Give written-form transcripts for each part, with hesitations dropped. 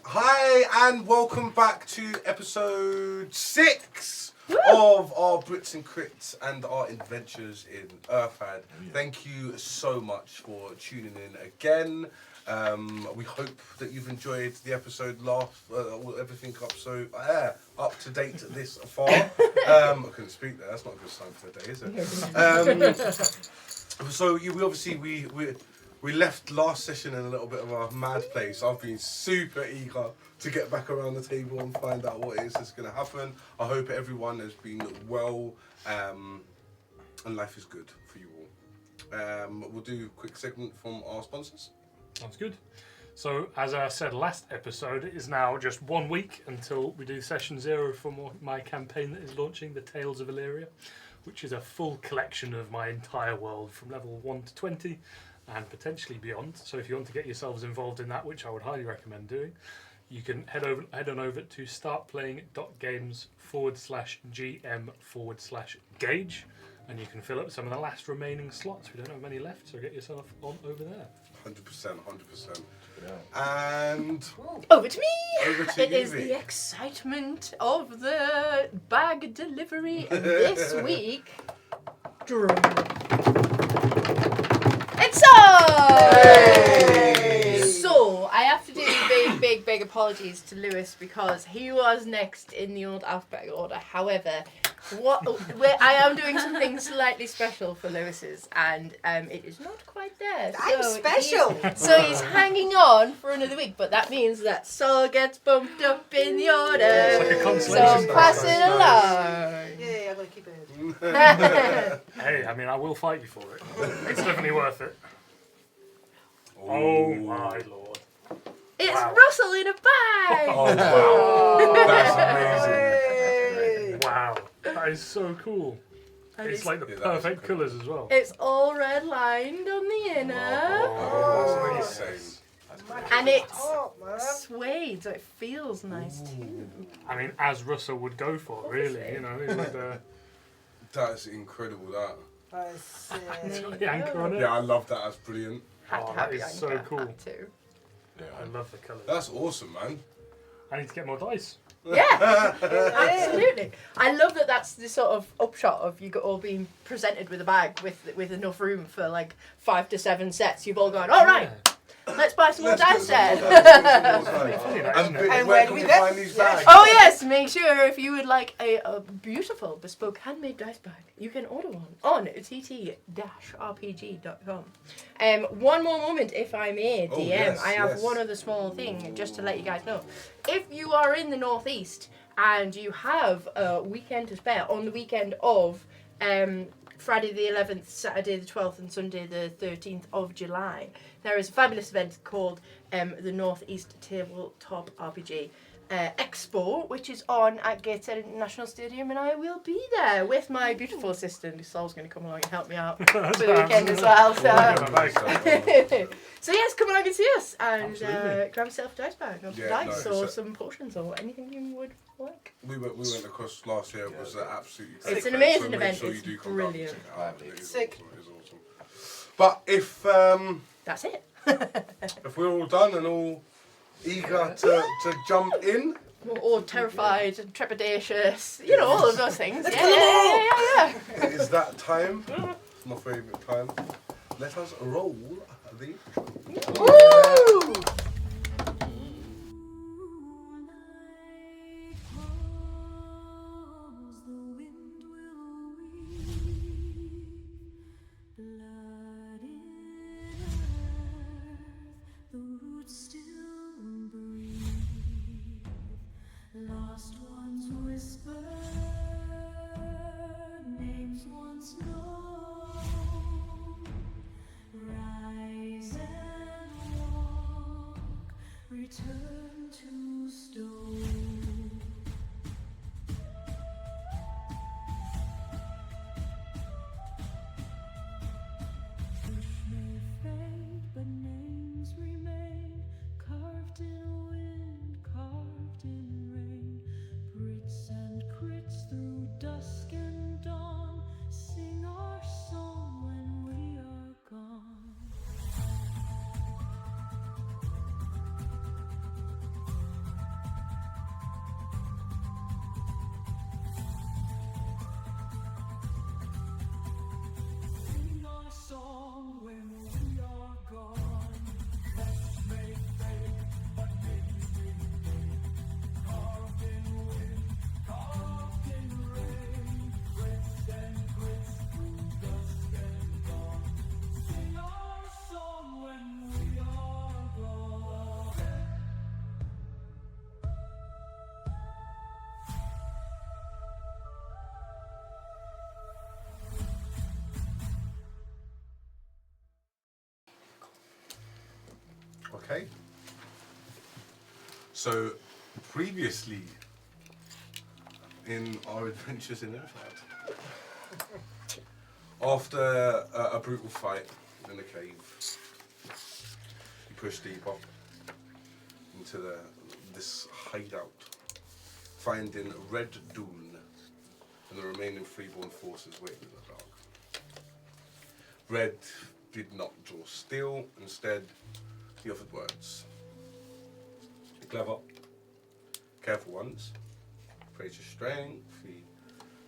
Hi and welcome back to episode 6 of our Brits and Crits and our adventures in Earthad. Thank you so much for tuning in again. We hope that you've enjoyed the episode everything up to date this far. I couldn't speak there, that's not a good sign for the day, is it? We left last session in a little bit of a mad place. I've been super eager to get back around the table and find out what it is that's going to happen. I hope everyone has been well and life is good for you all. We'll do a quick segment from our sponsors. Sounds good. So, as I said last episode, it is now just 1 week until we do session 0 for my campaign that is launching, The Tales of Illyria, which is a full collection of my entire world from level 1 to 20. And potentially beyond. So if you want to get yourselves involved in that, which I would highly recommend doing, you can head on over to startplaying.games/GM/Gage, and you can fill up some of the last remaining slots. We don't have many left, so get yourself on over there. 100%. And over to me. It is the excitement of the bag delivery this week. So, I have to do big apologies to Lewis because he was next in the old alphabetical order. However, I am doing something slightly special for Lewis's, and it is not quite there. I'm special! So he's hanging on for another week, but that means that Sol gets bumped up in the order. It's like a consolation So pass prize. it along. Yeah, I'm going to keep it. Hey, I mean, I will fight you for it. It's definitely worth it. Oh my lord. It's Wow. Russell in a bag! Oh wow. That's amazing. Wow. That is so cool. And It's like the Yeah, that is perfect incredible. colours as well. It's all red lined on the inner. Oh, that's amazing. And it's Oh, man. suede, so it feels nice too. I mean, as Russell would go for, really. You know, he would That is incredible, that. I see. put the anchor on it. Yeah, I love that, that's brilliant. Had Oh, to that have is the so anchor, cool. had to. I love the colours. That's awesome, man. I need to get more dice. Yeah, absolutely. I love that that's the sort of upshot of you all being presented with a bag with enough room for like 5 to 7 sets. You've all gone, all right, let's buy some more dice then. And where can we find these bags? Oh yes, make sure if you would like a beautiful bespoke handmade dice bag, you can order one on tt-rpg.com. One more moment, if I may, DM. Oh, yes, I have yes. one other small thing just to let you guys know. If you are in the Northeast and you have a weekend to spare on the weekend of Friday the 11th, Saturday the 12th and Sunday the 13th of July, there is a fabulous event called the Northeast Tabletop RPG Expo, which is on at Gateshead International Stadium, and I will be there with my beautiful assistant. Sol's going to come along and help me out for the weekend as well. So, so yes, come along and see us and grab yourself a dice bag, or some Yeah, dice, no, or it's some potions, or anything you would like. We went across last year. It was absolutely great. It's an So amazing make event. sure you It's do come brilliant. down and check it out. It is Sick. awesome, it is awesome. But if That's it. if we're all done and all eager to jump in, Or terrified, and trepidatious, you know, all of those things. Yeah. it is that time. It's my favourite time. Let us roll the Woo! Lost ones whisper, names once known. Rise and walk, return to stone. Wish may fade, but names remain, carved in wind, carved in rain. Brits and crits through dusk and dawn, sing our song when we are gone. Okay. So, previously in our adventures in Earthlight, after a brutal fight in the cave, you push deeper into this hideout, finding Red Dune and the remaining freeborn forces waiting in the dark. Red did not draw steel, instead he offered words. Clever, careful ones, praise your strength, he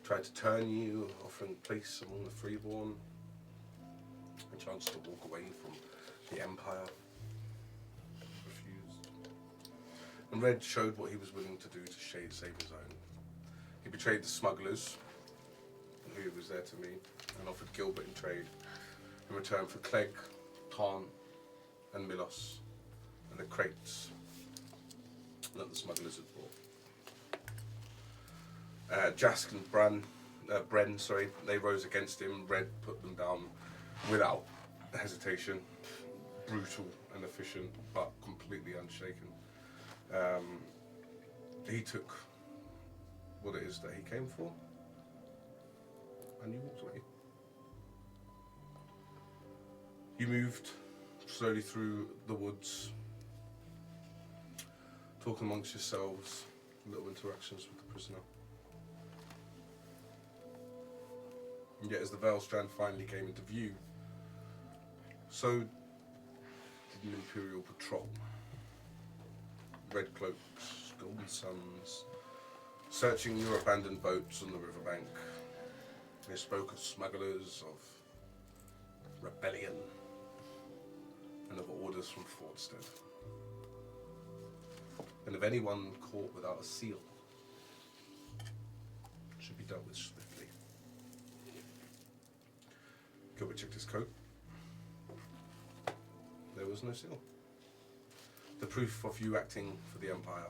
tried to turn you, offering place among the freeborn, a chance to walk away from the Empire. Refused. And Red showed what he was willing to do to save his own. He betrayed the smugglers, who he was there to meet, and offered Gilbert in trade in return for Clegg, Tarn, and Milos, and the crates that the smugglers had brought. Jask and Bren, they rose against him. Red put them down without hesitation. Brutal and efficient, but completely unshaken. He took what it is that he came for, and you walked away. You moved slowly through the woods, talking amongst yourselves, little interactions with the prisoner. And yet as the Veil Strand finally came into view, so did an Imperial patrol. Red cloaks, golden suns, searching your abandoned boats on the riverbank. They spoke of smugglers, of rebellion, and of orders from Fordstead. And of anyone caught without a seal should be dealt with swiftly. Gilbert checked his coat. There was no seal. The proof of you acting for the Empire.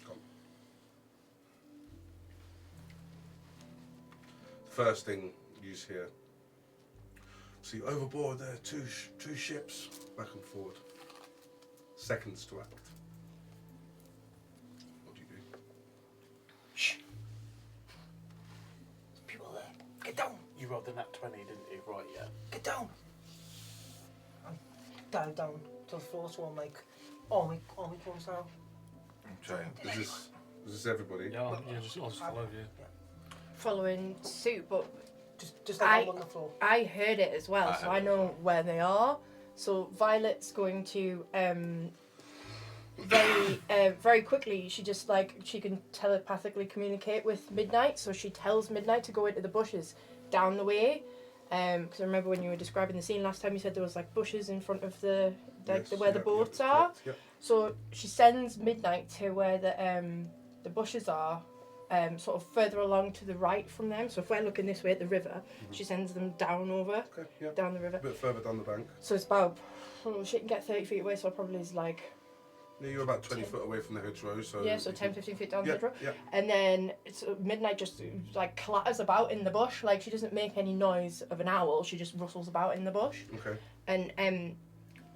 Gone. First thing you hear. See, overboard there are two ships, back and forward. Seconds to act. What do you do? Shh. There's people there. Get down. You rolled the nat 20, didn't you? Right, yeah. Get down. Down to the floor, so I'm like, army comes now. I'm trying. Is this everybody? Yeah, I'll just follow you. Following suit, but Just like I'm on the floor. I heard it as well, so I know where they are. So Violet's going to very quickly. She just she can telepathically communicate with Midnight, so she tells Midnight to go into the bushes down the way. Because I remember when you were describing the scene last time, you said there was bushes in front of the where the boats are. Yep. So she sends Midnight to where the bushes are. Sort of further along to the right from them. So if we're looking this way at the river, she sends them down over, Okay, yeah. down the river. A bit further down the bank. So it's about, she can get 30 feet away, so it probably is Yeah, you're about 20 foot away from the hedgerow, so... yeah, so 10, 15 feet down the Yeah, hedgerow. yeah. And then Midnight just clatters about in the bush. She doesn't make any noise of an owl, she just rustles about in the bush. Okay. And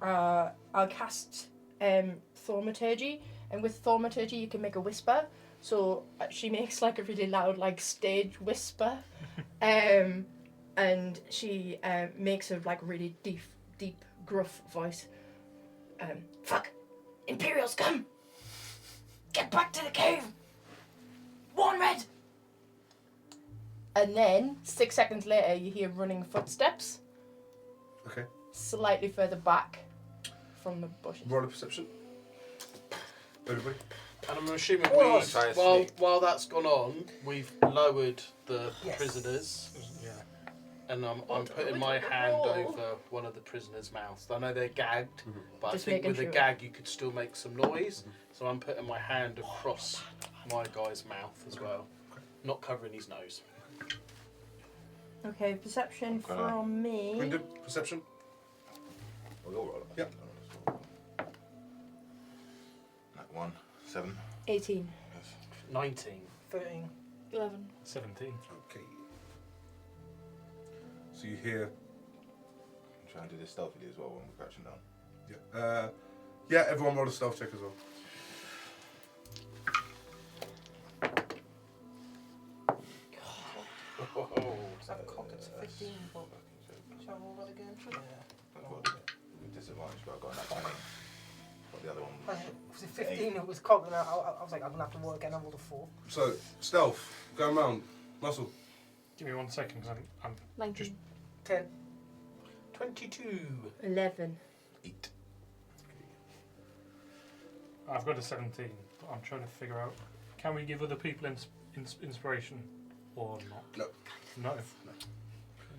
I'll cast Thaumaturgy, and with Thaumaturgy you can make a whisper. So she makes a really loud stage whisper, and she makes a really deep gruff voice. Fuck! Imperials come! Get back to the cave! Warn Red! And then 6 seconds later you hear running footsteps. Okay. Slightly further back from the bushes. Roll a perception. Everybody. And I'm assuming Oh, try and sneak. while that's gone on, we've lowered the Yes. prisoners, Yeah. and I'm putting my hand over one of the prisoners' mouths. I know they're gagged, but Just I think making with a sure. gag you could still make some noise. So I'm putting my hand across my guy's mouth as well, not covering his nose. Okay, perception from me. Wyndham, perception. Oh, you'll roll it. Yep. That 1, 7. 18. 19. 13. 11. 17. Okay. So you hear... I'm trying to do this stealthily as well when we're crouching down. Yeah, everyone roll a stealth check as well. Whoa. Is that a cock? It's 15, but shall I roll that again? With disadvantage, but I got that 20. But the other one was... Was it 15? It was cock, and I was like, I'm gonna have to roll again. I rolled a 4. So, stealth, going round. Muscle. Give me 1 second, because I'm 19. just 10. 22. 11. 8. I've got a 17, but I'm trying to figure out, can we give other people inspiration or not? No. No.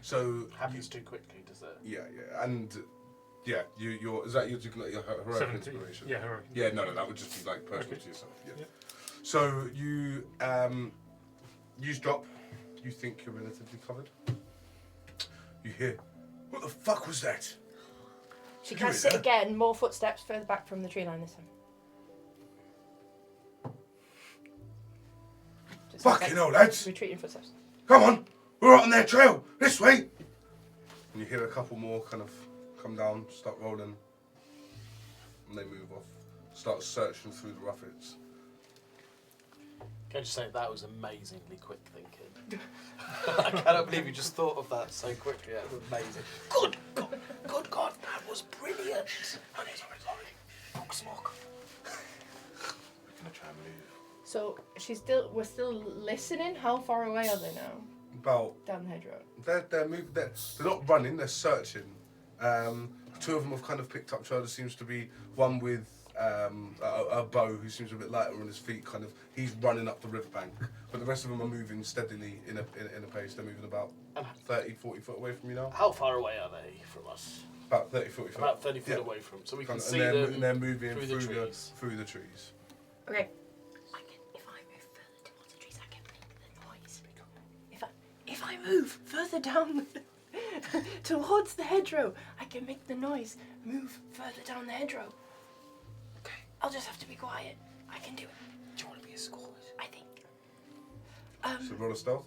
So, Happens too quickly, does it? yeah, and yeah, you're. Is that your heroic 17. inspiration? Yeah, heroic. Yeah, no, that would just be like personal Okay. to yourself. Yeah. Yeah. So you use drop. You think you're relatively covered. You hear, what the fuck was that? She You casts in it there? again, more footsteps further back from the tree line this time. Just Fucking hell, lads! retreating footsteps. Come on, we're out on their trail. This way. And you hear a couple more kind of come down, start rolling, and they move off. Start searching through the roughets. Can I just say that was amazingly quick thinking. I cannot believe you just thought of that so quickly. That was amazing. Good God, that was brilliant. And it's like, smoke. We're going to try and move. So we're still listening. How far away are they now? About Down the hedgerow. they're moving. They're not running. They're searching. Two of them have kind of picked up each other. Seems to be one with a bow who seems a bit lighter on his feet. Kind of, he's running up the riverbank. But the rest of them are moving steadily in a pace. They're moving about 30, 40 foot away from you now. How far away are they from us? About 30, 40 foot. About 30 foot Yeah. away from, so we can And see they're, them. and they're moving through through the the trees. through the trees. Okay. If I move further towards the trees, I can make the noise. If I move further down towards the hedgerow, I can make the noise. Move further down the hedgerow. Okay. I'll just have to be quiet. I can do it. Do you want to be escorted? I think. So roll a stealth.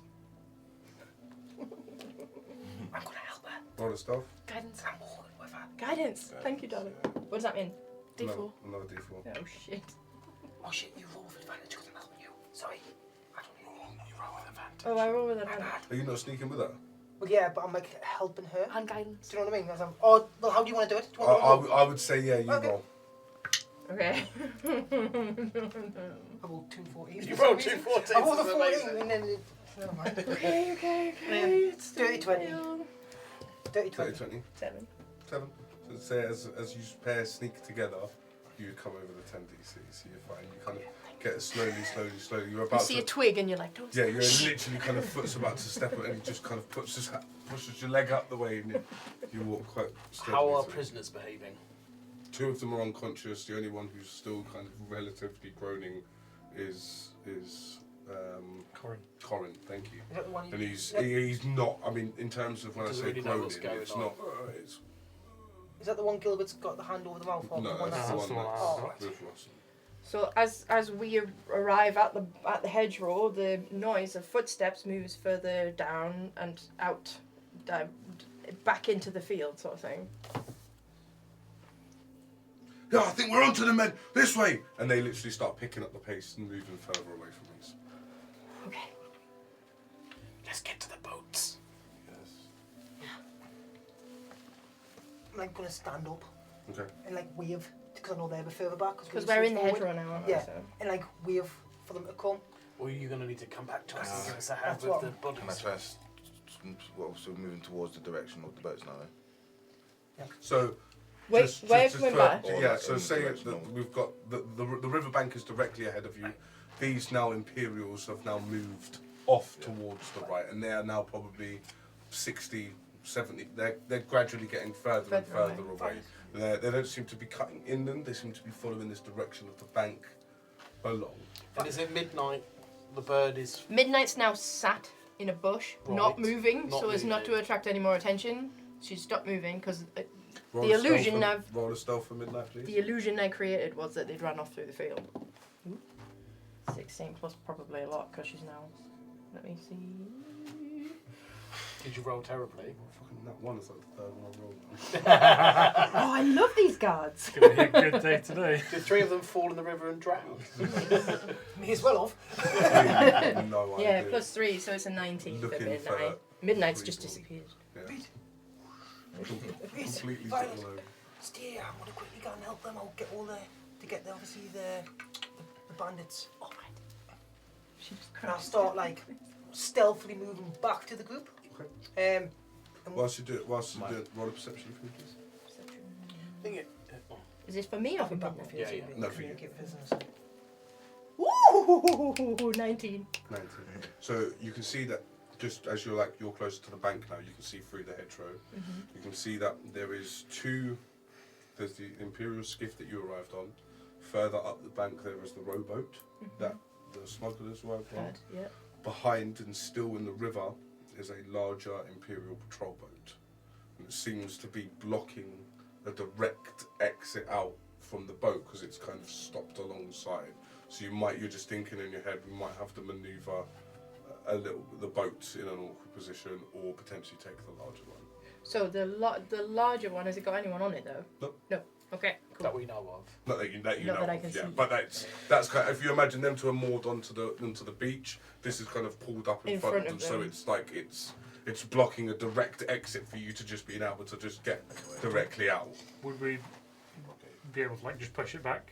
I'm gonna help her. Roll a stealth. Guidance. I'm walking with her. Guidance. Thank you, darling. What does that mean? D4. Another D4. Oh shit. Oh shit, you roll with advantage because I'm helping you. Sorry. I don't know. You roll with advantage. Oh, I roll with My advantage. bad. Are you not sneaking with her? Well, yeah, but I'm like helping her. And guidance. Do you know what I mean? As I'm, oh, well, how do you want to do it? Do you want to roll? I would say yeah. You Okay. roll. Okay. I rolled 2 14s. You rolled 2 14s. I rolled a That's 14 amazing. and then it, never mind. okay. It's Dirty 20. still Dirty 30, 20. 20, 7. 7. So say as you pair sneak together, you come over the 10 DC. So you're fine. You kind of get it slowly. You're You about see to. a twig and you're like, don't Yeah, you're literally kind of foot's about to step on it and he just kind of pushes your leg up the way and you walk quite steadily. How are through. prisoners behaving? 2 of them are unconscious. The only one who's still kind of relatively groaning is Corin. Corin. Thank you. Is that the one you... And he's Yep. he's not. I mean, in terms of when I Doesn't say really know groaning, what's going it's on. not. It's, Is that the one Gilbert's got the hand over the mouth of? no, the one that's that's the the one one that's I've got. with Russell. So as we arrive at the hedgerow, the noise of footsteps moves further down and out, back into the field, sort of thing. Yeah, I think we're onto the men. This way, and they literally start picking up the pace and moving further away from us. Okay. Let's get to the boats. Yes. I'm like going to stand up Okay. and like wave because I know they're a bit further back. Because we're in the hedgerow now, aren't we? Yeah. So. And like wave for them to come. Or are you going to need to come back to us and give us a hand That's with what- the Can I bodies? first? Well, so moving towards the direction of the boats now. So. Wait, just where's coming back? Or Yeah. like So in say direction that of- we've got the riverbank is directly ahead of you. These now Imperials have now moved off towards the right, and they are now probably 60, 70. They're gradually getting further and Further further away. away. They don't seem to be cutting inland. They seem to be following this direction of the bank along. And is it midnight? The bird is. Midnight's now sat in a bush, not Right. moving, Not so as not to moving. attract any more attention. She's stopped moving because Roll The a stealth illusion for- of- roll a stealth for midnight, please. the illusion I created was that they'd run off through the field. 16 plus probably a lot because she's now. Let me see. Did you roll terribly? Fucking that one is like the third one I rolled. Oh, I love these guards. It's going to be a good day today. Did 3 of them fall in the river and drown? Me as well, off. No idea. Yeah, +3, so it's a 19 Looking for for midnight. Midnight's three just balls. disappeared. Yeah. Reed, Completely Violet. all over. Stay. I'm gonna quickly go and help them. I'll get all obviously the bandits. Oh, right. She just And I'll start like stealthily moving back to the group. And Whilst you do it, roll a perception for me, please. I think it. Is this for me or for back midnight? Yeah, yeah. No, for you. Ooh, 19. 19. So you can see that just as you're closer to the bank now, you can see through the hedgerow. You can see that there's the Imperial skiff that you arrived on. Further up the bank there is the rowboat that the smugglers arrived on. Good, yeah. Behind and still in the river is a larger Imperial patrol boat. And it seems to be blocking a direct exit out from the boat because it's kind of stopped alongside. So you're just thinking in your head, we might have to manoeuvre the boat in an awkward position or potentially take the larger one. So the larger one, has it got anyone on it though? Nope. No. Okay, cool. That we know of. Not that you Not know that I of, can yeah. see. But that's kind of, if you imagine them to have moored onto the beach, this is kind of pulled up in front of them, so it's like it's blocking a direct exit for you to just being able to just get directly out. Would we be able to like just push it back?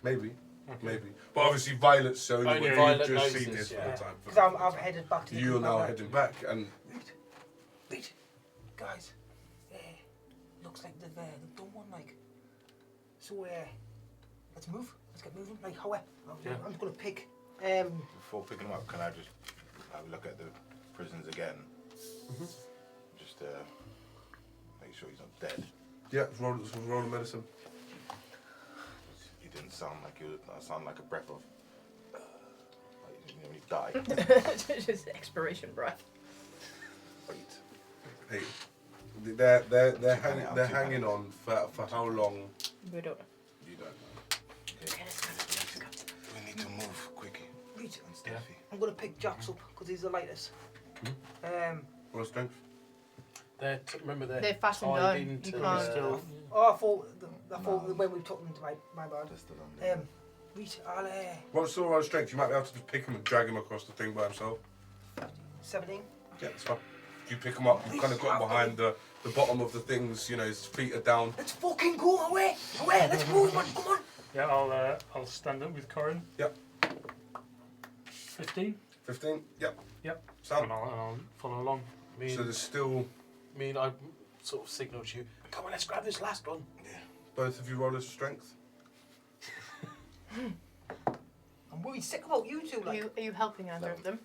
Maybe. Okay. Maybe. But obviously Violet's the only Only one Violet you've just knows seen this, this yeah. for the time. because I've headed back to the You are group now now. heading back and Reed, guys, looks like they've done one. Like, so let's move. Let's get moving. Like, how? Yeah. I'm just gonna pick. Before picking them up, can I just have a look at the prisoners again? Just make sure he's not dead. yeah, roll a medicine. He didn't sound like a breath of. Like, when he died. Just expiration breath. Wait. Hey, they're Keep hanging hanging they're on, keep hanging hanging on for how long? We don't know. You don't know. Okay, let's go. We need to move quickly Reed, and stealthy. I'm gonna pick Jax up because he's the lightest. Roll strength. Remember They're fastened tied on, into you the- can't- Still, Oh, I thought when we took them to my bad. They're still on there. Reed, I'll Roll strength. You might be able to just pick him and drag him across the thing by himself. 17. Yeah, it's fine. You pick him up. You've kind of got him behind the bottom of the things. You know, his feet are down. Let's fucking go away! Let's move, man! Come on! yeah, I'll stand up with Corin. Yep. 15. 15. Yep. Yep. Sam. And I'll follow along. So there's still I sort of signalled you. Come on, let's grab this last one. both of you roll a strength. I'm worried sick about you two. Like, Are you helping either of them?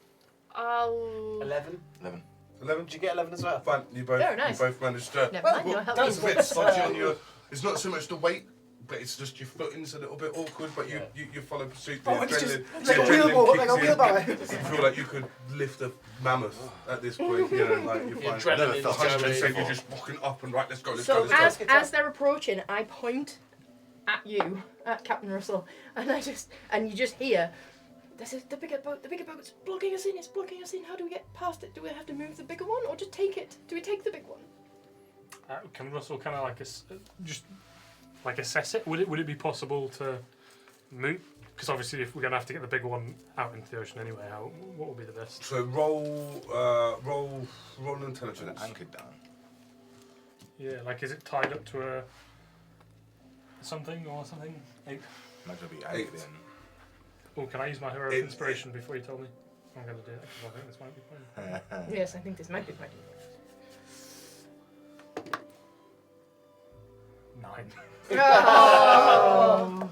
I'll... 11. 11. Did you get 11 as well? Fine. You both. Oh, nice. You both managed to. Never Well, mind, you're Well, helping. that's a bit stodgy on your. It's not so much the weight, but it's just your footing's a little bit awkward. But you follow pursuit. The Oh, it's just adrenaline, like a the adrenaline wheelbarrow, like a kicks in. wheelbarrow. You feel like you could lift a mammoth at this point. You know, like you're The fine. adrenaline's 100%. going. You're just walking up and right. Let's go. Let's So go. Let's go. as they're approaching, I point at you, at Captain Russell, and you just hear, "This is the bigger boat's blocking us in. It's blocking us in. How do we get past it? Do we have to move the bigger one, or just take it? Do we take the big one?" Can Russell kind of like just like assess it? Would it be possible to move? Because obviously, if we're gonna have to get the big one out into the ocean anyway, what would be the best? So roll Is intelligence. it anchored down? Yeah, like is it tied up to a something or something? 8. Imagine it'll be anchored 8. Oh, can I use my hero of It- inspiration before you tell me? I'm gonna do that because I think this might be fun. in. Yes, I think this might be fine. 9. Oh.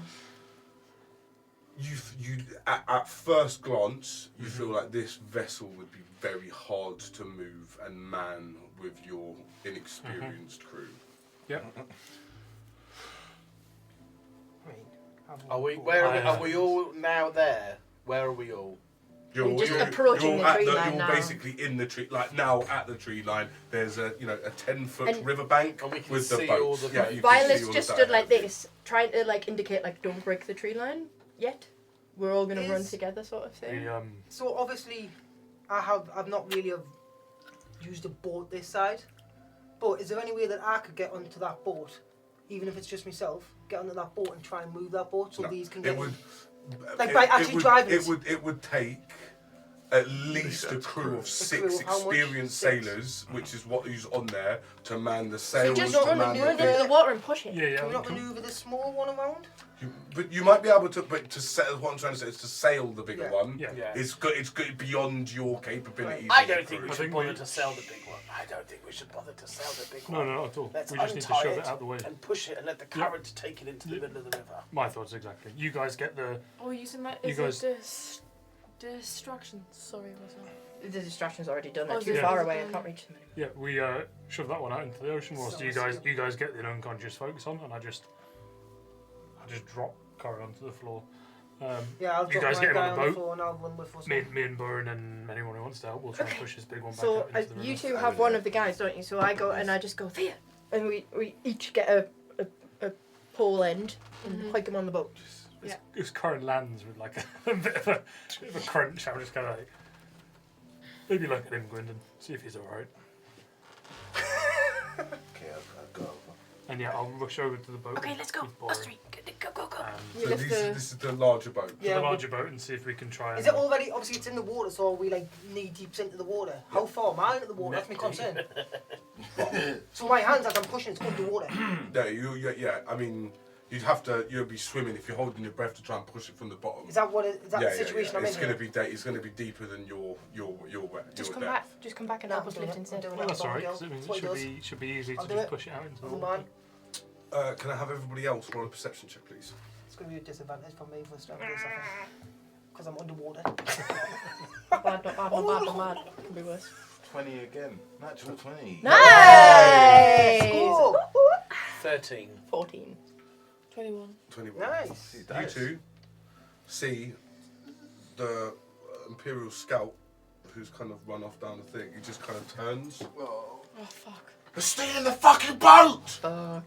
You at first glance, you feel like this vessel would be very hard to move and man with your inexperienced crew. Yep. Are we? Where are we? Are we all now there? Where are we all? You're just approaching the at tree line You're now. basically in the tree, like now at the tree line. There's a 10-foot And- riverbank And we can with the see boats. all the Yeah, boats. you can see Violet's all just of stood that. like this, trying to like indicate like don't break the tree line yet. We're all gonna run Is- together, sort of thing. um, so obviously, I've not really use the boat this side. But is there any way that I could get onto that boat, even if it's just myself, get onto that boat and try and move that boat so No, these can get it would. Like by actually driving It it? would take at least a crew of 6 crew of how much? experienced 6? sailors, which is what who's on there, to man the You sails. just to run man into the the water and push it. Yeah, Can we yeah. not maneuver the small one around? But you might be able to. But to sail, what I'm trying to say is to sail the bigger Yeah. one. Yeah. Yeah. It's good. It's good beyond your capabilities. I as a don't think we crew. I should think bother we to sail the big one. I don't think we should bother to sail the big No, one. no, not at all. Let's We just need to untie shove it out the way. and push it and let the current take it into the middle of the river. My thoughts exactly. You guys get the. Oh, using that You is guys- distraction. Sorry, what's that? The distraction's already done. They're Oh, too yeah. far away. I can't reach them anymore. Yeah, we shove that one out into the ocean whilst you guys get the unconscious focus on, and I just drop Corin onto the floor. Yeah, I'll You drop guys my get him guy on the on the boat? floor and I'll run with us. Me and Burren and anyone who wants to help will try and Okay. push this big one back So out into the river. you two have one of the guys, don't you? So I go and I just go there, and we each get a pole end and hike him on the boat. This Corin lands with like a bit of a crunch. I'm just kind of like, maybe look at him, Gwendon, see if he's alright. Okay, I'll go over. And yeah, I'll rush over to the boat. Okay, let's go. with Us Burren, three. Go. and So lift this is the larger boat. to Yeah, the we- larger boat and see if we can try and. Is it already? Obviously, it's in the water, so are we like knee deep into the water? How far am I into the water? That's my concern. So my hands, as I'm pushing, it's underwater. Yeah. I mean, you'll be swimming if you're holding your breath to try and push it from the bottom. Is that what? Is that yeah, the situation I'm It's in? gonna here? be it's gonna be deeper than your Just your come depth. back. Just come back and No, help I'm us doing lift it. instead. I'm doing Well, it. that's alright, Bob, because it means That's it what he should be easy I'll to do just it. push it out into the does. water. Man, Can I have everybody else roll a perception check, please? it's going to be a disadvantage for me for a second. Because I'm underwater. Not bad, not bad. Could be worse. 20 again. Natural 20. Nice. Score! 13. 14. 21. 21. Nice. You two see the Imperial scout who's kind of run off down the thing. He just kind of turns. Oh, fuck. They're stealing the fucking boat! Fuck.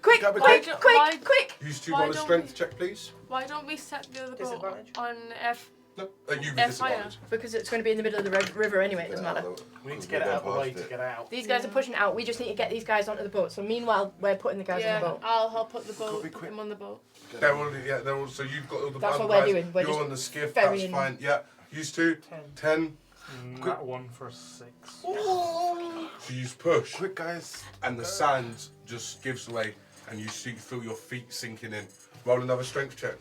Quick, Gotta be Why quick, do- quick, why- quick! You two Why roll a don't strength we- check, please. Why don't we set the other boat Disadvantage? on F? No. You with Fire. disadvantage. Because it's going to be in the middle of the river anyway. It doesn't matter. We need to get it out of the way to get out. These guys are pushing it out. We just need to get these guys onto the boat. So meanwhile, we're putting the guys on Yeah, the boat. I'll help put the Gotta boat. be Put quick. them on the boat. They're all, so you've got all the That's other what we're guys. doing. We're You're just on the skiff, that's ferrying- fine. Yeah. Used to 10. That one for a 6. So you push, Quick, guys. and the sand just gives way, and you feel your feet sinking in. Roll another strength check.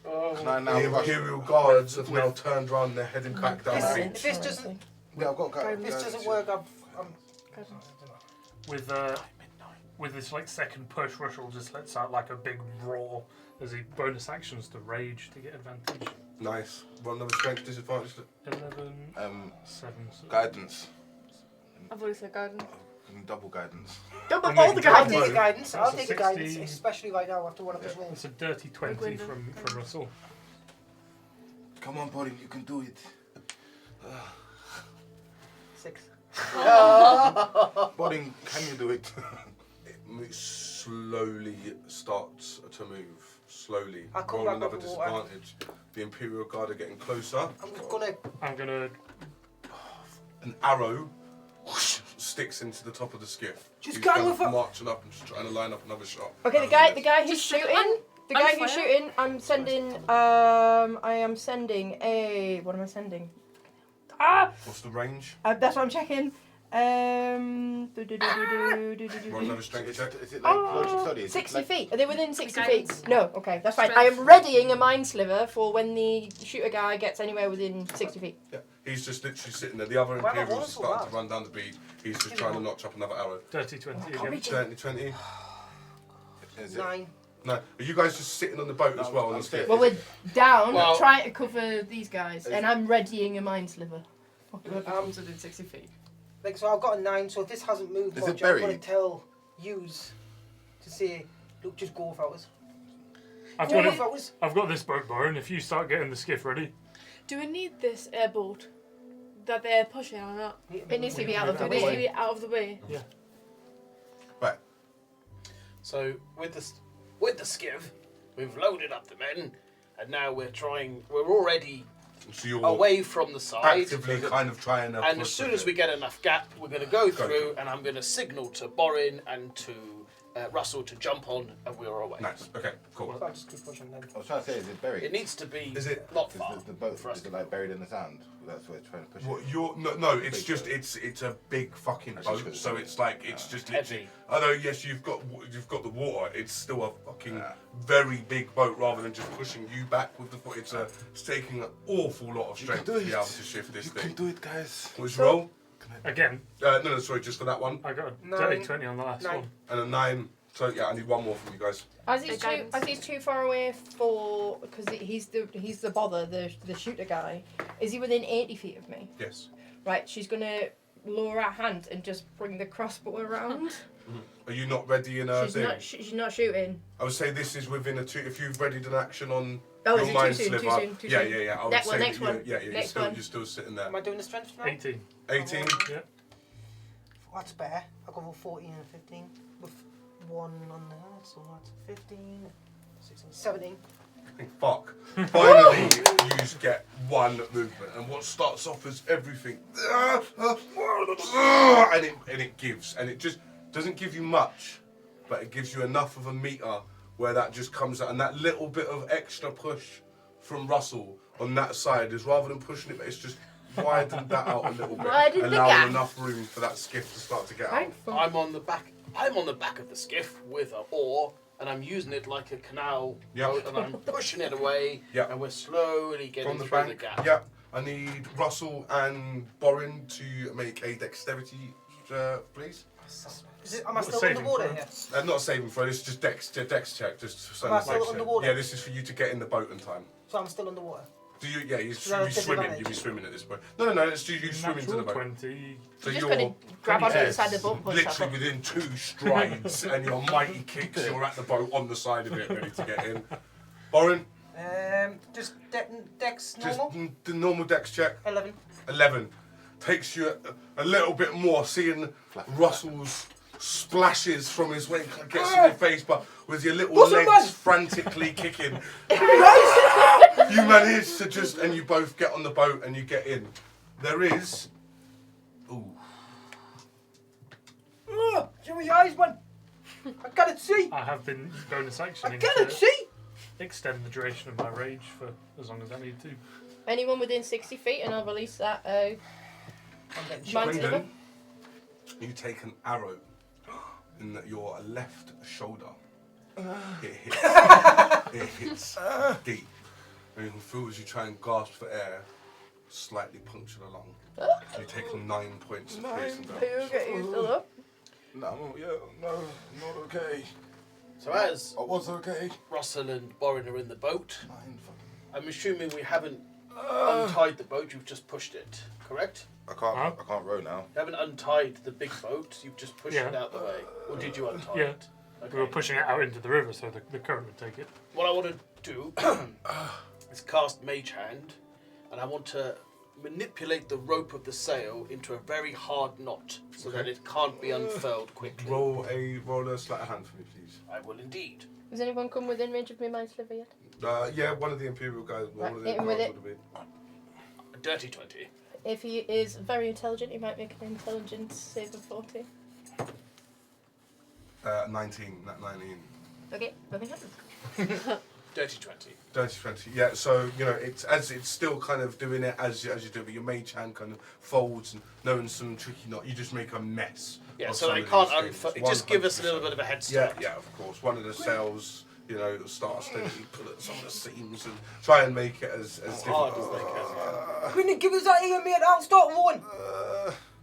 Can I now The rush? Imperial guards have now turned around. They're heading back down the Listen, beach. if this doesn't, Yeah, I've got if this doesn't work, I'm With this like second push, Russell just lets out like a big roar as he bonus actions to rage to get advantage. Nice. Roll another strength disadvantage. 11, 7. So Guidance. I've already said guidance. Double guidance. Double And all then the go I'll guys. take the guidance. I'll That's a take the guidance, 16. especially right now after one of us rolls. it's a dirty 20 Gwendon. from Russell. Come on, buddy, you can do it. 6. Buddy, can you do it? It slowly starts to move. Slowly. I'll come Roll back another over the water. disadvantage. The Imperial guard are getting closer. I'm just gonna. I'm gonna. An arrow whoosh, sticks into the top of the skiff. Just He's go kind with of it. marching up and just trying to line up another shot. Okay, the guy who's shooting. The guy I'm who's fire. shooting. I'm sending. I am sending a. What am I sending? Ah! What's the range? That's what I'm checking. Roll another strength check. Is it like logic study? Is it 60 like- feet. Are they within 60 Guidance. feet? No. Okay, that's fine. I Strength. am readying a mine sliver for when the shooter guy gets anywhere within 60 feet. Yeah. He's just literally sitting there. The other Why am I Imperials are rolling so starting bad? to run down the beach. He's just trying to notch up another arrow. Dirty 20 can't again. reach it. 20, 20. Is it? 9. No, are you guys just sitting on the boat as No, well on I'm the skiff? Well, we're down Well- trying to cover these guys, and I'm readying a mine sliver. Comes within 60 feet. Like, so I've got a 9, so if this hasn't moved Is it much, I'm going to buried? tell yous to say, look, just go without us. I've Go got it. without us. I've got this boat, Byron. If you start getting the skiff ready, Do we need this airboat that they're pushing or not? It needs to be out of the It needs to way. be out of the way. Right. So with the skiff, we've loaded up the men, and now we're already So you're away from the side. actively kind of trying to. And push as soon with as it. we get enough gap, we're going to go Go. through, and I'm going to signal to Borin and to Russell to jump on, and we're away. Nice. Okay. Cool. So I'll just keep pushing then. I was trying to say, is it buried? It needs to be Is it- not Is far. the boat for us is to it like buried in the sand? That's where it's trying to push What it. you're no, it's Big just boat. it's a big fucking That's just boat. 'cause So it's it's like it's just literally. Heavy. Although yes, you've got the water. It's still a fucking Yeah. very big boat rather than just pushing you back with the foot. It's taking an awful lot of strength to be able to shift this thing. do it, guys. What's your roll? Again, No, sorry, just for that one I got a 9. dirty 20 on the last 9. one. and a 9. So yeah, I need one more from you guys. As he's The guidance. too far away for because he's the bother the shooter guy. Is he within 80 feet of me? Yes. Right, she's gonna lower her hand and just bring the crossbow around. Are you not ready in a thing? She's not shooting. I would say this is within a 2. If you've readied an action on Oh, your is it mind too soon? Too sliver, soon? Too yeah, soon? yeah. I would Next say one, that next you- one. Yeah, Next you're one. still sitting there. Am I doing the strength now? 18. 18. Yeah. That's better. I got 14 and 15 with 1 on there, so that's 15, 16, 17. Fuck. Finally, you just get one movement, and what starts off as everything, and it gives, and it just doesn't give you much, but it gives you enough of a meter where that just comes out, and that little bit of extra push from Russell on that side is rather than pushing it, it's just widened that out a little bit, Widened the allowing gap. enough room for that skiff to start to get out. Right. I'm on the back. I'm on the back of the skiff with an oar, and I'm using it like a canal Yep. boat, and I'm pushing it away, Yep. and we're slowly getting From the through bank. the gap. Yep. I need Russell and Borin to make a dexterity, please. Am I What, still saving underwater throw? here? Not a saving throw. This is just dex check. Just so Am I it's still dex check. underwater? Yeah, this is for you to get in the boat in time. So I'm still underwater. Do you? Yeah, you So that's swimming. disadvantage. You be swimming at this point. No. It's you swimming to the Natural boat. 20. So You just you're gotta grab onto the yes, side of the boat and push literally up. within 2 strides, and your mighty kicks. You're at the boat on the side of it, ready to get in. Borin, Just dex just normal. the normal dex check. 11. 11 takes you a little bit more, seeing Russell's splashes from his wing gets in your face, but with your little What's up, legs man? frantically kicking, you manage to just, and you both get on the boat and you get in. There is, ooh, Show me your eyes, man. I can't see. I have been bonus I actioning can't to see. extend the duration of my rage for as long as I need to. Anyone within 60 feet, and I'll release that. I'm getting shot. Mind sliver. Swindon, you take an arrow in your left shoulder. It hits deep, and you can feel as you try and gasp for air, slightly puncture the lung. You take 9 points of piercing Are you damage. okay? You still up? No, not okay. So as I was okay. Russell and Borin are in the boat, 9 fucking. I'm assuming we haven't untied the boat. You've just pushed it, correct? I can't. Huh? I can't row now. You haven't untied the big boat. You've just pushed Yeah. it out the way, or did you untie Yeah. it? Okay. We were pushing it out into the river so the current would take it. What I want to do is cast Mage Hand, and I want to manipulate the rope of the sail into a very hard knot so that it can't be unfurled quickly. Roll a sleight of hand for me, please. I will indeed. Has anyone come within range of me mind sliver yet? Yeah, one of the Imperial guys. One of the hit him with guys it. would have been. A dirty 20. If he is very intelligent, he might make an intelligence save of 40. 19. That 19. Okay, nothing happens. Dirty 20. Dirty 20. Yeah. So it's still kind of doing it as you do, but your mage hand kind of folds and knowing some tricky knot. You just make a mess. Yeah, of so some they of can't these things. unfurl. Just give us a 100%. little bit of a head Yeah, start. yeah, of course. One of the sails, starts to pull at some of the seams and try and make it as hard difficult as they can. Quinn, give us that here, mate. I'll start rowing.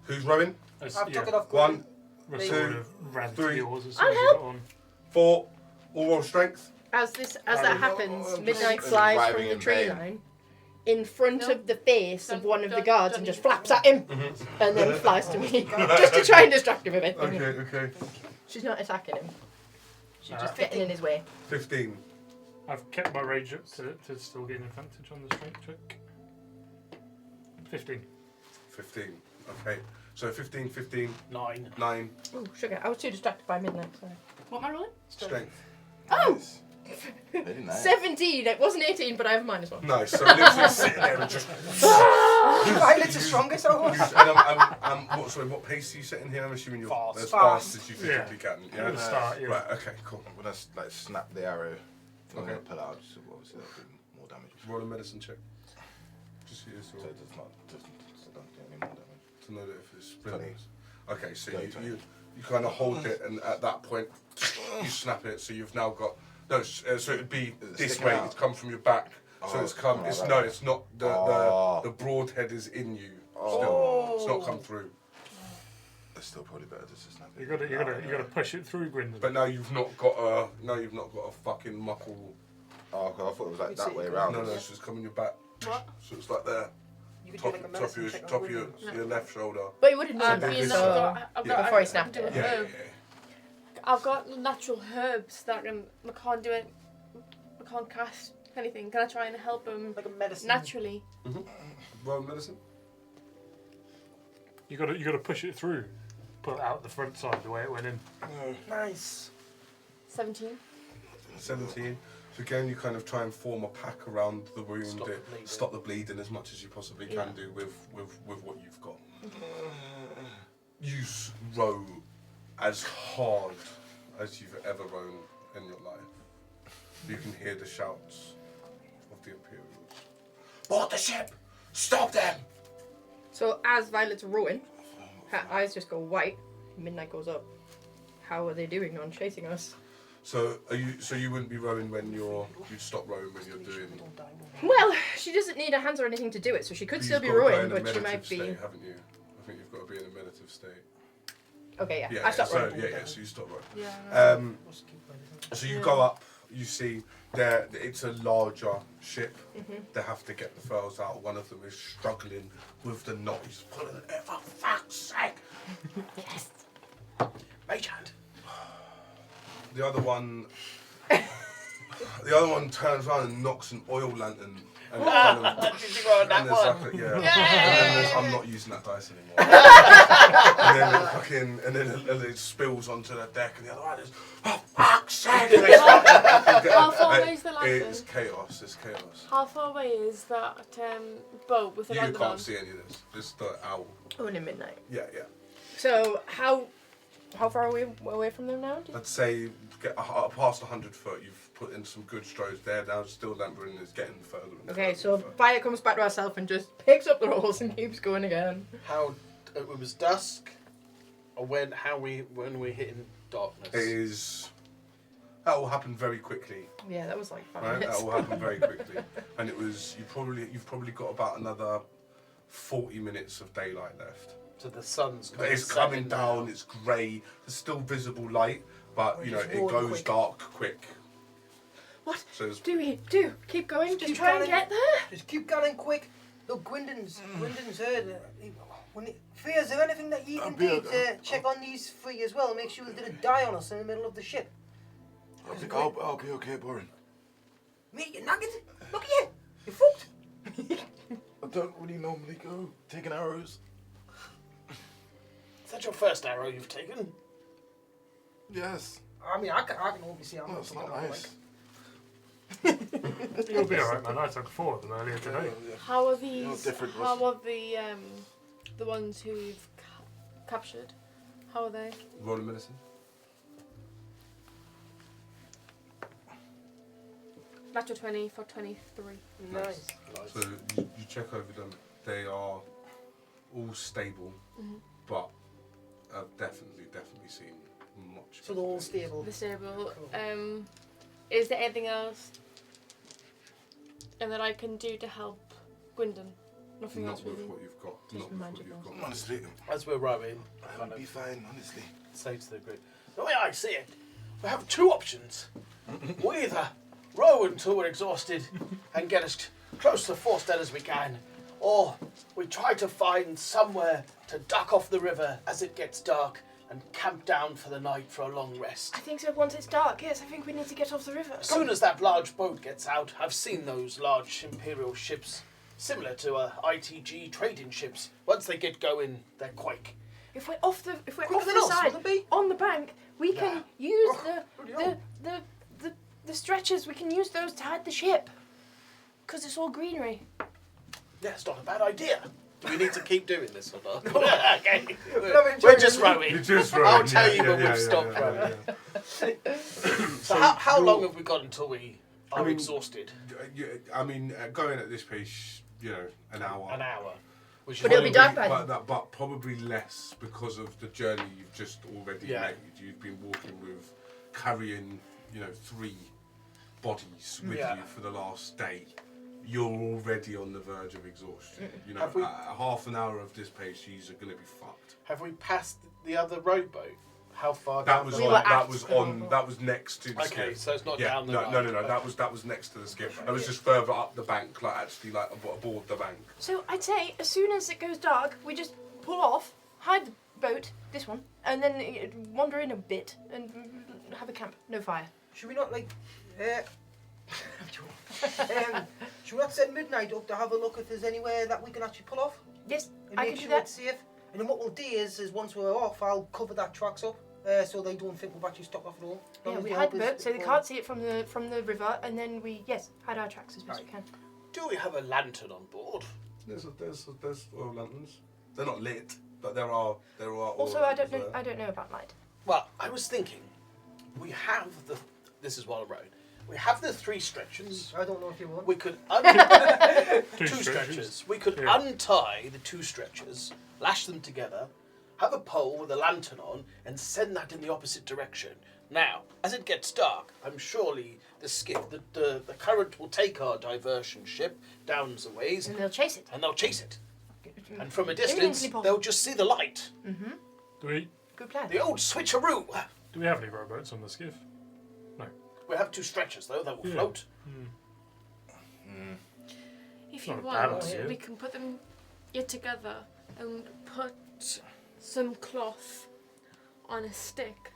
Who's rowing? As, I've yeah, took it off. 1, Russell two, would have ran to three. yours as soon I'll as you help. got on. 4, all roll strength. As that happens, Midnight just flies driving from the in tree vain. line in front No. of the face of one of the Don't- guards don't and just even flaps at him and then flies to me just to try and distract him a bit. Okay. She's not attacking him. She's just Alright. getting in his way. 15. I've kept my rage up to still gain advantage on the strength check. 15. 15. Okay. So 15, 15, 9. 9, Ooh, sugar. I was too distracted by midnight. Sorry. What am I rolling? strength. Oh! Very nice. 17. It wasn't 18, but I have a -1. Nice. So literally sitting there and just. Violet's the strongest of us. What pace are you setting here? I'm assuming you're Fast. as fast as you physically can. At Yeah. the start, yeah. Right. Okay. Cool. I'm gonna like snap the arrow. I'm Okay. gonna pull out. So obviously that'll do more damage. Roll a medicine check. Just here, so So it does not so don't do any more damage. to know that if it's 20. splinters. Okay, so Go you 20. you kind of hold it, and at that point, you snap it. So you've now got no. So it'd be Is it this sticking way. out? It's come from your back. So Oh, it's come. right, It's right, no. right. It's not the Oh. the broad head is in you. Oh. Still, it's not come through. It's still probably better just to snap it. You gotta push it through, Gwyn. But now you've not got a fucking muckle. Oh, okay, I thought it was like It's that it, way you around. No, it's just coming your back. What? So it's like there, You could top, do like a top of medicine your check on top of your, Gwendolyn. your left shoulder. But you would have known So that. this- I've got Before he I snapped can do it. a Yeah, herb. yeah. I've got natural herbs that I can't do it. I can't cast anything. Can I try and help him Like a medicine. naturally? Roll medicine. You gotta push it through. Pull it out the front side the way it went in. Nice. 17. 17. So again, you kind of try and form a pack around the wound, Stop the bleeding. stop the bleeding as much as you possibly can do with what you've got. You row as hard as you've ever rown in your life. You can hear the shouts of the Imperials. Board the ship! Stop them! So as Violet's rowing, her eyes just go white. Midnight goes up. How are they doing on chasing us? So you wouldn't be rowing when you'd stop rowing when you're doing. Well, she doesn't need her hands or anything to do it, so she could still be rowing, but she might be. State, haven't you? I think you've got to be in a meditative state. Okay, yeah. Yeah, I stopped so, rowing. so you stop rowing. Yeah. So you go up, you see there. It's a larger ship. They have to get the furls out. One of them is struggling with the knot. He's pulling it. For fuck's sake! Yes. Mage hand. The other one turns around and knocks an oil lantern. And kind of, Did you roll that and there's one? like a, yeah. And then I'm not using that dice anymore. and then it spills onto the deck, and the other one is, oh fuck's sake! And they start- How far away is the lantern? It's chaos. It's chaos. How far away is that boat with the You lantern can't on? see any of this. It's the owl. Only midnight. Yeah, yeah. So how far away from them now? I'd say get past 100 foot. You've put in some good strokes there. Now still lumbering is getting further. And Okay, further so and further. Violet comes back to herself and just picks up the rolls and keeps going again. How it was dusk, or when we hit in darkness. It is. That will happen very quickly. Yeah, that was like 5 Right, minutes. that will happen very quickly, and it was you've probably got about another 40 minutes of daylight left. So the sun's But it's coming down. It's grey. There's still visible light, but We're you know just it rolling goes quick. dark quick. What? So it's, Do keep going. Just keep try and going. get there. Just keep going quick. Look, Gwendon's heard. Fia, is there anything that you can do to check on these three as well? Make sure they didn't die on us in the middle of the ship. I think I'll be okay, Borin. Me, you nugget? Look at you. You're fucked. I don't really normally go taking arrows. Is that your first arrow you've taken? Yes. I mean, I can obviously. I'm No, not it's thinking not about, nice. You'll be alright, man. I took 4 of them earlier today. How are these? No different, How are the ones who we've captured? How are they? roll a medicine. Natural 20 for 23. Nice. So you check over them. They are all stable, but I've definitely seen much. So they're all stable. The stable. Cool. Is there anything else that I can do to help Gwendon? Nothing Not else with really. what you've got. Just Not with what magical. you've got. Honestly, As we're rowing, I'll be fine, honestly. say to the group, the way I see it, we have two options. We either row until we're exhausted and get as close to Forstead as we can, or we try to find somewhere to duck off the river as it gets dark and camp down for the night for a long rest. I think so. Once it's dark, yes, I think we need to get off the river. As soon as that large boat gets out, I've seen those large Imperial ships, similar to ITG trading ships. Once they get going, they're quick. If we're off the Quicker than us, side will they be? on the bank, we can use Oh, bloody hell. the the stretchers, we can use those to hide the ship. Because it's all greenery. That's not a bad idea. Do we need to keep doing this or not? Okay. I'm We're just enjoying rowing. You just rowing, I'll tell yeah, you when yeah, we've yeah, stopped yeah, rowing. yeah. So how long have we got until we are exhausted? I mean, going at this pace, you know, an hour. An hour. Which But it'll be dark by then. But probably less because of the journey you've just already Yeah. made. You've been walking with, carrying, 3 bodies with Yeah. you for the last day. You're already on the verge of exhaustion. Have we- Half an hour of this pace, you're going to be fucked. Have we passed the other rowboat? How far That down was the We on. were That at was the on. rowboat. That was next to the Okay, skiff. so it's not Yeah, down the no, road. no. Okay. That was next to the skiff. It was just further up the bank, like aboard the bank. So I'd say as soon as it goes dark, we just pull off, hide the boat, this one, and then wander in a bit and have a camp. No fire. Should we not should we not set midnight up to have a look if there's anywhere that we can actually pull off Yes, and I make can do sure that. it's safe? And then what we'll do is once we're off, I'll cover that tracks up so they don't think we've actually stopped off at all. Yeah, Long as we the hide the help is boat so they going. can't see it from the river, and then we hide our tracks as best we can. Do we have a lantern on board? There's oil lanterns. They're not lit, but there are. Also, oil I don't know. lanterns there. I don't know about light. Well, I was thinking, we have the. This is Waller Road. We have the 3 stretchers. I don't know if you want. We could Two two stretchers. stretchers. We could Yeah. untie the 2 stretchers, lash them together, have a pole with a lantern on, and send that in the opposite direction. Now, as it gets dark, I'm surely the skiff, the current will take our diversion ship down the ways, And they'll chase it. and they'll chase it. And from a distance, Imminently possible. they'll just see the light. Do we Good plan. The old switcheroo. do we have any rowboats on the skiff? We have 2 stretchers though that will Yeah. float. If Not you a bad want, idea. we can put them together and put some cloth on a stick,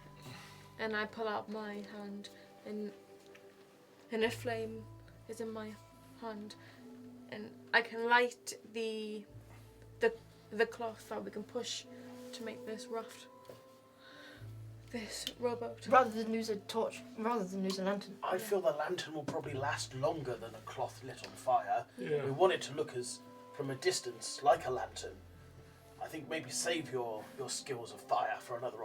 and I pull out my hand, and a flame is in my hand, and I can light the cloth that we can push to make this raft, this rowboat. Rather than use a torch, rather than use a lantern. I feel the lantern will probably last longer than a cloth lit on fire. Yeah. We want it to look as, from a distance, like a lantern. I think maybe save your skills of fire for another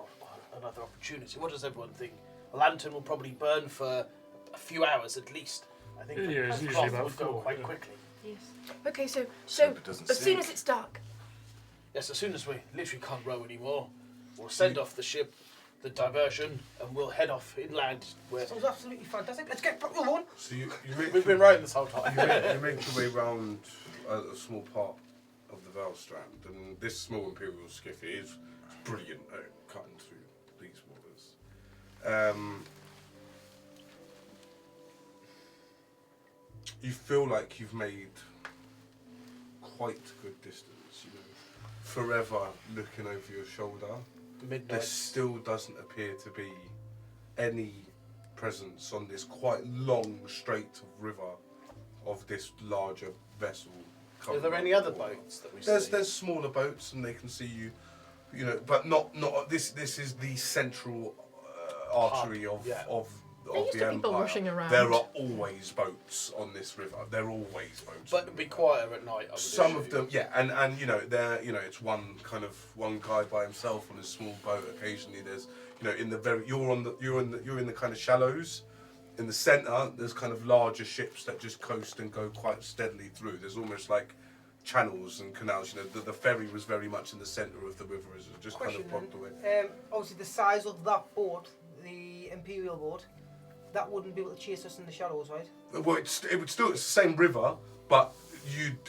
opportunity. What does everyone think? A lantern will probably burn for a few hours at least. I think Yeah, it's a usually cloth about would go 4, quite yeah. quickly. Yes. Okay, so it doesn't as soon sink. as it's dark, Yes, as soon as we literally can't row anymore, we'll send off the ship, the diversion, and we'll head off inland. Where Sounds absolutely fantastic. Let's get back on. So you make we've been rowing this whole time. you make your way round a small part of the Vale Strand, and this small Imperial skiff is brilliant at cutting through these waters. You feel like you've made quite good distance, forever looking over your shoulder. There Midnight. still doesn't appear to be any presence on this quite long straight of river of this larger vessel. Are there coming any up other the water. boats that we There's see? there's smaller boats and they can see you, but not this. This is the central artery of yeah. of There used the to be people empire. rushing around. There are always boats on this river. There are always boats. on But the be river. quieter at night. I would Some of assume. them, yeah, and they're it's one guy by himself on a small boat. Occasionally, there's in the very you're in the kind of shallows. In the centre, there's kind of larger ships that just coast and go quite steadily through. There's almost like channels and canals. The ferry was very much in the centre of the river, as it just kind Question of bobbed away. obviously the size of that boat, the Imperial boat, that wouldn't be able to chase us in the shallows, right? Well, it's the same river, but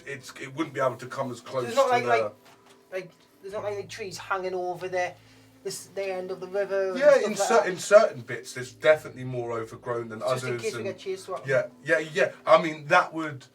it wouldn't be able to come as close There's not to the. like there's not like trees hanging over the end of the river. and Yeah, stuff in certain bits, there's definitely more overgrown than that. Just in others. case we and get chased. So yeah. I mean, that would.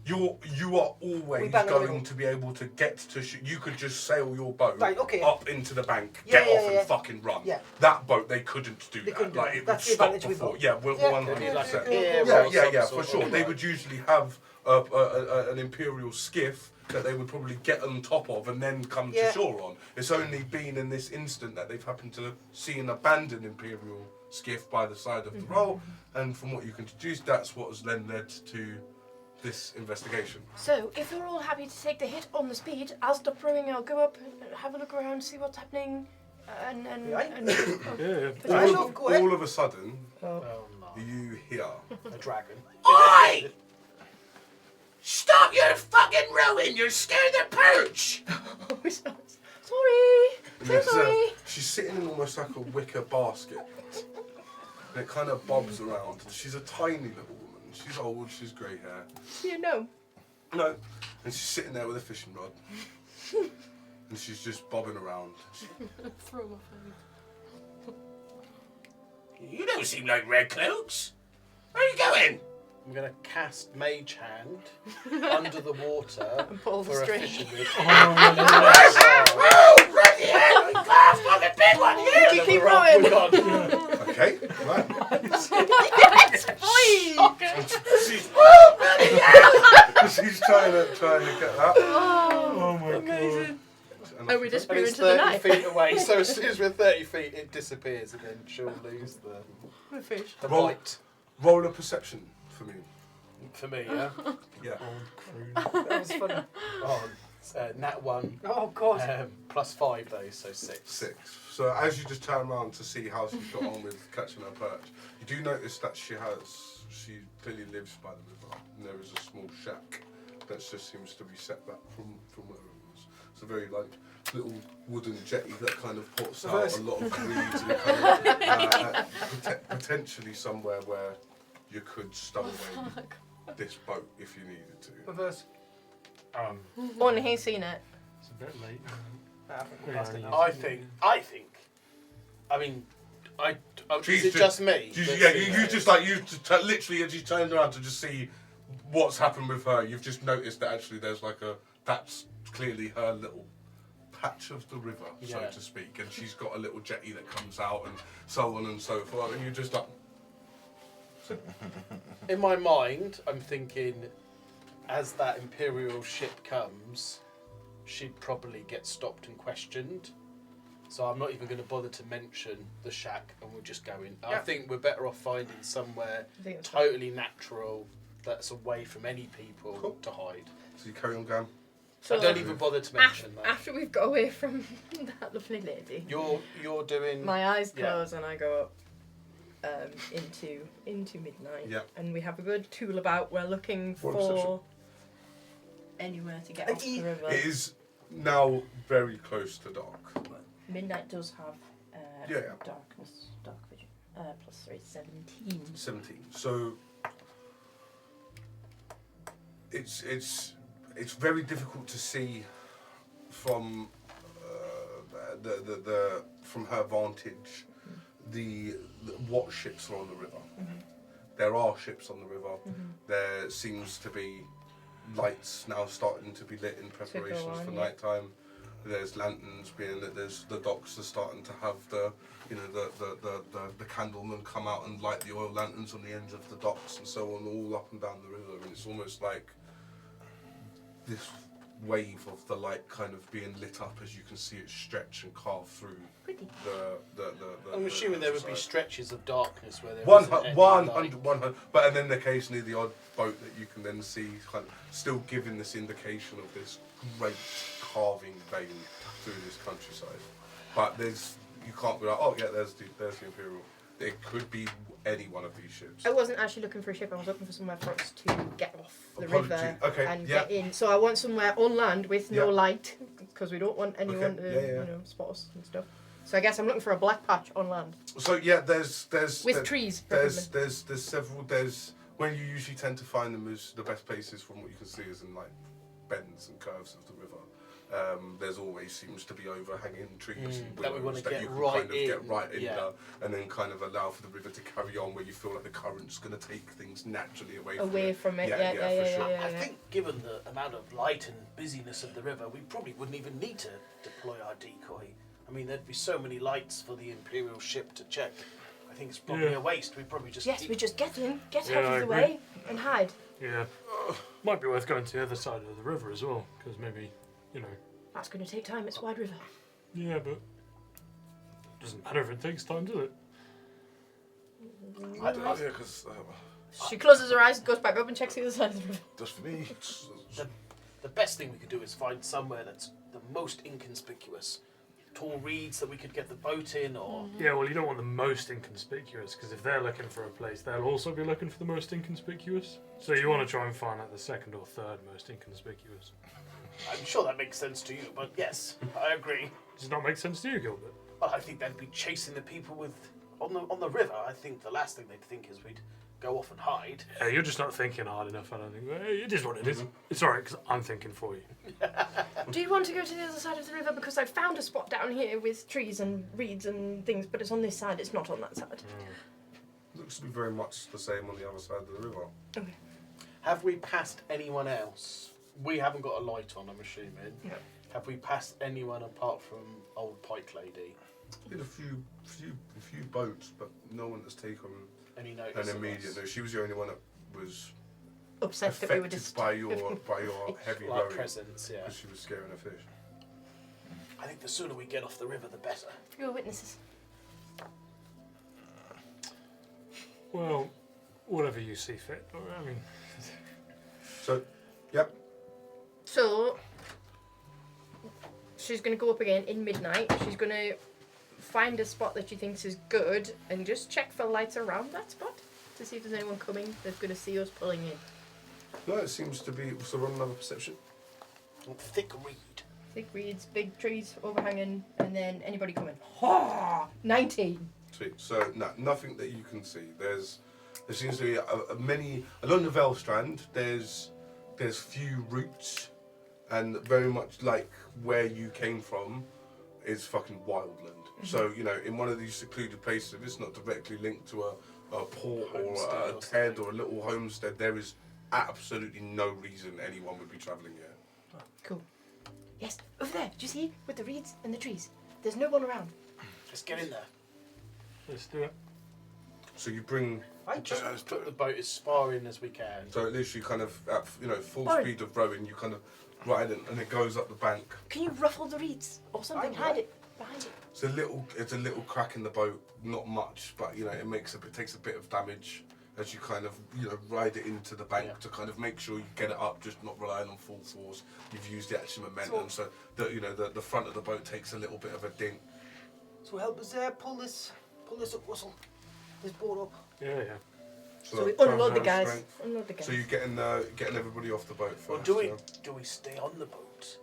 You are We always bang in the going middle. to be able to get to. You could just sail your boat Right, okay. up into the bank, Yeah, get yeah, off, yeah. and fucking run. Yeah. That boat, they couldn't do They that. couldn't do Like that. it That's the would stop advantage we've before. got. Yeah, we're Yeah. 100%. Yeah, Yeah, some for sort sure. of They like- would usually have an imperial skiff that they would probably get on top of and then come Yeah. to shore on. It's only been in this instant that they've happened to see an abandoned imperial skiff by the side of the roll, and from what you can deduce, that's what has then led to this investigation. So, if you're all happy to take the hit on the speed, I'll stop rowing. I'll go up, and have a look around, see what's happening, and Yeah. All of a sudden, Oh no. you hear. A dragon. Oi! Stop your fucking rowing! You're scaring the perch! Sorry. And So there's sorry. she's sitting in almost like a wicker basket, and it kind of bobs around. She's a tiny little woman. She's old. She's grey hair. You know. No, and she's sitting there with a fishing rod, and she's just bobbing around. Throw my phone. You don't seem like Red Cloaks. Where are you going? I'm going to cast Mage Hand under the water And pull the for a string. fishing rod. Oh, bloody hell! We got a fucking big one here! You keep We're off, rowing. we're gone. Okay, right. She's trying to get that. Oh my Amazing. And Oh, we off just And grew it's into the 30 night. feet away, so as soon as we're 30 feet, it disappears, and then she'll lose The fish. the Roll. bite. roll a perception for me. For me, yeah? Yeah. That was funny. Oh, nat 1. Oh, God. Plus 5 though, so 6. 6. So as you just turn around to see how she's got on with catching her perch, you do notice that she clearly lives by the river, and there is a small shack that just seems to be set back from where it was. It's a very like little wooden jetty that kind of puts out a lot of reeds and kind of potentially somewhere where you could stow away this boat if you needed to. Reverse. Only he's seen it. It's a bit late. I think. I mean, She's is it just me? Yeah, you just like literally as you turned around to just see what's happened with her, you've just noticed that actually there's like that's clearly her little patch of the river, so Yeah. to speak, and she's got a little jetty that comes out and so on and so forth, and you're just like, In my mind, I'm thinking, as that Imperial ship comes, she'd probably get stopped and questioned. So I'm not even going to bother to mention the shack, and we'll just go in. I Yeah. think we're better off finding somewhere I think it's totally natural that's away from any people Cool. to hide. so you carry on going. So I don't even bother to mention that. after we've got away from that lovely lady, You're doing. my eyes Yeah. close and I go up into midnight. Yeah. And we have a good tool about. We're looking Roll for perception. anywhere to get off the river. It is now very close to dark. Midnight does have Yeah. darkness, dark vision. Plus 3, 17. 17. So it's very difficult to see from from her vantage what ships are on the river. There are ships on the river. There seems to be lights now starting to be lit in preparations on, for yeah. nighttime. There's lanterns being lit. There's the docks are starting to have the candlemen come out and light the oil lanterns on the ends of the docks and so on, all up and down the river. And it's almost like this wave of the light kind of being lit up as you can see it stretch and carve through Pretty. the I'm assuming there would be side. stretches of darkness where there One isn't any light. 100, but and then occasionally the odd boat that you can then see kind of still giving this indication of this great carving vein through this countryside. But you can't be like, oh yeah, there's the Imperial. It could be any one of these ships. I wasn't actually looking for a ship. I was looking for somewhere for us to get off the Apology. river Okay, and yeah. get in. So I want somewhere on land with no Yeah. light because we don't want anyone Okay, to yeah. spot us and stuff. So I guess I'm looking for a black patch on land So yeah, there's with trees. there's several when you usually tend to find them as the best places from what you can see is in like bends and curves of the river. There's always seems to be overhanging trees and that we willows wanna that get you can right kind of get in, right in yeah. there and then kind of allow for the river to carry on where you feel like the current's going to take things naturally away from away it. from it. Yeah, Yeah, for sure. I think given the amount of light and busyness of the river, we probably wouldn't even need to deploy our decoy. I mean, there'd be so many lights for the Imperial ship to check. I think it's probably Yeah. a waste. We probably just Yes, we just get in, get Yeah, out I of the agree. way, and hide. Yeah. Might be worth going to the other side of the river as well, because maybe, That's going to take time. It's a wide river. Yeah, but doesn't matter if it takes time, does it? I don't know. Yeah, because She closes her eyes, goes back up and checks the other side of the river. just for me. The best thing we could do is find somewhere that's the most inconspicuous. Tall reeds that we could get the boat in, or Yeah, well, you don't want the most inconspicuous, because if they're looking for a place, they'll also be looking for the most inconspicuous. So you want to try and find out the second or third most inconspicuous. I'm sure that makes sense to you. But yes, I agree. Does it not make sense to you, Gilbert? Well, I think they'd be chasing the people on the river. I think the last thing they'd think is we'd go off and hide. Yeah, you're just not thinking hard enough, I don't think. Well, it is what it is. It's alright, because I'm thinking for you. Do you want to go to the other side of the river? Because I found a spot down here with trees and reeds and things, but it's on this side, it's not on that side. Looks to be very much the same on the other side of the river. Okay. Have we passed anyone else? We haven't got a light on, I'm assuming. No. Have we passed anyone apart from old Pike Lady? Did a few boats, but no one that's taken Any notice an of immediate. us? No, she was the only one that was Upset that we were affected just... by your heavy Like rowing presence, yeah. because she was scaring a fish. I think the sooner we get off the river, the better. You were witnesses. Well, whatever you see fit. I mean, So, yep. So, she's going to go up again in midnight. She's going to find a spot that she thinks is good and just check for lights around that spot to see if there's anyone coming that's going to see us pulling in. No, it seems to be. So run another perception. Thick reed. Thick reeds, big trees overhanging, and then anybody coming. Ha! 19. Sweet. So no, nothing that you can see. There seems to be many along the Vale Strand. There's few routes, and very much like where you came from, is fucking wildland. So you know, in one of these secluded places, if it's not directly linked to a port or Homestead a or ted or a little homestead, there is absolutely no reason anyone would be travelling here. Cool. Yes, over there. Do you see? With the reeds and the trees. There's no one around. Let's get in there. let's do it. So you bring. I just Let's put the boat as far in as we can. So at least you kind of at full Fine. speed of rowing, you kind of ride it and it goes up the bank. Can you ruffle the reeds or something? I Hide it behind it. It's a little crack in the boat, not much, but you know it takes a bit of damage as you kind of ride it into the bank Yeah. to kind of make sure you get it up, just not relying on full force. You've used the actual momentum, so that the front of the boat takes a little bit of a ding. so help us pull this up, Russell. This boat up. Yeah. So we try and unload the have guys. strength. Unload the guys. So you're getting everybody off the boat first. Or do we stay on the boat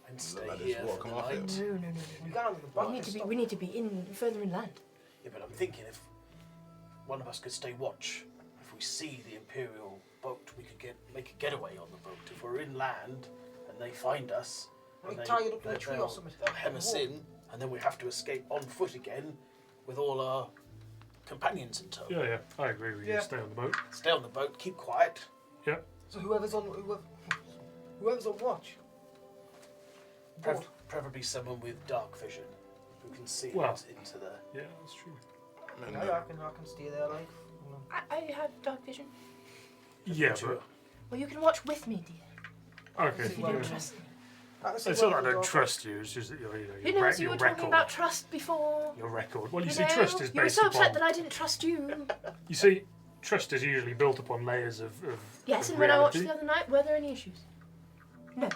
and stay ladders here walk for them the off night? it. No. We can't have the boat. We need to be further inland. Yeah, but I'm thinking if one of us could stay watch, if we see the Imperial boat, we could make a getaway on the boat. If we're inland and they find us, and Like tie it up to a tree or they'll- something. They'll hem us in, and then we have to escape on foot again with all our companions in tow. Yeah, I agree with you. Yeah. Stay on the boat. Stay on the boat, keep quiet. So whoever's on watch. Boat. Preferably someone with dark vision who can see Well. us into the. Yeah, that's true. And, I can stay there like. I have dark vision. Yeah, True. but Well, you can watch with me, dear. okay. If you don't trust me. I can see It's not where that I don't the trust you. It's just that your You know, you were talking record. about trust before. Your record. Well, you You see, know, trust is you were based so upset upon. that I didn't trust you. You see, trust is usually built upon layers of. Yes, of and when I watched reality. the other night, were there any issues? No.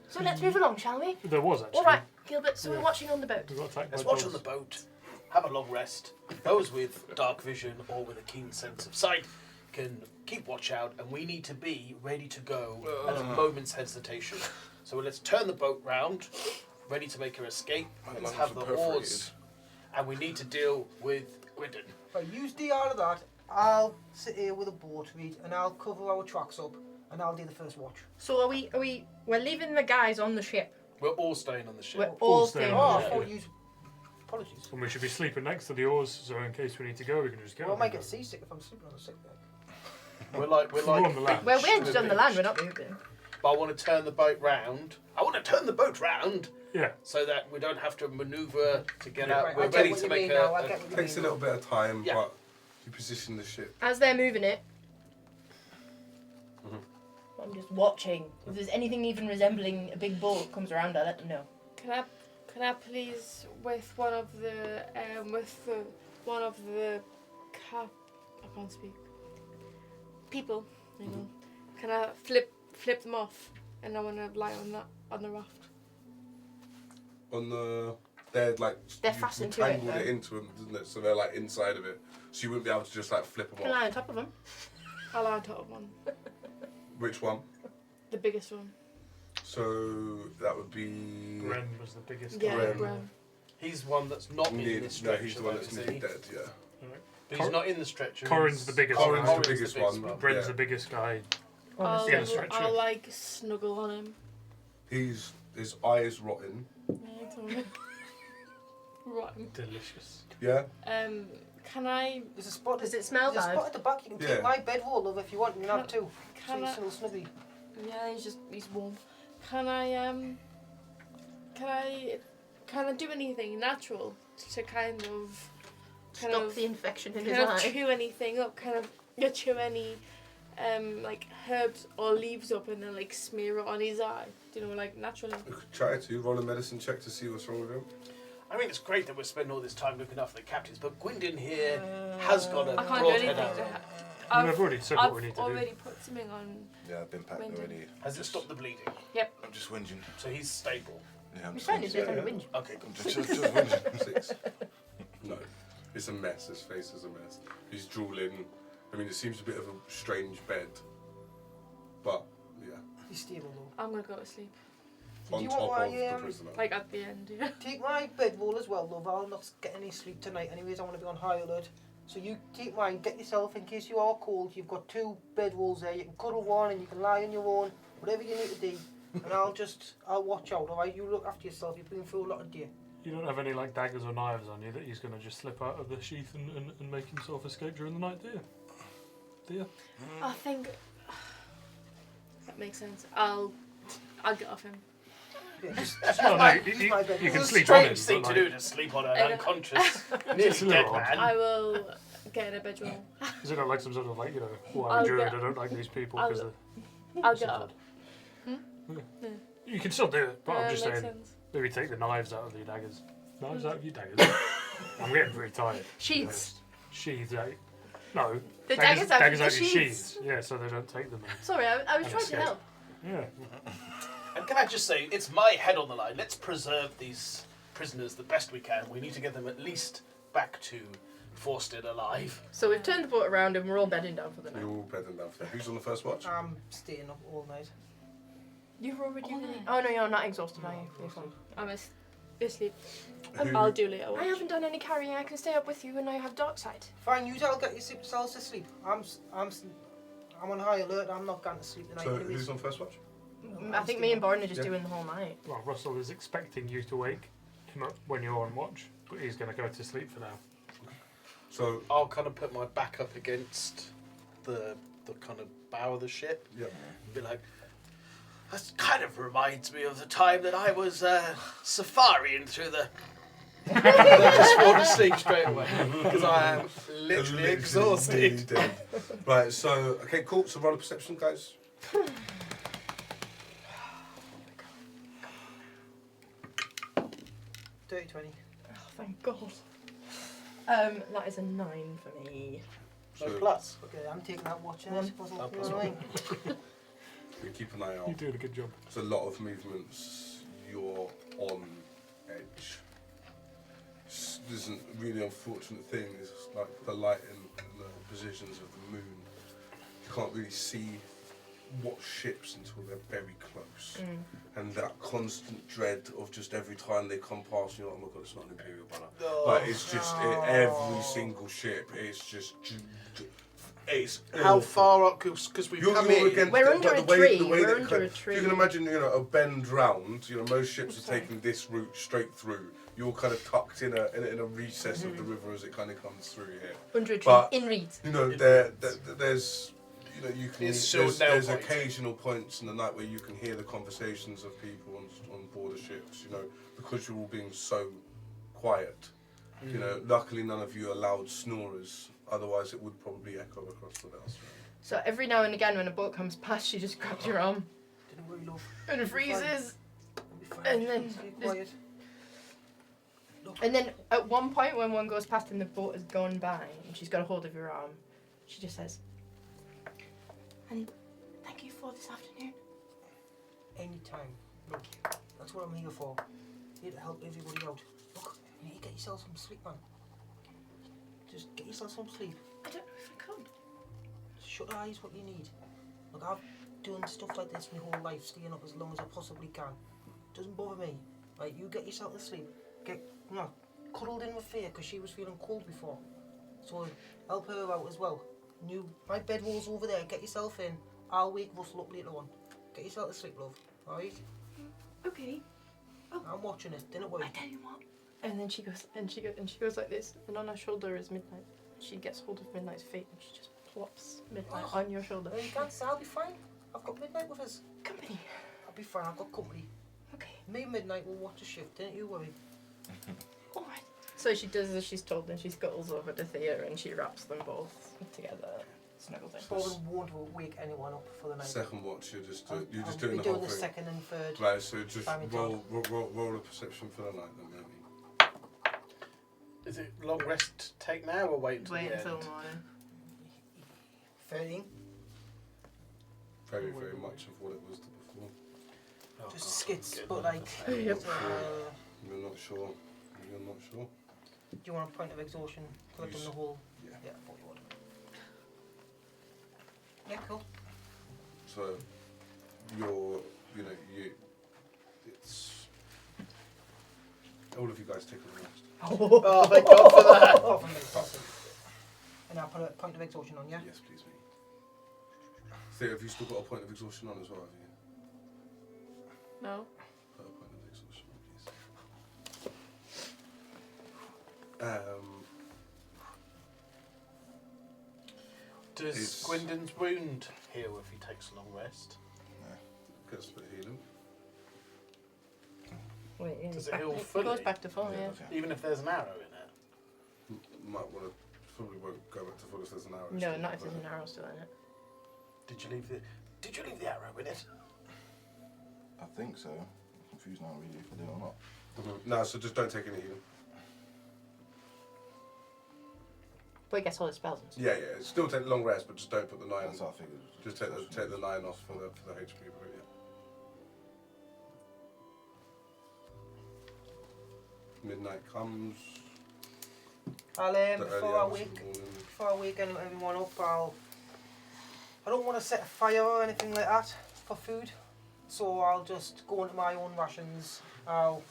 So let's move along, shall we? There was actually. All right, Gilbert. So Yeah. we're watching on the boat. We got attacked Let's by watch dogs. on the boat, have a long rest. Those with dark vision or with a keen sense of sight can keep watch out, and we need to be ready to go at a moment's hesitation. So let's turn the boat round, ready to make our escape. My Let's lungs have are the perforated. oars, and we need to deal with Gwydon. If I use the out of that, I'll sit here with a boat read and I'll cover our tracks up and I'll do the first watch. So we're leaving the guys on the ship. We're all staying on the ship. We're all staying staying on on the the Oh, I ship. thought you. Apologies. And we should be sleeping next to the oars, so in case we need to go, we can just go. Well, I might get seasick if I'm sleeping on a sick bed. We're like We're on the land. We're wedged on the land. We're not moving. But I want to turn the boat round. I want to turn the boat round Yeah. so that we don't have to manoeuvre to get Yeah. out. Right, We're I get ready what to you make mean a. now, I get what you Takes a mean. little bit of time, Yeah. but you position the ship. As they're moving it, I'm just watching. If there's anything even resembling a big boat that comes around, I'll let them know. Can I please with one of the I can't speak. People, you know. Can I flip them off, and I want to lie on the raft. On the, they're like They're you fastened to it, tangled though. it into them, didn't it? So they're like inside of it. So you wouldn't be able to just like flip them Can off. lie on top of them. I'll lie on top of one, Which one? the biggest one. So that would be. Ren was the biggest. Yeah, Bren. Bren. He's one that's not in Near, the no, stretcher. he's the one though, that's is nearly he? dead. Yeah. But he's not in the stretcher. Corin's he's- the biggest Corin's one. the biggest one. Bren's Yeah. the biggest guy. I'll, Yeah, the stretcher. I'll like snuggle on him. His eye is rotten. Yeah, totally. Rotten. Delicious. Yeah. Can I? There's a spot. Does it smell There's a bad? spot at the back. You can Yeah. take my bedroll, love, if you want. You can have two. So Can you're I? still snuggy. Yeah, he's warm. Can I do anything natural to kind of Stop the infection in his kind of eye. chew anything up, kind of chew any like herbs or leaves up and then like smear it on his eye. Do you know, like naturally? You could try to roll a medicine check to see what's wrong with him. I mean, it's great that we're spending all this time looking after the captains, but Gwendon here has got a I can't do broad anything head to out. her. I've already said what we I've need to already do. put something on. Yeah, I've been packed When did- already. Has it stopped the bleeding? I'm just whinging. So he's stable. Yeah, I'm He's just fine, he's whinging. just on a whinge. Okay, I'm just whinging. 6. No. It's a mess. His face is a mess. He's drooling. I mean, it seems a bit of a strange bed. But, yeah. He's stable though. I'm gonna go to sleep. On you top want of my, the prisoner. Like at the end, yeah. Take my bedroll as well, love. I'll not get any sleep tonight. Anyways, I want to be on high alert. So you take mine, get yourself, in case you are cold, you've got 2 bedrolls there. You can cuddle one and you can lie on your own, whatever you need to do. And I'll watch out, alright? You look after yourself. You've been through a lot of day. You don't have any like daggers or knives on you that he's going to just slip out of the sheath and make himself escape during the night, do you? Do you? I think that makes sense. I'll get off him. Yeah, just No, my, no, use my bedroll. you can It's a sleep on him. strange thing but, to like, do, to sleep on an I know. unconscious, nearly It's a dead little odd. man. I will get in a bedroll. Is it not like some sort of like, you know, why I'll druid, get- I don't like these people I'll- because I'll get up. you can still do it, but I'm just makes saying, sense. maybe take the knives out of your daggers. Knives out of your daggers? I'm getting very tired. Sheaths. Sheaths out. No. The daggers out of the your sheaths. sheaths. Yeah, so they don't take them. Sorry, I was And trying to escape. help. Yeah. And can I just say, it's my head on the line. Let's preserve these prisoners the best we can. We need to get them at least back to Forsted alive. So we've turned the boat around and we're all bedding down for the You're night. all bedding down for that. Who's on the first watch? I'm staying up all night. You've already. All night. Oh no, you're not exhausted, are you? You're fine. I'm asleep. Who- I'll do later. I haven't done any carrying. I can stay up with you when I have dark sight. Fine, you all get yourselves to sleep. I'm on high alert. I'm not going to sleep tonight. So anyways. who's on first watch? I think me and Barton are just Yeah. doing the whole night. Well, Russell is expecting you to wake him up when you're on watch, but he's going to go to sleep for now. So, I'll kind of put my back up against the kind of bow of the ship yeah. and be like, that kind of reminds me of the time that I was safaring through the... just fall asleep straight away because I am literally exhausted. Dead. Right, so, okay, cool. So roll a perception, guys. Dirty 20. Oh, thank God. That is a 9 for me. No So plus. Okay, I'm taking that watch. One. Plus one. we keep an eye You're out. doing a good job. There's a lot of movements. You're on edge. There's a really unfortunate thing is like the light and the positions of the moon. You can't really see what ships until they're very close. And that constant dread of just every time they come past, you're like, oh my God, it's not an Imperial banner. Like, it's just every single ship. It's just, it's How awful. far up? Because we've You're come against in. We're it, under but a the way, tree, the way we're that under a if tree. you can imagine, you know, a bend round. You know, most ships are taking this route straight through. You're kind of tucked in a recess of the river as it kind of comes through here. Under a tree. But- in reeds. You know, In there's, you know, you can. It's so There's nail-biting. occasional points in the night where you can hear the conversations of people on board the ships. You know, because you're all being so quiet. You know, luckily none of you are loud snorers. Otherwise, it would probably echo across the vales. So every now and again, when a boat comes past, she just grabs your arm Didn't worry, love. and freezes. It'll be fine. And then Stay just- quiet. And then at one point, when one goes past and the boat has gone by, and she's got a hold of your arm, she just says, "And thank you for this afternoon." Anytime. Look, that's what I'm here for. Here to help everybody out. Look, you need to get yourself some sleep, man. Just get yourself some sleep. I don't know if I could. Shut your eyes what you need. Look, I've done stuff like this my whole life, staying up as long as I possibly can. Doesn't bother me. Right, you get yourself to sleep. Get cuddled in with Faye because she was feeling cold before. So help her out as well. My bedroll's over there. Get yourself in. I'll wake Russell up later on. Get yourself to sleep, love. Alright? Okay. I'm watching it. Don't worry. I tell you what. And then she goes like this, and on her shoulder is Midnight. She gets hold of Midnight's feet, and she just plops Midnight on your shoulder. No, you can't say I'll be fine. I've got Midnight with us. Company. I'll be fine. I've got company. Okay. Me and Midnight will watch the shift. Don't you worry. All right. So she does as she's told, and she scuttles over to Thea, and she wraps them both together, snuggles in. Probably won't wake anyone up for the night. Second watch, you're just I'll doing be the doing whole the thing. second and third. Right, so just By my roll a perception for the night then, maybe. Is it long rest take now or wait until Wait the until end? morning. 13. Very, very much of what it was before. Oh, Just God, skits, I'm but getting like. there. Yep. You're not sure. You're not sure. Do you want a point of exhaustion? Because I've done the whole. Yeah. Yeah, I thought you would. Yeah, cool. So, it's all of you guys take a rest. Oh, thank God for that. Apart from me, that's it. And I'll put a point of exhaustion on, yeah? Yes, please, mate. Thea, have you still got a point of exhaustion on as well, have you? No. Put a point of exhaustion on, please. Does It's- Gwynden's wound heal if he takes a long rest? Gets a bit of healing. Wait, yeah, Does it back- heal It fully? goes back to full, yeah. Even if there's an arrow in it? Might want to, probably won't go back to full if there's an arrow. No, still, not if but- there's an arrow still in it. Did you leave the arrow in it? I think so. I'm confused now really if I did or not. No, so just don't take any healing. But he gets all his spells and stuff. Yeah, yeah. Still take the long rest, but just don't put the 9. That's what I figured. Just take the 9 off for the HP. But yeah. Midnight comes. I'll, the early before I hours of wake, the morning. before I wake everyone up, I don't want to set a fire or anything like that for food. So I'll just go into my own rations. I'll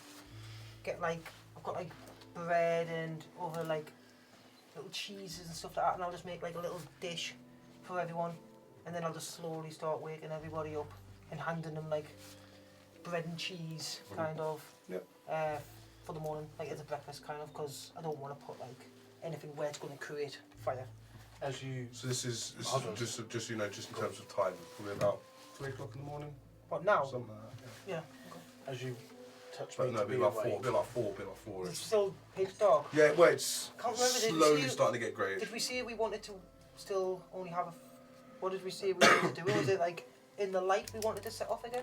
get I've got bread and other little cheeses and stuff like that, and I'll just make a little dish for everyone, and then I'll just slowly start waking everybody up and handing them bread and cheese kind of. Yep. For the morning, as a breakfast kind of, because I don't want to put anything where it's going to create fire. As you So this is Others. just in terms of time, probably about 3 o'clock in the morning, But now, something like that. yeah, as you touch But me no, to it'd be be like awake. 4. it's still pitch dark. Yeah, well, it's Can't remember, did we slowly see- starting to get grey. Did we say we wanted to still only have what did we say we wanted to do? Was it in the light we wanted to set off again?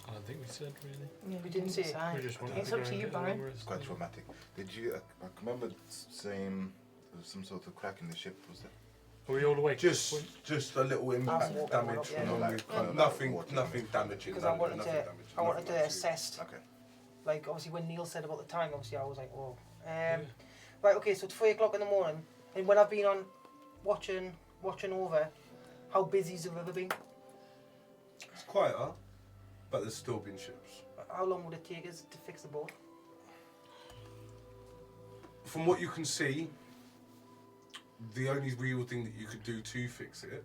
I don't think we said really. Yeah, We didn't say it. decide. We just wanted It's to up go to and you, get a long Brian. rest. It's quite traumatic. Did you? I remember saying there was some sort of crack in the ship. Was there? Are we all awake? at this point? Just a little impact walking damage. up, yeah. from No, we've- kind of nothing water damaging. Because I no, wanted nothing to, damaging, I wanted nothing to like assess. Okay. Obviously when Neil said about the time, obviously I was like, oh. Right, okay, so it's 3 o'clock in the morning, and when I've been on watching over, how busy's the river been? It's quieter, but there's still been ships. How long would it take us to fix the boat? From what you can see, the only real thing that you could do to fix it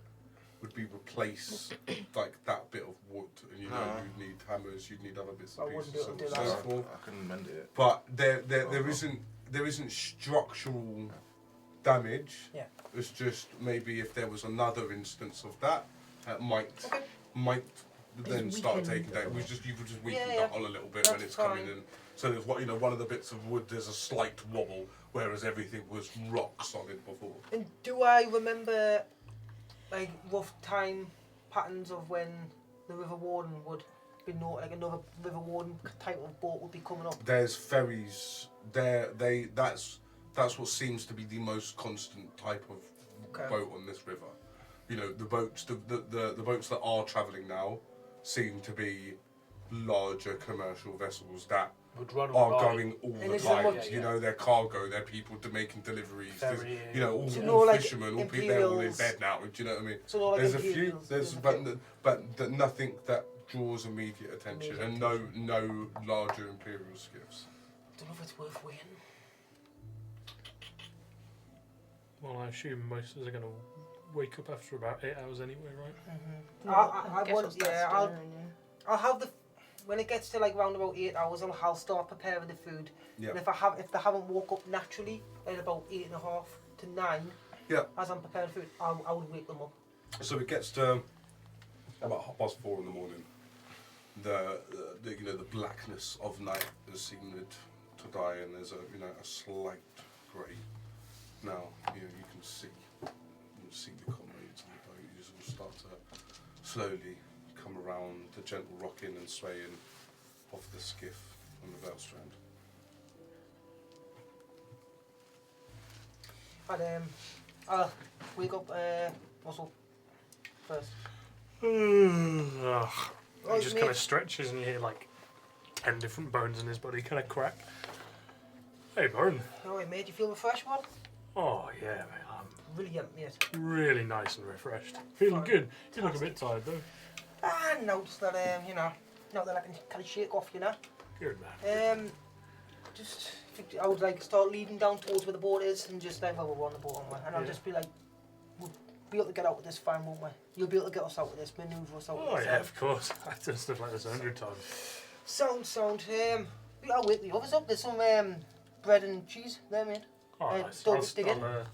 would be replace that bit of wood, and you'd need hammers, you'd need other bits I and wouldn't pieces, be able to so do on that. and so forth. I can mend it. But there isn't structural damage. Yeah. It's just maybe if there was another instance of that, might then start weakened taking a down. little You would just weaken Yeah, the hull a little bit when That's it's coming fine. in. So there's one of the bits of wood. There's a slight wobble, whereas everything was rock solid before. And do I remember rough time patterns of when the River Warden would been noted, like another River Warden type of boat would be coming up. There's ferries. That's what seems to be the most constant type of Okay. boat on this river. You know, the boats the boats that are travelling now seem to be larger commercial vessels that Would run are all right. going all And the is it time. much- You know, they're cargo, they're people making deliveries. There's, Ferrying. you know, all, So all no, like, fishermen, all people, they're all in Imperials. bed now. Do you know what I mean? So not like There's a few, Imperials, there's a but few. but nothing that draws immediate attention, Immediate and no larger imperial skiffs. Don't know if it's worth waiting. Well, I assume most of us are going to wake up after about 8 hours anyway, right? I guess want, we'll start yeah, I'll stirring, have the, when it gets to like round about 8 hours, I'll start preparing the food. Yeah. And if they haven't woke up naturally at about 8:30 to 9, Yeah. as I'm preparing food, I would wake them up. So it gets to about 4:30 in the morning. The you know, the blackness of night has seemed to die, and there's a slight grey. Now you can see the comrades on the boat. You just all start to slowly come around the gentle rocking and swaying of the skiff on the Veilstrand. And I'll wake up Russell first. Ugh. Oh, He just mate. kind of stretches and you hear like 10 different bones in his body kind of crack. Hey, Bone. Alright, mate, you feel refreshed, man? Oh, yeah, mate. I'm Brilliant, mate. really nice and refreshed. Feeling good. You look a bit tired, though. I noticed that, now that I can kind of shake off, Good, man. Just, I would like start leading down towards where the boat is and just like, well, we're on the boat, aren't we? And I'll Yeah. just be like, we'll be able to get out of this fine, won't we? You'll be able to get us out of this, maneuver us out Oh, of this. yeah, of course. I've done stuff like this 100 times. Sound. I'll wake the others up. There's some bread and cheese there, mate. Oh, nice. don't I'll, stick it. I'll,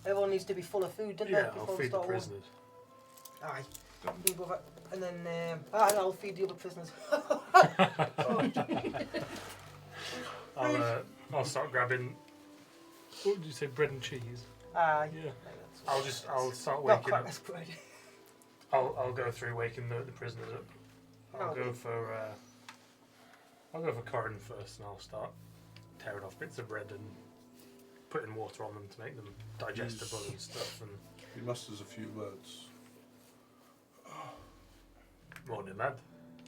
Everyone needs to be full of food, don't yeah, they? I'll Before they feed the start prisoners. Aye. Me brother. And then, and I'll feed the other prisoners. I'll start grabbing. What did you say? Bread and cheese. Aye. Yeah. I'll start Not waking quite up. as bread. I'll go through waking the prisoners up. I'll go for Corin first, and I'll start tearing off bits of bread and putting water on them to make them digestible and stuff. And He musters a few words. morning, lad.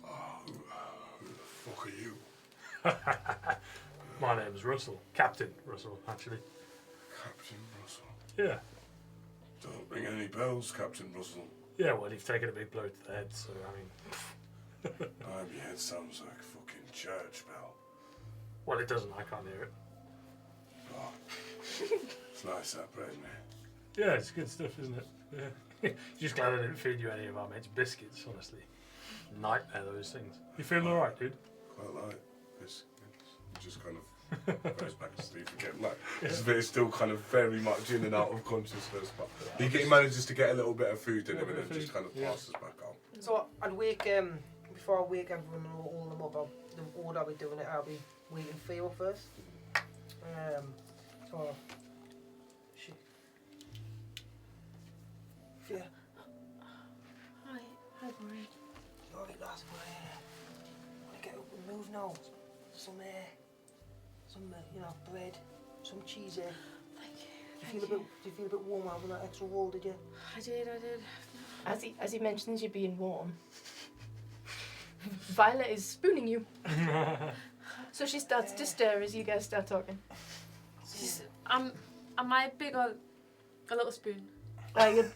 Who the fuck are you? My name's Russell, Captain Russell, actually. Captain Russell. Yeah. Don't ring any bells, Captain Russell. Yeah. Well, you've taken a big blow to the head, so I mean. Your head sounds like a fucking church bell. Well, it doesn't. I can't hear it. Oh. It's nice that bread, man. Yeah, it's good stuff, isn't it? Yeah. Just glad I didn't feed you any of our mates' biscuits, honestly. Nightmare, those things. You feeling alright, dude? Quite like biscuits. He just kind of goes back to sleep again. Like, it's still kind of very much in and out of consciousness, but he manages to get a little bit of food in him and then just kind of passes back out. So I'd wake, before I wake everyone and all them up, the order I'll be doing it, I'll be waiting for you first. So, should... Fear. Hi, Brian. Alright, lads, we're gonna get up and move now. Some bread, some cheese here. Thank Do you feel a bit warm having that extra roll, did you? I did. As he mentions you being warm, Violet is spooning you. So she starts to stir as you guys start talking. Am I big or a little spoon?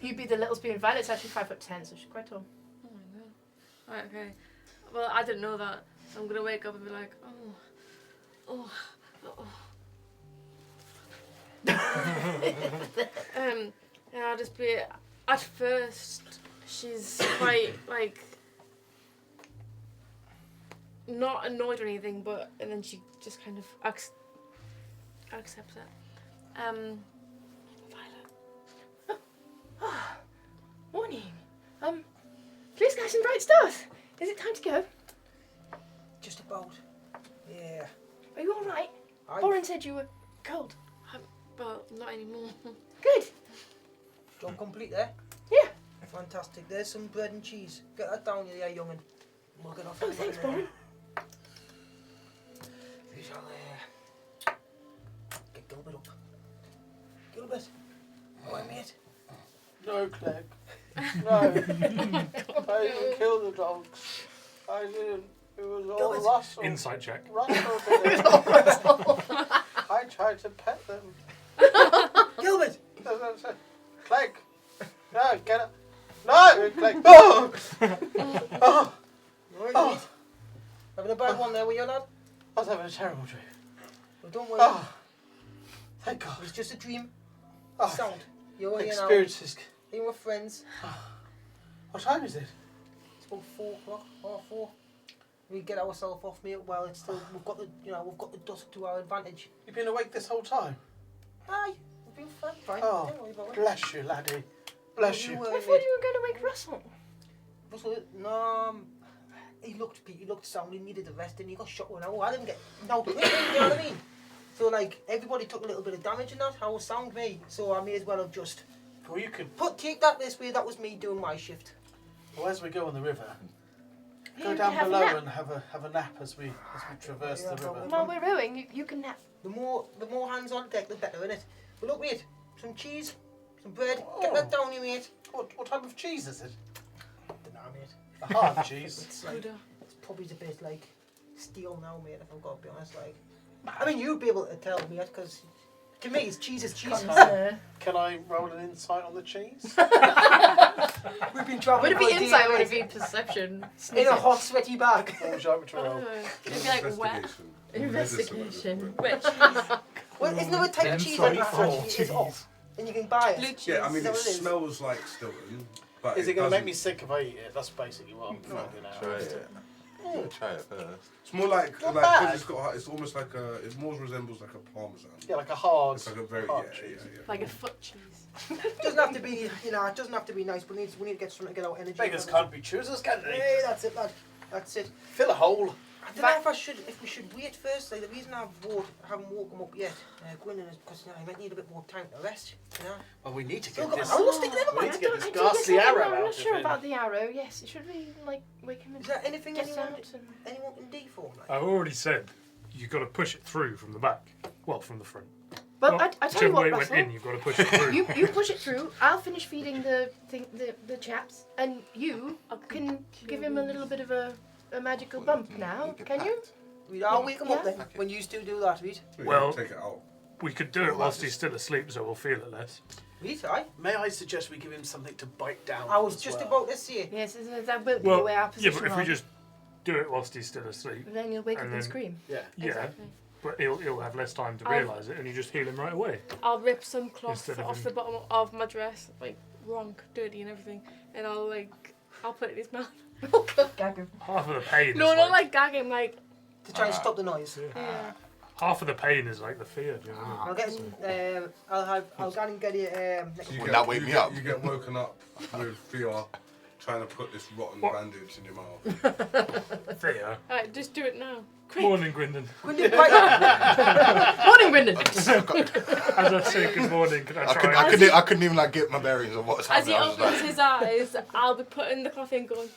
You'd be the little spoon. Violet's actually 5'10", so she's quite tall. Oh my god. Right, okay. Well, I didn't know that. So I'm gonna wake up and be like, oh. And I'll just be. At first, she's quite like not annoyed or anything, but and then she just kind of accepts it. Violet. Morning. Blue skies and bright stars. Is it time to go? Just about. Yeah. Are you all right? I Oren said you were cold. Well, not anymore. Good. Job complete there. Yeah. Fantastic. There's some bread and cheese. Get that down there, young'un. We'll get off. Oh, thanks, Borin. We shall get Gilbert up. Gilbert, oh, mate. No, Clegg. No. I didn't kill the dogs. I didn't. It was all Gilbert. Russell. Insight check. Russell did it. I tried to pet them. Gilbert! Clegg. No, get up. No, Clegg. Oh! Oh! Alright, Oh. mate. Having a bad one there, were you, lad? I was having a terrible dream. Well, don't worry. Oh! Thank God. It was just a dream. Oh, Sound. You're here now. experiences. You were friends. What time is it? It's about 4 o'clock, half 4. We get ourselves off, mate. Well, it's still we've got the dusk to our advantage. You've been awake this whole time? Aye, we've been fine. Oh, Don't worry about it. bless you, laddie. Bless you. I thought you were going to wake Russell. Russell, no, he looked sound. He needed a rest, and he got shot with an arrow. I didn't get no. You know what I mean? So like everybody took a little bit of damage in that. I was sound me, so I may as well have just Well, you could. take that this way. That was me doing my shift. Well, as we go on the river, go You down have a below nap. and have a nap as we traverse Yeah, the river. While we're rowing, you can nap. The more hands on deck, the better, innit? But look, mate, some cheese, some bread. Get that down here, mate. What type of cheese is it? Nah, mate. A hard cheese. It's like it's probably a bit like steel now, mate. If I've got to be honest, like. I mean, you'd be able to tell me because to me, it's cheese is cheese. Can I roll an insight on the cheese? We've been traveling. Would it for be a day, insight or would mate, it be perception? in a hot, sweaty bag? What would you like me to roll? It'd be like wet. Investigation. Which Well, isn't there a type of cheese like that actually is off, and you can buy it? blue cheese. Yeah, I mean, Is that it what it is? smells like Stilton, but Is it going to make me doesn't- sick if I eat it? That's basically what I'm finding out. Try it. Try it first. It's more like Not because bad. it's got. It's almost like a. It more resembles like a parmesan. Yeah, like a hard. It's like a very hard yeah, cheese. yeah. Like a foot cheese. It doesn't have to be, it doesn't have to be nice, but we need to get something to get our energy. Beggars from it. can't be choosers, can they? Hey, that's it, lad. That's it. Fill a hole. I don't know if we should wait first. Like the reason I haven't woke him up yet, going in is because I might need a bit more time to rest. Well, we need to Still get got this. an arrow stick, never We mind. need to get this I ghastly guess arrow I'm out not of sure him. about the arrow. Yes, it should be like wake him and Is there anything get anyone out and... can do for him? Like? I've already said you've got to push it through from the back. Well, from the front. Well, Not I tell you whichever what, way it Russell. went in, you've got to push it through. You push it through. I'll finish feeding the chaps, and you can give him a little bit of a magical bump now. Can you? I'll wake him up Yeah. then when you still do that, Reed. Well- take it out. We could do it whilst he's still asleep, so we'll feel it less. Reed, aye. May I suggest we give him something to bite down? I was as just well? about to say. Yes, that will be the Well, way our yeah, position but if we on. just do it whilst he's still asleep, Then you'll wake up and and then- scream. Yeah. yeah, Exactly. but he'll have less time to I'll- realise it, and you just heal him right away. I'll rip some cloth Instead of off him- the bottom of my dress, like rank, dirty and everything, and I'll put it in his mouth. Gag him. Half of the pain. No, is not like gag him, like To try and stop the noise. yeah. half of the pain is like the fear. Do you know what I mean? I'll get him, I'll go and get it, next You Will get- that wake you me get- up? You get woken up with fear, trying to put this rotten What? bandage in your mouth. Fear. Alright, just do it now. Quick. Morning, Gwyndon. Gwendolyn, right. Morning, Brendan. As I say good morning, can I try? I couldn't even like get my bearings of what's As he happening. I was opens like, his eyes, I'll be putting the cloth in going,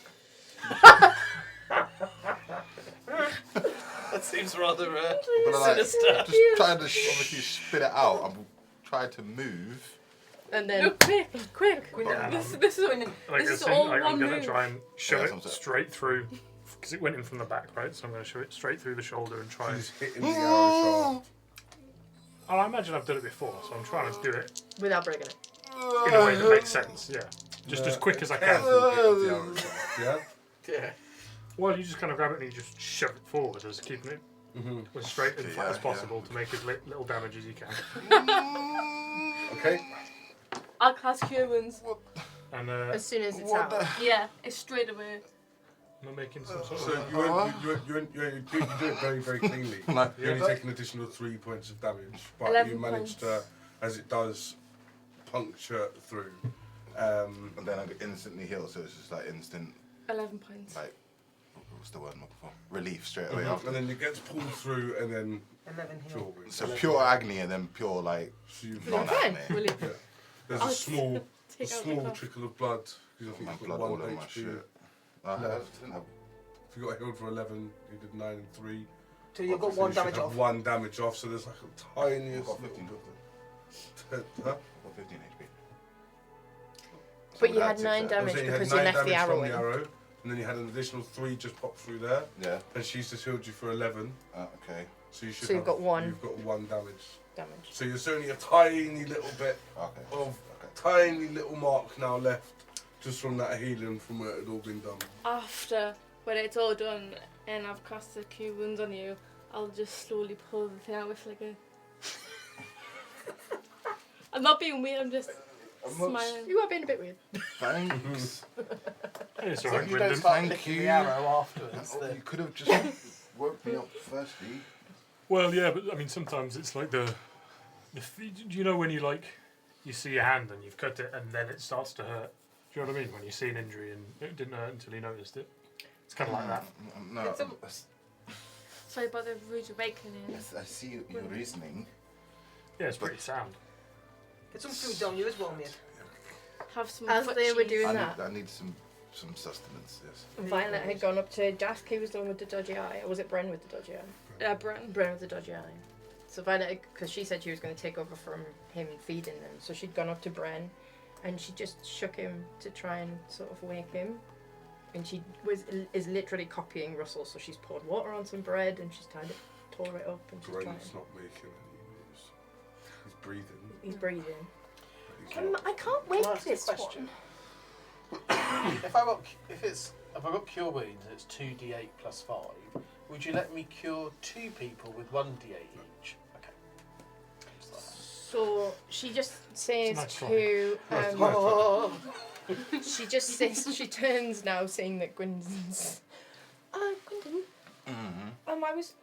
That seems rather but like, sinister. just trying to obviously spit it out. I'm trying to move. And no, then quick. Yeah. This is Like, this as is soon, all like, I'm one going to move. try and shove Yeah, it sounds like- straight through, because it went in from the back, right? So I'm going to shove it straight through the shoulder and try and... Just hitting the arrow shaft. Oh, I imagine I've done it before, so I'm trying to do it without breaking it. in a way that makes sense, yeah. Just as quick as I can. Careful hit the arrow shaft, yeah? Yeah. Well, you just kind of grab it and you just shove it forward, as keeping it Mm-hmm. as straight and flat Yeah, as possible to make as little damage as you can. Okay? I'll cast Cure Wounds. And As soon as it's What out. the? Yeah, it's straight away. I'm making some sort So of... you do it very, very cleanly. Like, You only take an additional 3 points of damage, but 11 you manage to, points. as it does, puncture through. and then I get instantly healed, so it's just like instant, 11 points. like, what's the word I'm looking for? Relief straight away after. And then it gets pulled through, and then 11 pure heal. wounds. So pure agony and then pure like So you've Really got, fun. Really? yeah. There's I'll a small Take out the cloth. trickle of blood. 'Cause I think my you've got blood one all over my HP. shirt. I didn't have If you got healed for 11, you did 9 and 3. So you've got So one you should damage have off. 1 damage off, so there's like a I've tiniest got little 15 bit. total. Huh? I've got 15 HP. But So you that's had six 9 there. damage So you had because you 9 left the damage arrow from in. the arrow, and then you had an additional 3 just pop through there, Yeah. and she's just healed you for 11. Okay. So you should So you've have, got 1 You've got 1 damage. damage. So there's only a tiny little bit Okay. of Okay. tiny little mark now left, just from that healing from where it had all been done. After, when it's all done and I've cast a Cure Wounds on you, I'll just slowly pull the thing out with like a... I'm not being weird, I'm just smiling. You are being a bit weird. Thanks. Hey, it's So alright, you don't Wyndham. start Thank licking you. the arrow afterwards. Oh, then. you could have just woke me up firstly. Well, yeah, but I mean, sometimes it's like do you know when you see your hand and you've cut it and then it starts to hurt? Do you know what I mean? When you see an injury and it didn't hurt until you noticed it. It's kind of like that. No, It's a- Sorry about the rude awakening. yes, I see your reasoning. Yeah, it's pretty sound. Get some food down you as well, mate. Have some As foot they were cheese. doing that, I need some sustenance. Yes. Violet had gone up to Jask, who was the one with the dodgy eye. Or was it Bren with the dodgy eye? Bren. Bren with the dodgy eye. So Violet, because she said she was going to take over from him feeding them, so she'd gone up to Bren and she just shook him to try and sort of wake him. And she is literally copying Russell, so she's poured water on some bread and she's tore it up and she's trying. Bren's not making any moves. He's breathing. He's breathing. But he's not. I can't Can wake I ask you a this question? one. If I got Cure Wounds and it's 2d8 plus 5, would you let me cure 2 people with 1d8 each? Okay. So she just says nice to Nice, nice. she just says she turns now saying that Gwynden's Gwynden, I was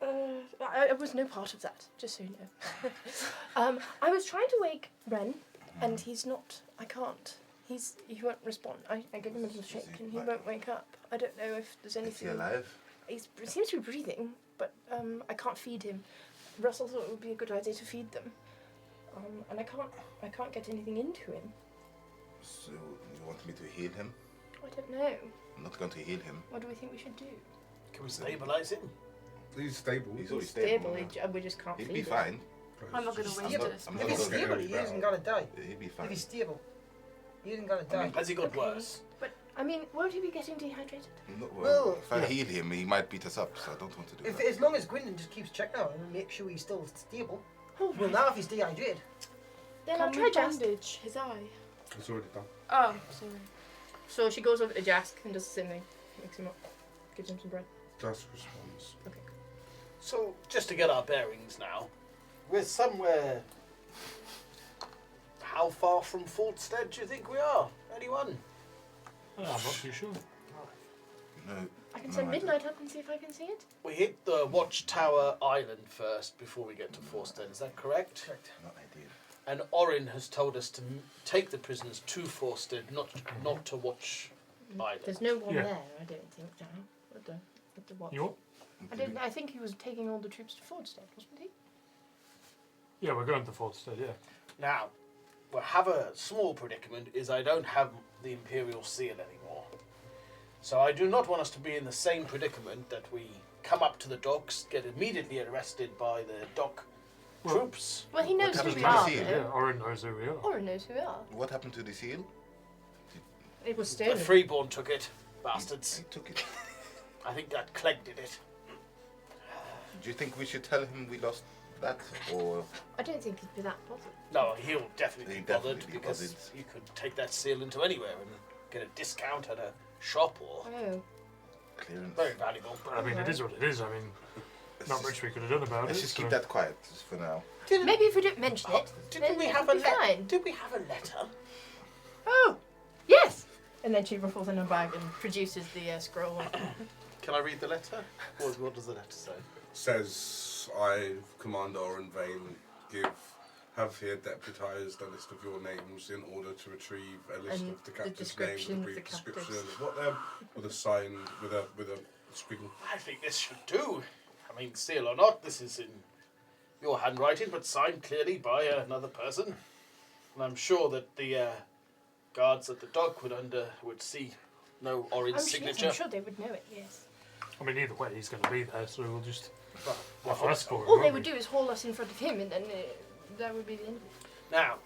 I was no part of that, just so you know. I was trying to wake Ren and he's not, I can't. He won't respond. I give him a little shake and he won't wake up. I don't know if there's Is he anything. alive? He seems to be breathing, but I can't feed him. Russell thought it would be a good idea to feed them, and I can't get anything into him. So you want me to heal him? I don't know. I'm not going to heal him. What do we think we should do? Can we stabilise him? He's stable. He's already He's stable. we just can't He'll feed be him. fine. I'm not going to waste Yeah, this. I'm If not he's gonna stable, get he very isn't bad. gonna die. He'll be If fine. he's stable, he isn't gonna die. Has he got Okay. worse? But I mean, won't he be getting dehydrated? No, Well, if I heal him, he might beat us up, so I don't want to do If that. as long as Gwynden just keeps checking out and make sure he's still stable, Oh, well now if he's dehydrated, then I'll Can try we Jask. bandage his eye? It's already done. Oh, sorry. So she goes over to Jask and does the same thing. Wakes him up, gives him some bread. Just responds. So, just to get our bearings now, we're somewhere... How far from Fortstead do you think we are? Anyone? I'm not too sure. No, I can no, send I Midnight up and see if I can see it. We hit the Watchtower Island first before we get to Forstead, is that correct? correct. Not ideal. And Orin has told us to take the prisoners to Forstead, not to Watch Island. There's no one Yeah. there, I don't think, now. At the watch. You what? I think he was taking all the troops to Fordstead, wasn't he? Yeah, we're going to Fortstead, yeah. Now, we have a small predicament, is I don't have the Imperial Seal anymore. So I do not want us to be in the same predicament that we come up to the docks, get immediately arrested by the dock Well- troops. Well, he knows who happened we to the are, seal? Yeah, though. Orin knows who we are. Orin knows who we are. What happened to the seal? It was The stolen. Freeborn took it, bastards. He took it. I think that Clegg did it. Do you think we should tell him we lost that, or I don't think he'd be that bothered. No, he'll definitely be He'll bothered definitely be because bothered. you could take that seal into anywhere and get a discount at a shop or Oh. clearance? very valuable. But I mean, it is what it is. I mean, not much we could have done about Let's it. just so- keep that quiet just for now. Maybe if we don't mention it, Didn't then we it have would a be letter? fine. Did we have a letter? Oh, yes! And then she ruffles in her bag and produces the scroll. Can I read the letter? What does the letter say? Says, I, Commander Orin Vane, have here deputised a list of your names in order to retrieve a list And of the the captives' names description with of a the brief description captives. of what them, with a sign, with a squiggle. I think this should do. I mean, seal or not, this is in your handwriting, but signed clearly by another person. And I'm sure that the guards at the dock would see No orange I'm sure, signature. I'm sure they would know it, yes. I mean, either way, he's going to be there, so we'll just Well, have to ask for it. All they won't would we? do is haul us in front of him, and then that would be the end of it. Now,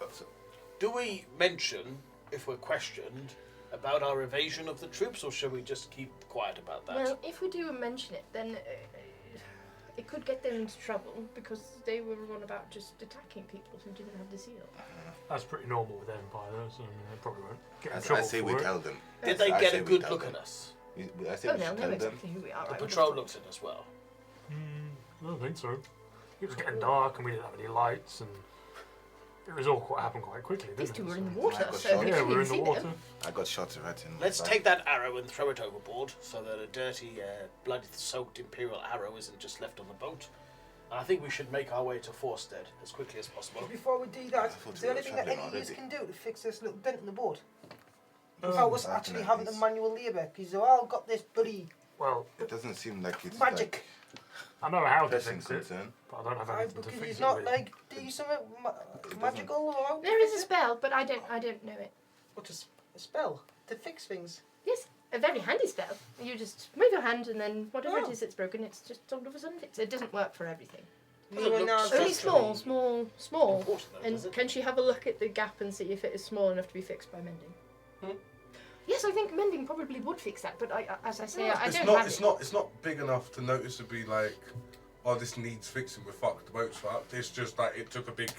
do we mention, if we're questioned, about our evasion of the troops, or should we just keep quiet about that? Well, if we do mention it, then it could get them into trouble because they were on about just attacking people who didn't have the seal. That's pretty normal with Empire, so I mean, they probably won't get in I trouble say for we it. tell them. Did they I get say a we good tell look them. at us? I say Oh, we they'll should know tell them. exactly who we are. The I would have patrol thought. looked at us well. I don't think so. It was getting dark and we didn't have any lights, and it was all happened quite quickly, didn't These it? two were in the So- water, I got so shot. we Yeah, couldn't we were even in the see water. them. I got shot right in the Let's back. take that arrow and throw it overboard so that a dirty, blood-soaked Imperial arrow isn't just left on the boat. And I think we should make our way to Forstead as quickly as possible. Before we do that, I thought is we there were anything that travelling any of you already. can do to fix this little dent in the boat? Without us I actually can having the at manual labour, because they've all got this bloody Well, It doesn't seem like it's magic. I know how like to pressing fix it, concern. but I don't have Aye, anything to because fix it's it not with. like, do you something magical or how to There is fix a it? spell, but I don't know it. What is a spell to fix things? Yes, a very handy spell. You just move your hand, and then whatever it Oh. is that's broken, it's just all of a sudden fixed. It doesn't work for everything. Doesn't look now- so- Only Structurally small. Important though, And does it? can she have a look at the gap and see if it is small enough to be fixed by mending? Yes, I think mending probably would fix that, but as I say, I It's don't not. have It's it. not. It's not big enough to noticeably like, oh, this needs fixing. We're fucked. The boat's fucked. It's just like it took a big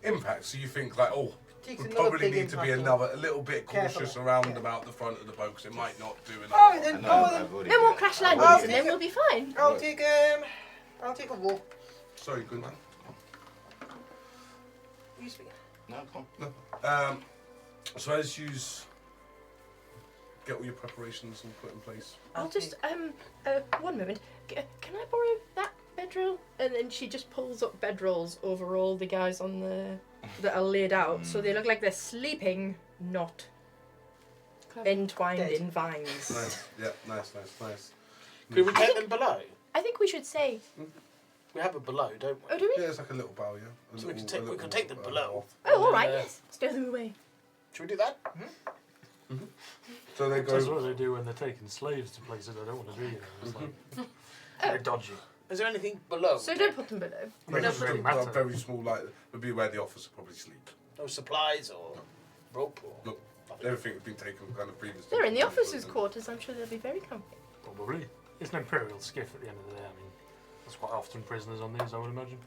impact. So you think like, oh, Takes we another probably big need to be impact on a little bit Careful. cautious around Yeah. about the front of the boat because it might not do enough. Oh, I then, know, oh, then I've already No more did it. crash I've landings, already and did then it. we'll be fine. I'll take a rope. Sorry, good man. You speak. No, come on. So as you get all your preparations and put in place. I'll just one moment. Can I borrow that bedroll? And then she just pulls up bedrolls over all the guys on the that are laid out, so they look like they're sleeping, not Clever. entwined Dead. in vines. Nice. Yeah. Nice. Could we take them below? I think we should say. We have a below, don't we? Oh, do we? Yeah, it's like a little bow. Yeah. A So we little- can take- a we little, can take them below. Oh, all right. Uh, Yes. Stow them away. Should we do that? So they That's go. what they do when they're taking slaves to places they don't want to be. You know, it's like Oh. they're dodgy. Is there anything below? So don't put them below. I mean, it doesn't really matter. Very small, like would be where the officer probably sleep. No supplies or rope or Look, nothing? everything had been taken kind of previously. They're in the officers' quarters. I'm sure they'll be very comfy. Probably. It's an imperial skiff at the end of the day. I mean, there's quite often prisoners on these, I would imagine.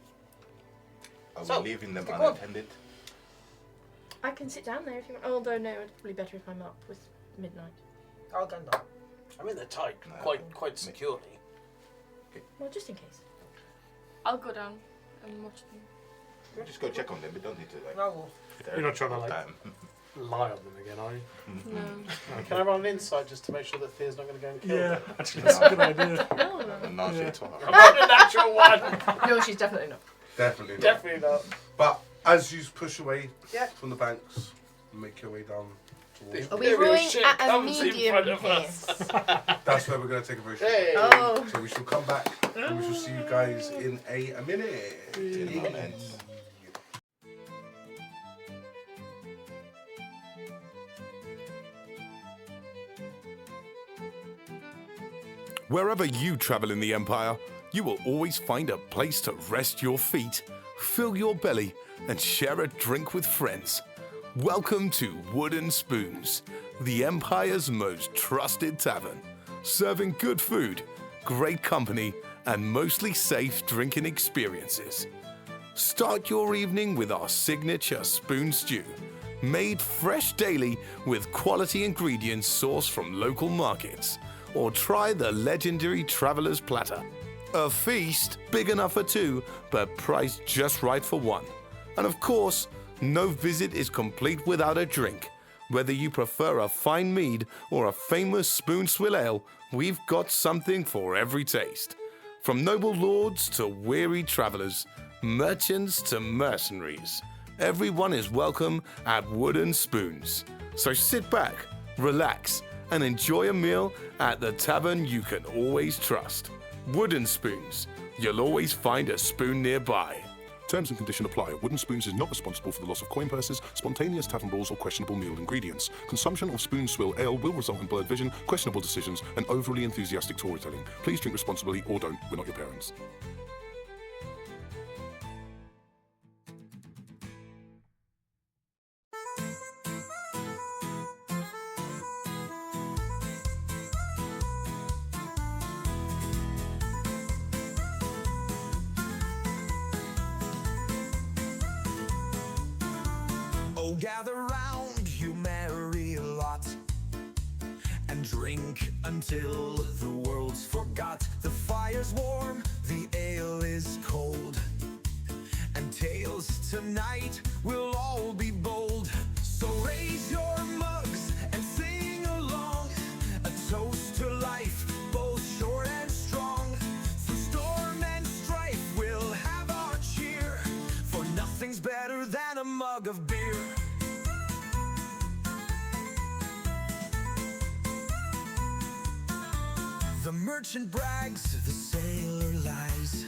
Are So, we leaving them stick on. unattended? I can sit down there if you want. Although no, it's probably better if I'm up with midnight. I'll go down. I mean, they're tied No. quite securely. Well, just in case. I'll go down and watch them. We'll just go check on them. We don't need to like. I'll go. stare You're not at trying to, them all like- the time. Lie on them again, are you? No. Can I run an insight just to make sure that Thea's not going to go and kill Yeah, them? actually, that's a good idea. No, No, Yeah. shit, well, I rolled a natural one. no, she's definitely not. Definitely. Not. Definitely not. But as you push away Yeah. from the banks, and make your way down towards. Are we Imperial rowing ship at a comes in medium front of us. pace? That's where we're going to take a very short Hey. break. Oh. So we shall come back and we shall see you guys in a minute. in a moment. Wherever you travel in the Empire, you will always find a place to rest your feet, fill your belly, and share a drink with friends. Welcome to Wooden Spoons, the Empire's most trusted tavern, serving good food, great company, and mostly safe drinking experiences. Start your evening with our signature spoon stew, made fresh daily with quality ingredients sourced from local markets. Or try the legendary Traveler's Platter. A feast big enough for two, but priced just right for one. And of course, no visit is complete without a drink. Whether you prefer a fine mead or a famous spoon swill ale, we've got something for every taste. From noble lords to weary travelers, merchants to mercenaries, everyone is welcome at Wooden Spoons. So sit back, relax, and enjoy a meal at the tavern you can always trust. Wooden Spoons. You'll always find a spoon nearby. Terms and conditions apply. Wooden Spoons is not responsible for the loss of coin purses, spontaneous tavern brawls, or questionable meal ingredients. Consumption of spoon swill ale will result in blurred vision, questionable decisions, and overly enthusiastic storytelling. Please drink responsibly or don't. We're not your parents. Oh, gather round, you merry lot, and drink until the world's forgot. The fire's warm, the ale is cold, and tales tonight will all be bold. So raise your mugs and sing along, a toast to life, both short and strong. Through storm and strife, we'll have our cheer, for nothing's better than a mug of beer. The merchant brags, the sailor lies,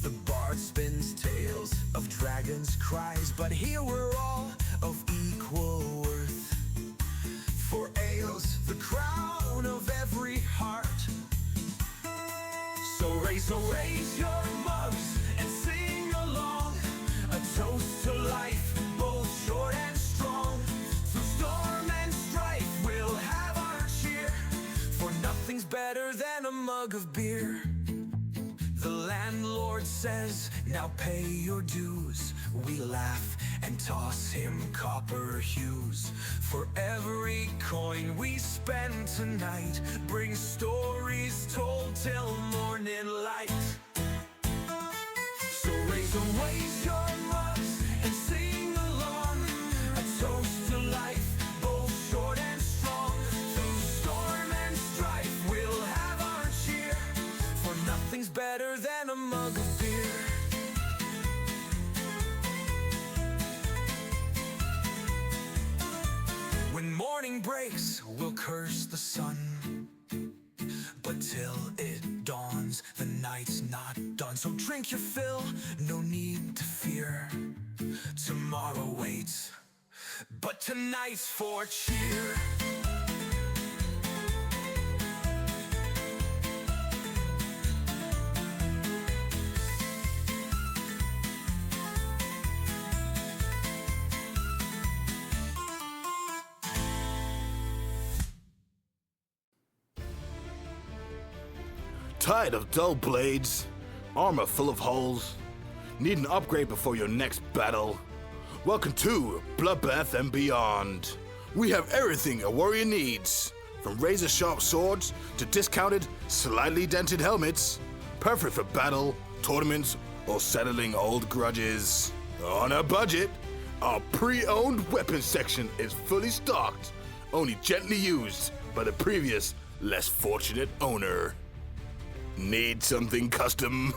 the bard spins tales of dragons' cries. But here we're all of equal worth, for ale's the crown of every heart. So raise your mugs and sing along, a toast to life, both short and strong. Through storm and strife, we'll have our cheer, for nothing's better than a mug of beer. The landlord says, now pay your dues. We laugh and toss him copper hues, for every coin we spend tonight brings stories told till morning light. So raise your mugs and sing along, a toast to life, both short and strong. Through storm and strife, we'll have our cheer, for nothing's better than a mug of beer. When morning breaks, we'll curse the sun, but till it dawns, the night's not done. So drink your fill, no need to fear. Tomorrow waits, but tonight's for cheer. Tired of dull blades? Armor full of holes? Need an upgrade before your next battle? Welcome to Bloodbath and Beyond. We have everything a warrior needs, from razor-sharp swords to discounted, slightly dented helmets. Perfect for battle, tournaments, or settling old grudges. On a budget, our pre-owned weapons section is fully stocked, only gently used by the previous, less fortunate owner. Need something custom?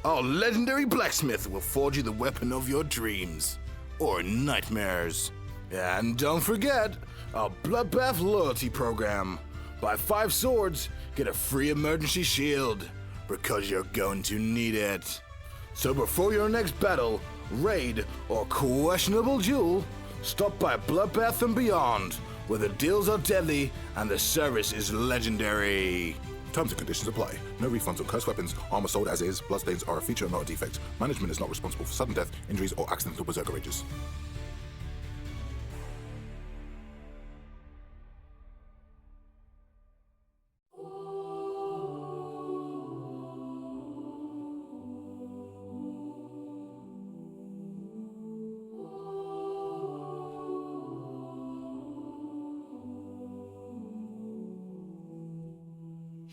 Our legendary blacksmith will forge you the weapon of your dreams, or nightmares. And don't forget our Bloodbath loyalty program. Buy 5 swords, get a free emergency shield, because you're going to need it. So before your next battle, raid, or questionable duel, stop by Bloodbath and Beyond, where the deals are deadly and the service is legendary. Terms and conditions apply. No refunds on cursed weapons, armor sold as is, bloodstains are a feature, not a defect. Management is not responsible for sudden death, injuries, or accidental berserker rages.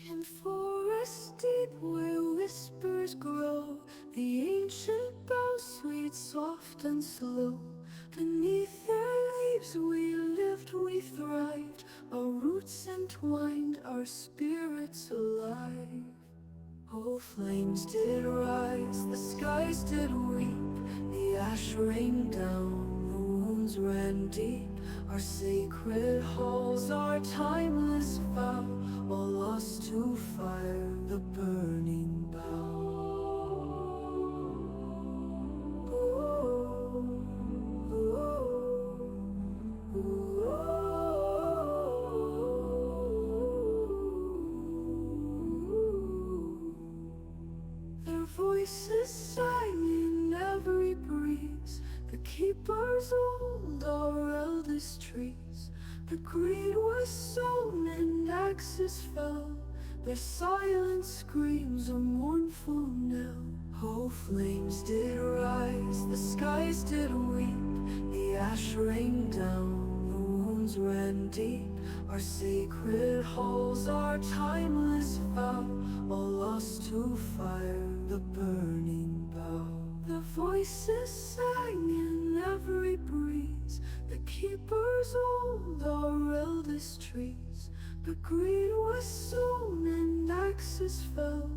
In forests deep where whispers grow, the ancient boughs sweet, soft and slow. Beneath their leaves we lived, we thrived, our roots entwined, our spirits alive. Oh, flames did rise, the skies did weep, the ash rained down, the wounds ran deep. Our sacred halls, our timeless vow, all lost to fire, the burning bough. axes fell, their silent screams a mournful knell. Oh, flames did rise, the skies did weep, the ash rained down, the wounds ran deep. Our sacred halls, our timeless vow, all lost to fire, the burning bough. The voices sang in every breeze, the keepers old, our eldest trees. But greed was sown and axes fell,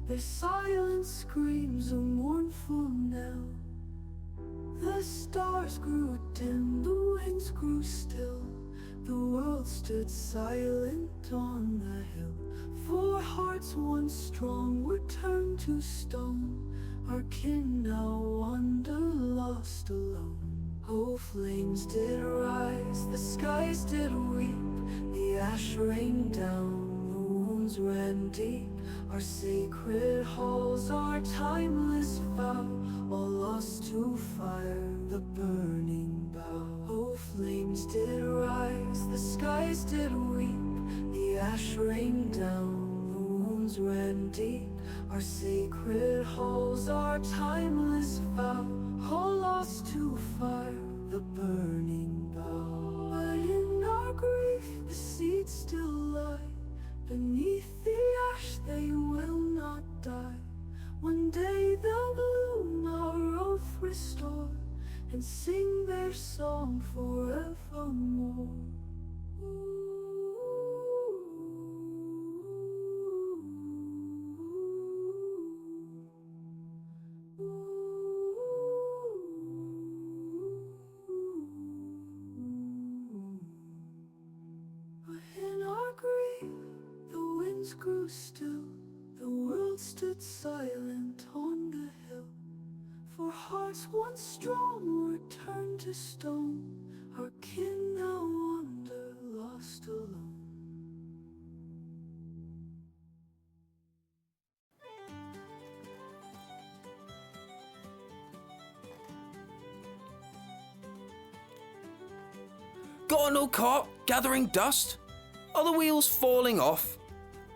their silent screams a mournful knell. The stars grew dim, the winds grew still, the world stood silent on the hill. For hearts once strong were turned to stone, our kin now wander lost alone. Oh, flames did rise, the skies did weep, the ash rained down, the wounds ran deep. Our sacred halls, our timeless vow, all lost to fire, the burning bough. Oh, flames did rise, the skies did weep, the ash rained down, the wounds ran deep. Our sacred halls, our timeless vow, all lost to fire, the burning bough. But in our grief, the seeds still lie, beneath the ash they will not die. One day they'll bloom, our oath restore, and sing their song forevermore. In our grief, the winds grew still, the world stood silent on the hill. For hearts once strong were turned to stone, our kin now wander lost alone. Got no cart gathering dust? Are the wheels falling off?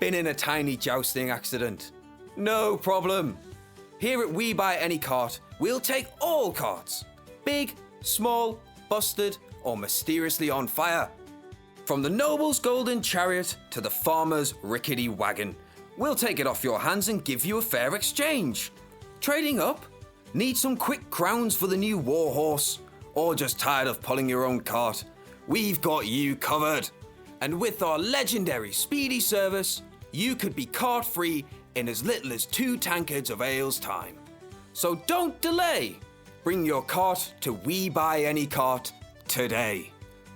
Been in a tiny jousting accident? No problem. Here at We Buy Any Cart, we'll take all carts. Big, small, busted, or mysteriously on fire. From the noble's golden chariot to the farmer's rickety wagon, we'll take it off your hands and give you a fair exchange. Trading up? Need some quick crowns for the new war horse? Or just tired of pulling your own cart? We've got you covered. And with our legendary speedy service, you could be cart-free in as little as 2 tankards of ale's time. So don't delay. Bring your cart to We Buy Any Cart today.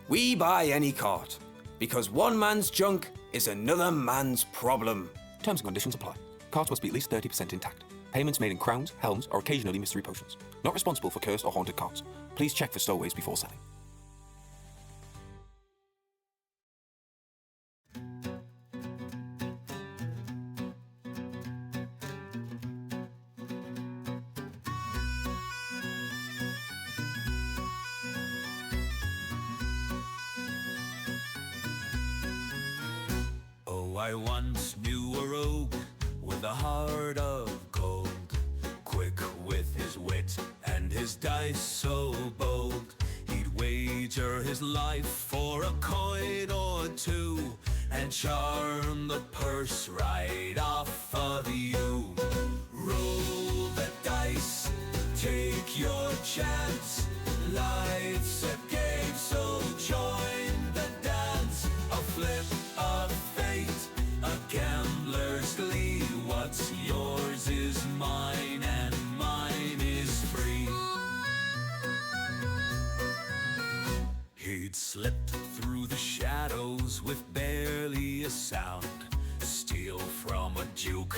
We Buy Any Cart, because one man's junk is another man's problem. Terms and conditions apply. Carts must be at least 30% intact. Payments made in crowns, helms, or occasionally mystery potions. Not responsible for cursed or haunted carts. Please check for stowaways before selling. I once knew a rogue with a heart of gold, quick with his wit and his dice so bold. He'd wager his life for a coin or two and charm the purse right off of you. Roll the dice, take your chance. Life's a game, so join the dance. A flip of fate, a gambler's glee. What's yours is mine and mine is free. He'd slipped through the shadows with barely a sound, steal from a duke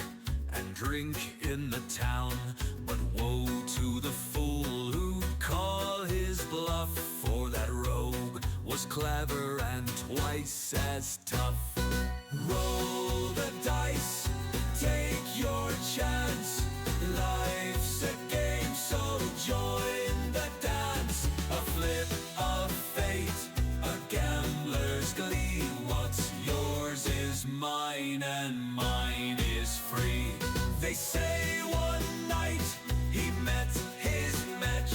and drink in the town. But woe to the fool who'd call his bluff, for that rogue was clever and twice as tough. Roll the dice, take your chance. Life's a game, so join the dance. A flip of fate, a gambler's glee. What's yours is is mine and mine is free. They say one night he met his match,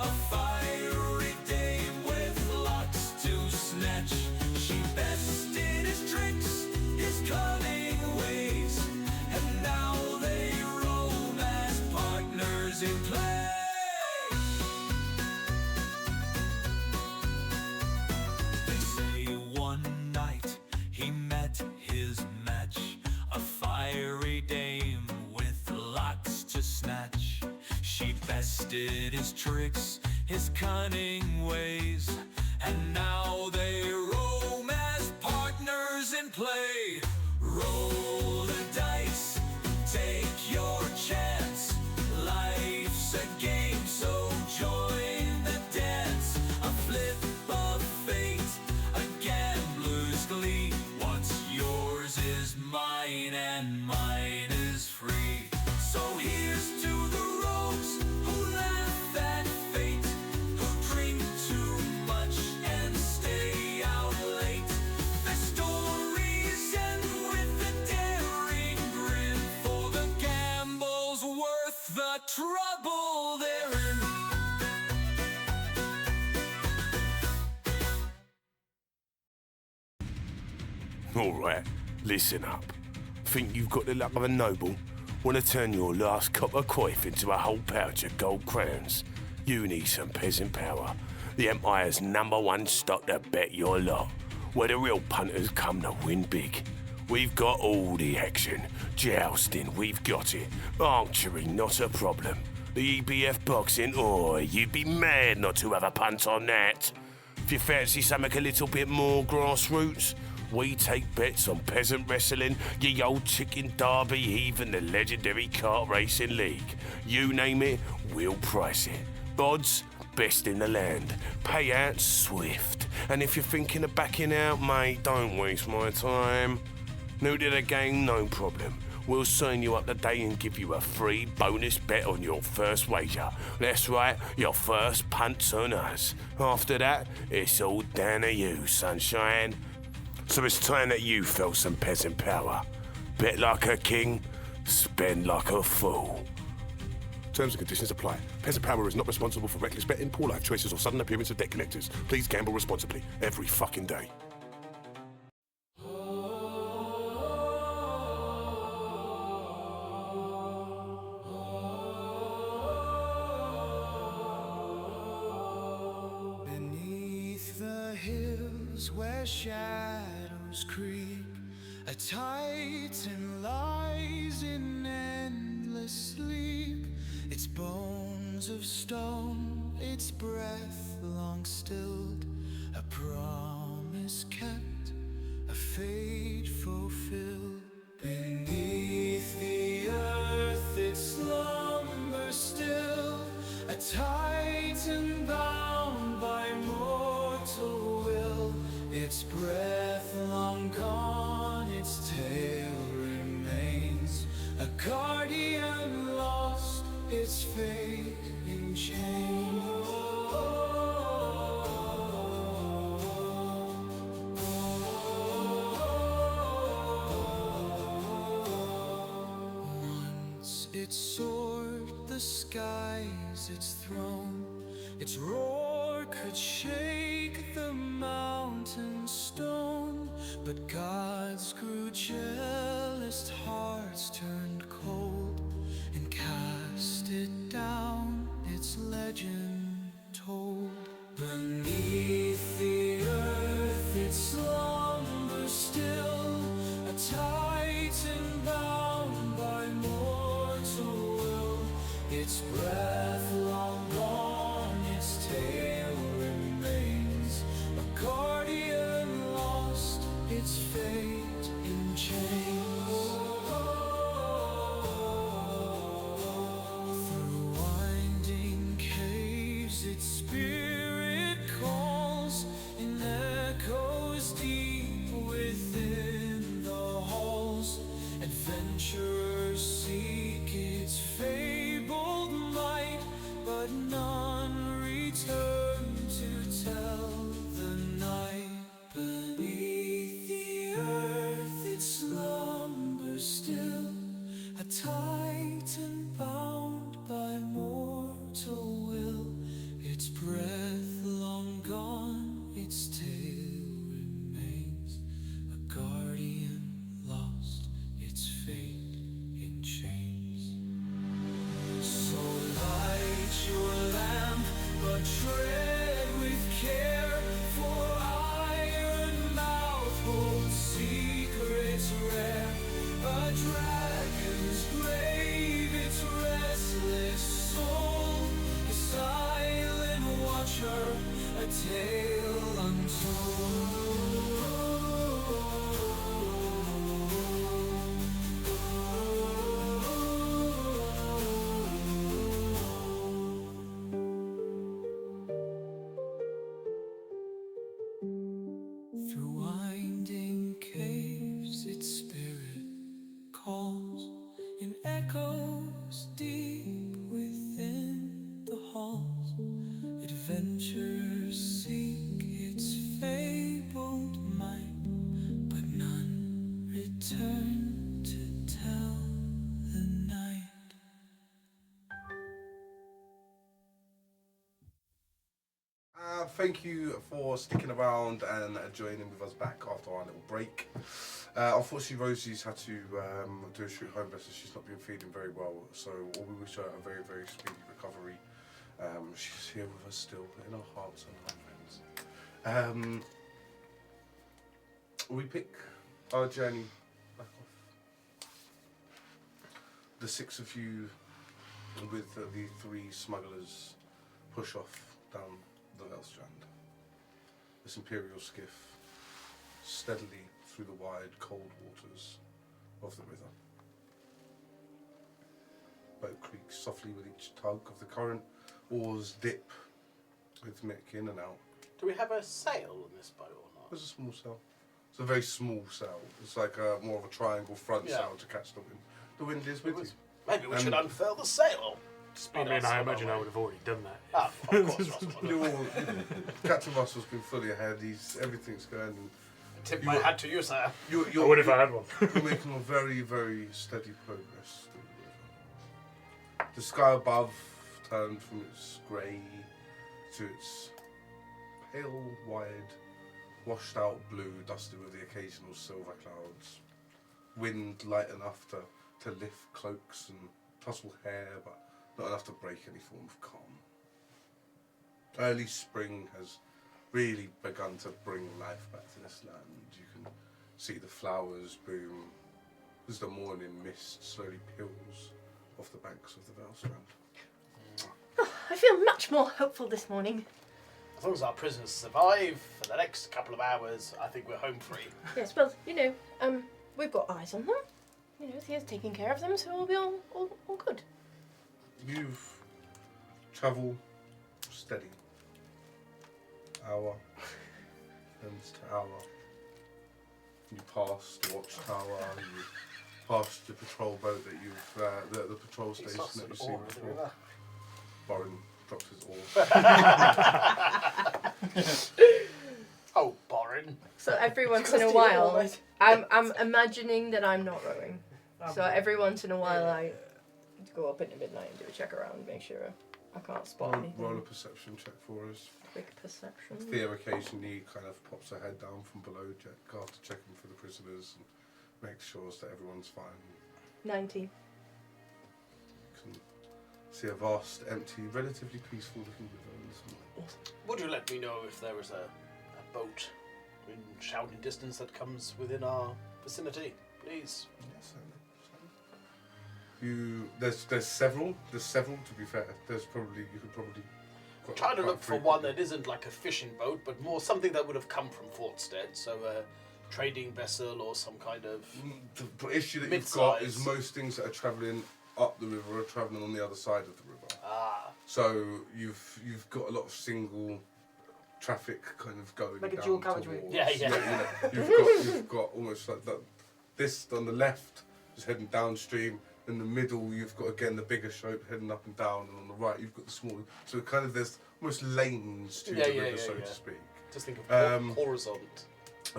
a fiery dame with locks to snatch. She bested his tricks, his cunning ways, and now they roam as partners in play. They say one night he met his match, a fiery dame with locks to snatch. She bested his tricks, his cunning ways, and now they roam as partners in play. Roll the dice, take your chance. Life's a game, so join the dance. A flip of fate, a gambler's glee. What's yours is mine and mine is free. So here's to the rogues who laugh at fate, who drink too much and stay out late. Their stories end with a daring grin, for the gamble's worth the trouble they're in. Alright, listen up. Think you've got the luck of a noble? Want to turn your last copper coif into a whole pouch of gold crowns? You need some peasant power. The Empire's #1 stock to bet your lot. Where the real punters come to win big. We've got all the action. Jousting, we've got it. Archery, not a problem. The EBF boxing, you'd be mad not to have a punt on that. If you fancy something a little bit more grassroots, we take bets on peasant wrestling, ye old chicken derby, even the legendary kart racing league. You name it, we'll price it. Odds, best in the land. Payouts, swift. And if you're thinking of backing out, mate, don't waste my time. New to the game, no problem. We'll sign you up today and give you a free bonus bet on your first wager. That's right, your first punt's on us. After that, it's all down to you, sunshine. So it's time that you felt some peasant power. Bet like a king, spend like a fool. Terms and conditions apply. Peasant Power is not responsible for reckless betting, poor life choices, or sudden appearance of debt collectors. Please gamble responsibly every fucking day. Beneath the hills where shadows creep, a titan lies in endless sleep. Its bones of stone, its breath long stilled, a promise kept, a fate fulfilled. Beneath the earth it slumbers still, a titan bound by mortal will. Its breath long gone, its tail remains, a guardian lost, its fate in chains. Once it soared the skies, its throne, its roar could shake the mountain stone. But gods grew jealous, hearts turned cold, and cast it down, its legend told. Beneath the earth it slumbers still, a titan bound by mortal will. Its breath long gone, its tail remains, a guardian lost, its fate in chains. Through winding caves its spirit calls, return to tell the night. Thank you for sticking around and joining with us back after our little break. Unfortunately, Rosie's had to do a shoot home visit. She's not been feeling very well, so we wish her a very, very speedy recovery. She's here with us still, in our hearts and our minds. We pick our journey back off. The 6 of you with the 3 smugglers push off down the Velstrand. This Imperial skiff steadily through the wide, cold waters of the river. Boat creaks softly with each tug of the current. Oars dip with Mick in and out. Do we have a sail on this boat or not? There's a small sail. It's a very small sail. It's like more of a triangle front sail to catch the wind. The wind is with you. Maybe we should unfurl the sail. I mean, I imagine I would have already done that. Ah, of course, Russell. Captain Russell's been fully ahead. Everything's going. And Tip my hat to you, sir. I would if I had one. You're making a very, very steady progress through the river. The sky above turned from its grey to its pale, wide, washed out blue, dusted with the occasional silver clouds. Wind light enough to lift cloaks and tussle hair, but not enough to break any form of calm. Early spring has really begun to bring life back to this land. You can see the flowers bloom as the morning mist slowly peels off the banks of the Velstrand. Oh, I feel much more hopeful this morning. As long as our prisoners survive for the next couple of hours, I think we're home free. Yes, well, we've got eyes on them. Thea's taking care of them, so we'll be all good. You've travelled steady. Hour and to hour. You pass the watchtower, you pass the patrol boat that you've, the patrol station that you've seen before. Borin drops his oar. Oh, Borin. So every once in a while, I'm imagining that I'm not rowing. So every once in a while I go up in the midnight and do a check around, make sure I can't spot anything. Roll a perception check for us. Quick perception. Thea occasionally kind of pops her head down from below after checking for the prisoners and makes sure that everyone's fine. 90. You can see a vast, empty, relatively peaceful looking river in this morning. Would you let me know if there is a boat in shouting distance that comes within our vicinity, please? Yes, certainly. There's several. There's several, to be fair. You could probably. I'm trying to look for one that isn't like a fishing boat, but more something that would have come from Fortstead, so a trading vessel or some kind of. The issue that you've got is most things that are travelling up the river are travelling on the other side of the river. Ah. So you've got a lot of single traffic kind of going like down a dual carriageway. towards. Yeah. You've got almost like that. This on the left is heading downstream. In the middle, you've got again the bigger slope heading up and down, and on the right, you've got the smaller. So kind of there's almost lanes to the river, so to speak. Just think of horizontal.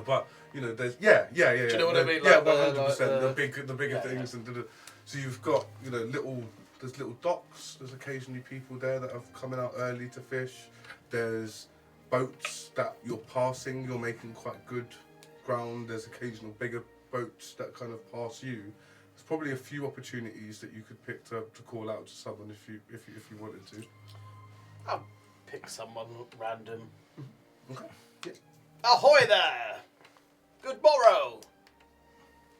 But there's Do you know what I mean? Yeah, Like 100%. The bigger things, and so you've got there's little docks. There's occasionally people there that are coming out early to fish. There's boats that you're passing. You're making quite good ground. There's occasional bigger boats that kind of pass you. There's probably a few opportunities that you could pick to call out to someone if you wanted to. I'll pick someone random. Okay. Yeah. Ahoy there! Good morrow!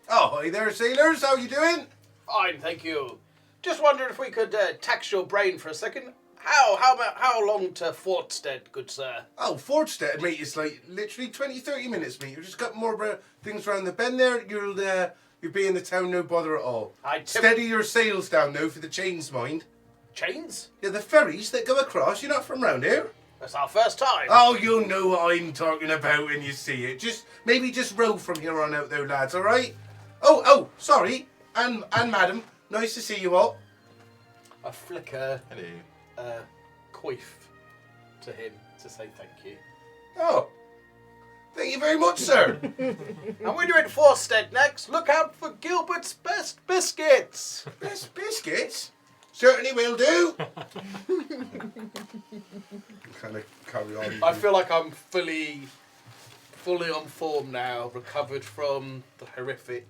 Ahoy there, sailors! How you doing? Fine, thank you. Just wondered if we could tax your brain for a second. How long to Fortstead, good sir? Oh, Fortstead, mate, it's like literally 20-30 minutes, mate. You've just got more things around the bend there. You'll be in the town, no bother at all. Steady your sails down, though, for the chains, mind. Chains? Yeah, the ferries that go across. You're not from round here. That's our first time. Oh, you'll know what I'm talking about when you see it. Maybe just row from here on out, though, lads, all right? Oh, sorry. And madam, nice to see you all. I flicker Hello. coif to him to say thank you. Oh, Thank you very much, sir. And we're doing Forstead next. Look out for Gilbert's Best Biscuits. Best biscuits? Certainly will do. Kind of carry on. I feel like I'm fully on form now, recovered from the horrific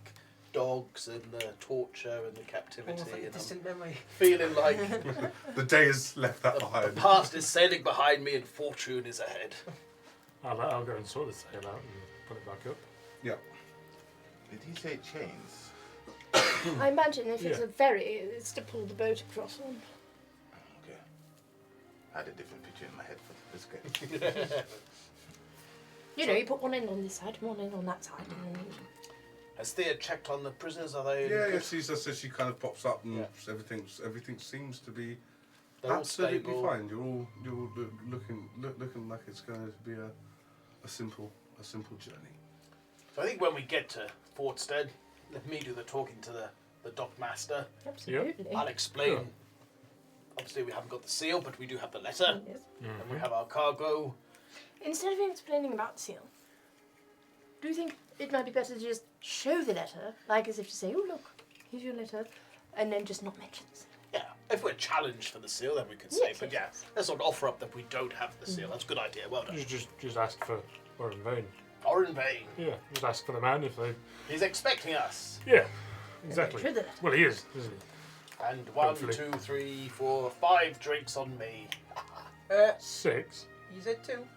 dogs and the torture and the captivity. Almost like a And I'm distant memory. feeling like The day has left that the behind. past is sailing behind me and fortune is ahead. I'll go and sort the sail out and put it back up. Yeah. Did he say chains? I imagine if it's Yeah. a ferry, it's to pull the boat across on. Okay. I had a different picture in my head for the biscuit. You know, you put one end on this side, one end on that side, and then Has Thea checked on the prisoners? Are they? Yeah, good? she says she kind of pops up and Yeah. everything seems to be They're all absolutely stable. fine. You're all looking like it's going to be a simple journey. So I think when we get to Fortstead, let me do the talking to the dock master. absolutely. I'll explain. Sure. Obviously, we haven't got the seal, but we do have the letter, Yes. and we have our cargo. Instead of explaining about the seal, do you think it might be better to just show the letter, like as if to say, "Oh look, here's your letter," and then just not mention the seal? Yeah, if we're challenged for the seal, then we could say. Yes, But yes, yeah, let's not offer up that we don't have the seal. That's a good idea. Well done. Just ask for Orin Vane. Or in vain. Yeah, just ask for the man if they. He's expecting us. Yeah, exactly. Show the letter. Well, he is, isn't he? And 1, Hopefully. 2, 3, 4, 5 drinks on me. 6. You said 2.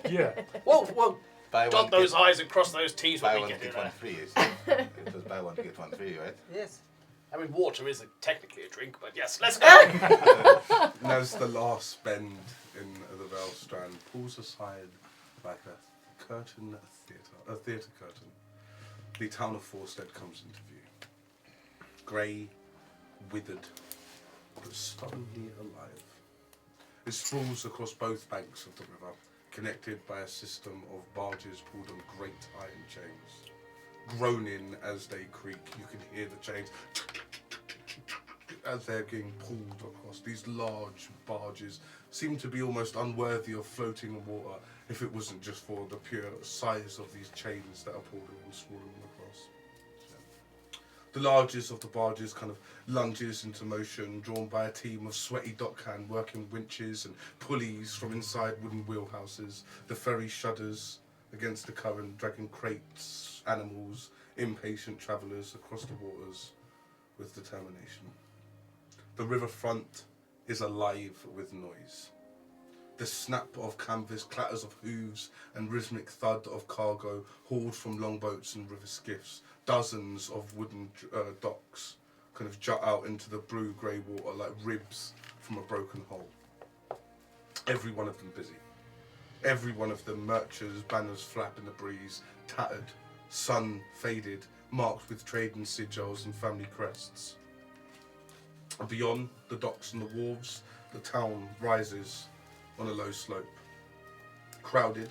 Yeah. Whoa. Buy Dot one, those I's and cross those T's buy when one, we get get here. one free. Is it? It was buy one, get one free, right? Yes. I mean, water is technically a drink, but yes, let's go. And as the last bend in the Vale Strand pulls aside like a curtain a theatre curtain, the town of Forstead comes into view. Grey, withered, but stunningly alive. It sprawls across both banks of the river, connected by a system of barges pulled on great iron chains. Groaning as they creak, you can hear the chains as they're being pulled across. These large barges seem to be almost unworthy of floating on water if it wasn't just for the pure size of these chains that are pulled and swollen across. The largest of the barges kind of lunges into motion, drawn by a team of sweaty dockhand working winches and pulleys from inside wooden wheelhouses. The ferry shudders against the current, dragging crates, animals, impatient travellers across the waters with determination. The riverfront is alive with noise. The snap of canvas, clatters of hooves, and rhythmic thud of cargo hauled from longboats and river skiffs. Dozens of wooden docks kind of jut out into the blue grey water like ribs from a broken hole. Every one of them busy. Every one of them Murchers, banners flap in the breeze, tattered, sun faded, marked with trading sigils and family crests. Beyond the docks and the wharves, the town rises on a low slope. Crowded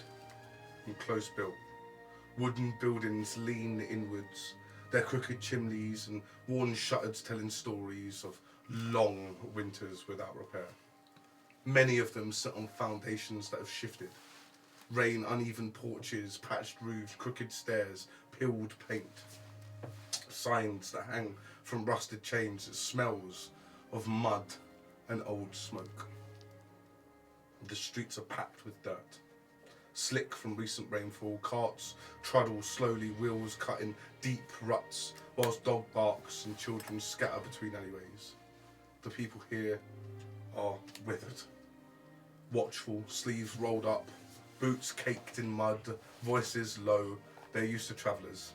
and close built. Wooden buildings lean inwards, their crooked chimneys and worn shutters telling stories of long winters without repair. Many of them sit on foundations that have shifted. Rain, uneven porches, patched roofs, crooked stairs, peeled paint. Signs that hang from rusted chains. It smells of mud and old smoke. The streets are packed with dirt. Slick from recent rainfall, carts truddle slowly, wheels cut in deep ruts, whilst dog barks and children scatter between alleyways. The people here are withered. Watchful, sleeves rolled up, boots caked in mud, voices low. They're used to travellers.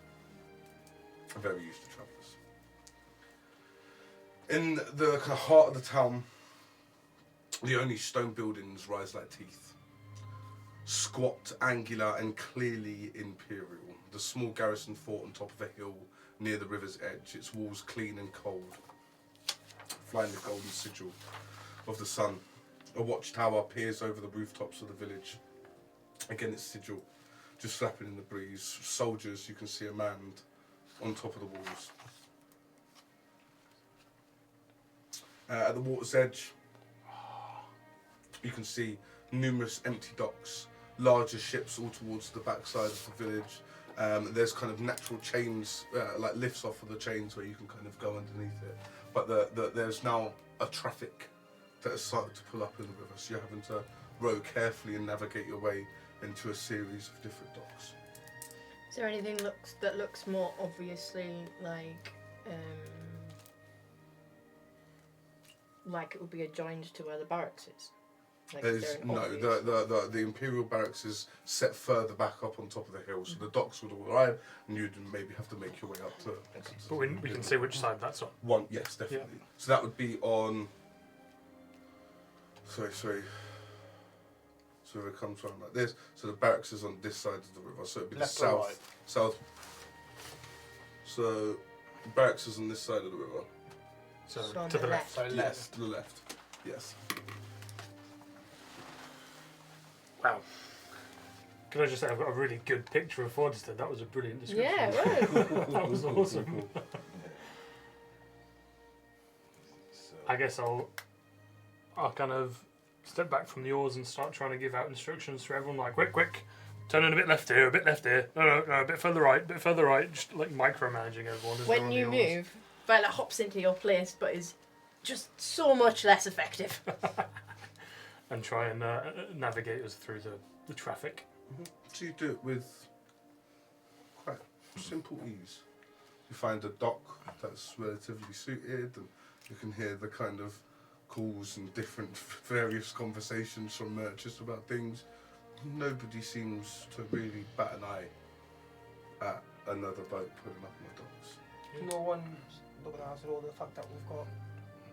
Very used to travellers. In the kind of heart of the town, the only stone buildings rise like teeth. Squat, angular, and clearly imperial. The small garrison fort on top of a hill near the river's edge, its walls clean and cold, flying the golden sigil of the sun. A watchtower peers over the rooftops of the village. Again, its sigil just flapping in the breeze. Soldiers, you can see a man on top of the walls. At the water's edge, you can see numerous empty docks, larger ships all towards the backside of the village. There's kind of natural chains, like lifts off of the chains where you can kind of go underneath it. But there's now a traffic that has started to pull up in the river, so you're having to row carefully and navigate your way into a series of different docks. Is there anything that looks more obviously like it would be adjoined to where the barracks is? Like, is there an obvious- the Imperial Barracks is set further back up on top of the hill, so the docks would all arrive, and you'd maybe have to make your way up to. But we can see which side that's on. One, yes, definitely. So that would be on. Sorry. So it comes around like this. So the barracks is on this side of the river. So it'd be Left the or south. right? South. So the barracks is on this side of the river. So So on to the the left. So Yes, left. to the left. Yes. Wow. Can I just say, I've got a really good picture of Fordstead. That was a brilliant description. Yeah, right. That was awesome. So, I guess I'll kind of step back from the oars and start trying to give out instructions to everyone, like, quick, turn in a bit left here, a bit left here, no, a bit further right, just like micromanaging everyone as they're When on you the oars. move, Violet hops into your place, but is just so much less effective. And try and navigate us through the traffic. So you do it with quite simple ease. You find a dock that's relatively suited, and you can hear the kind of calls and different various conversations from merchants about things. Nobody seems to really bat an eye at another boat putting up on the docks. No one's looking at us at all the fact that we've got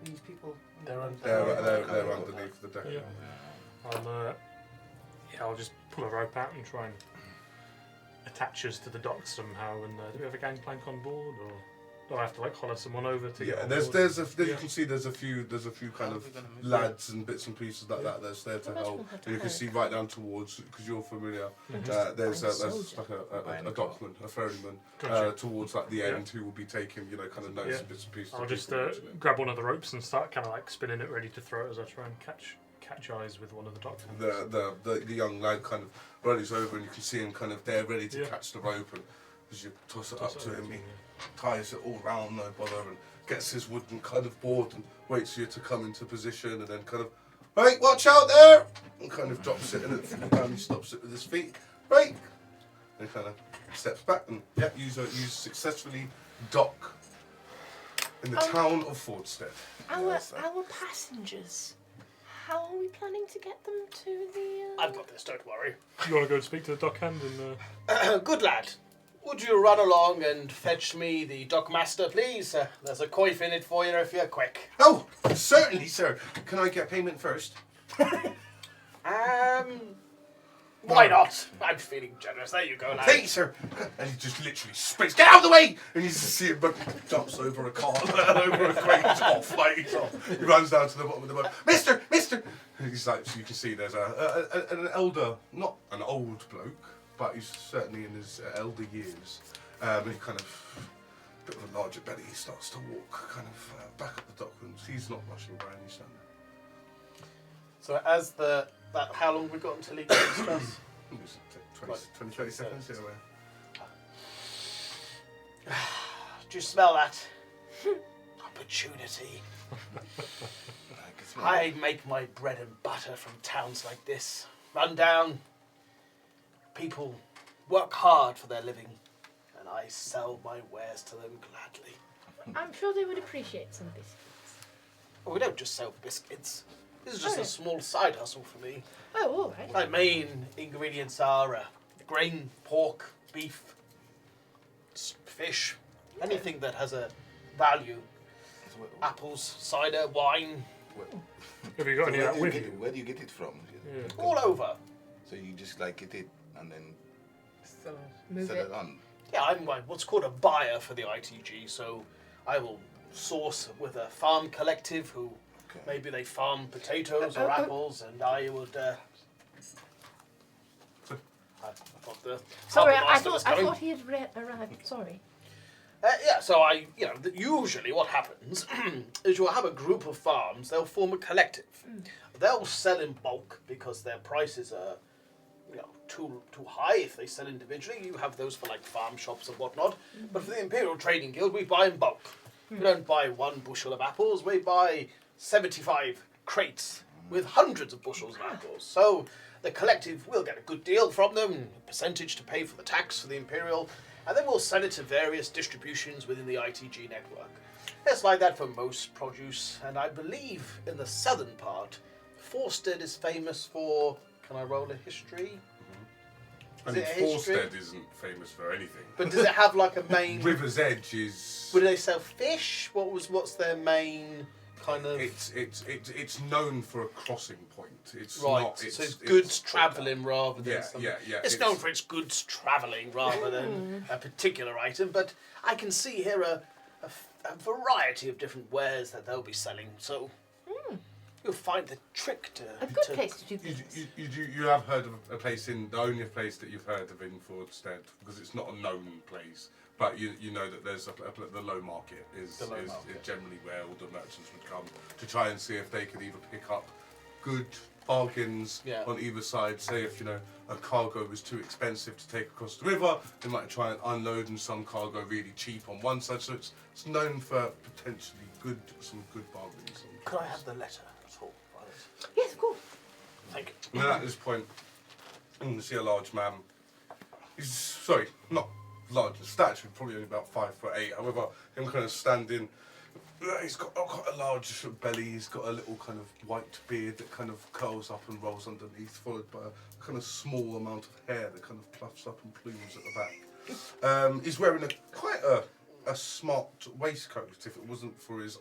these people. They're on- They're underneath the deck. Yeah. I'll just pull a rope out and try and attach us to the docks somehow. And do we have a gangplank on board, or do I have to like holler someone over to get Yeah, on there's board? you can see there's a few kind of we gonna move? lads and bits and pieces like that that's there to Imagine help. we'll have to And you can hire see right down towards, because you're familiar, there's like a dockman, a ferryman Gotcha. towards like the Yeah. end who will be taking kind of notes Yeah. and bits and pieces. I'll of just people watching it. grab one of the ropes and start kind of like spinning it, ready to throw it as I try and catch eyes with one of the dock hands. The young lad kind of runs over, and you can see him kind of there ready to Yeah. catch the rope, and as you toss it up to him, he yeah. ties it all round, no bother, and gets his wooden kind of board and waits for you to come into position, and then kind of, right, watch out there, and kind of drops it, and at the time he stops it with his feet, right, and kind of steps back, and yeah, you successfully dock in the town of Fordstead. Our passengers. How are we planning to get them to the? I've got this, don't worry. You want to go and speak to the dockhand and Good lad. Would you run along and fetch me the dockmaster, please? There's a coif in it for you if you're quick. Oh, certainly, sir. Can I get payment first? Why not? I'm feeling generous. There you go, lad. Thank you, sir. And he just literally sprints, get out of the way! And you just see him jumps over a cart, over a crate, he's off, like he's off. He runs down to the bottom of the boat. Mister! And he's like, so you can see there's an elder, not an old bloke, but he's certainly in his elder years. And he kind of, a bit of a larger belly, he starts to walk kind of back up the dock, and he's not rushing by any standing. So as how long have we got until he gets us? 30 seconds, yeah. Do you smell that? Opportunity. I make my bread and butter from towns like this. Run down. People work hard for their living, and I sell my wares to them gladly. I'm sure they would appreciate some biscuits. Well, we don't just sell biscuits. This is just a small side hustle for me. Oh, all right. My main ingredients are grain, pork, beef, fish, anything that has a value. Apples, cider, wine. have you got any of that with you? Where do you get it from? Yeah. All over. So you just like get it and then Move sell it. it on. Yeah, I'm what's called a buyer for the ITG, so I will source with a farm collective who maybe they farm potatoes or apples, and I would. I thought the Sorry, harbour I master was coming. thought he had arrived. Sorry. Yeah, so usually what happens is you'll have a group of farms, they'll form a collective. They'll sell in bulk because their prices are too high if they sell individually. You have those for like farm shops and whatnot. But for the Imperial Trading Guild, we buy in bulk. We don't buy 1 bushel of apples. We buy 75 crates with hundreds of bushels of apples. So the collective will get a good deal from them, a percentage to pay for the tax for the Imperial, and then we'll sell it to various distributions within the ITG network. It's like that for most produce, and I believe in the southern part, Forstead is famous for. Can I roll a history? I Is mean, it a history? Forstead isn't famous for anything. But does it have like a main? River's Edge is. Would they sell fish? What's their main kind of? It's known for a crossing point. It's right. not. So it's goods travelling rather than. Yeah. It's known for its goods travelling rather than a particular item. But I can see here a variety of different wares that they'll be selling. So you'll find the trick to. A good place to do business. You have heard of a place the only place that you've heard of in Forstead, because it's not a known place, but you know that there's the low market is generally where all the merchants would come to try and see if they could either pick up good bargains on either side. Say if a cargo was too expensive to take across the river, they might try and unload some cargo really cheap on one side. So it's known for potentially some good bargains. Could I have the letter at all? Yes, of course. Thank you. And then at this point, you can see a large man. He's not large in stature, probably only about 5'8". However, him kind of standing, he's got quite a large belly. He's got a little kind of white beard that kind of curls up and rolls underneath, followed by a kind of small amount of hair that kind of fluffs up and plumes at the back. He's wearing quite a smart waistcoat. If it wasn't for his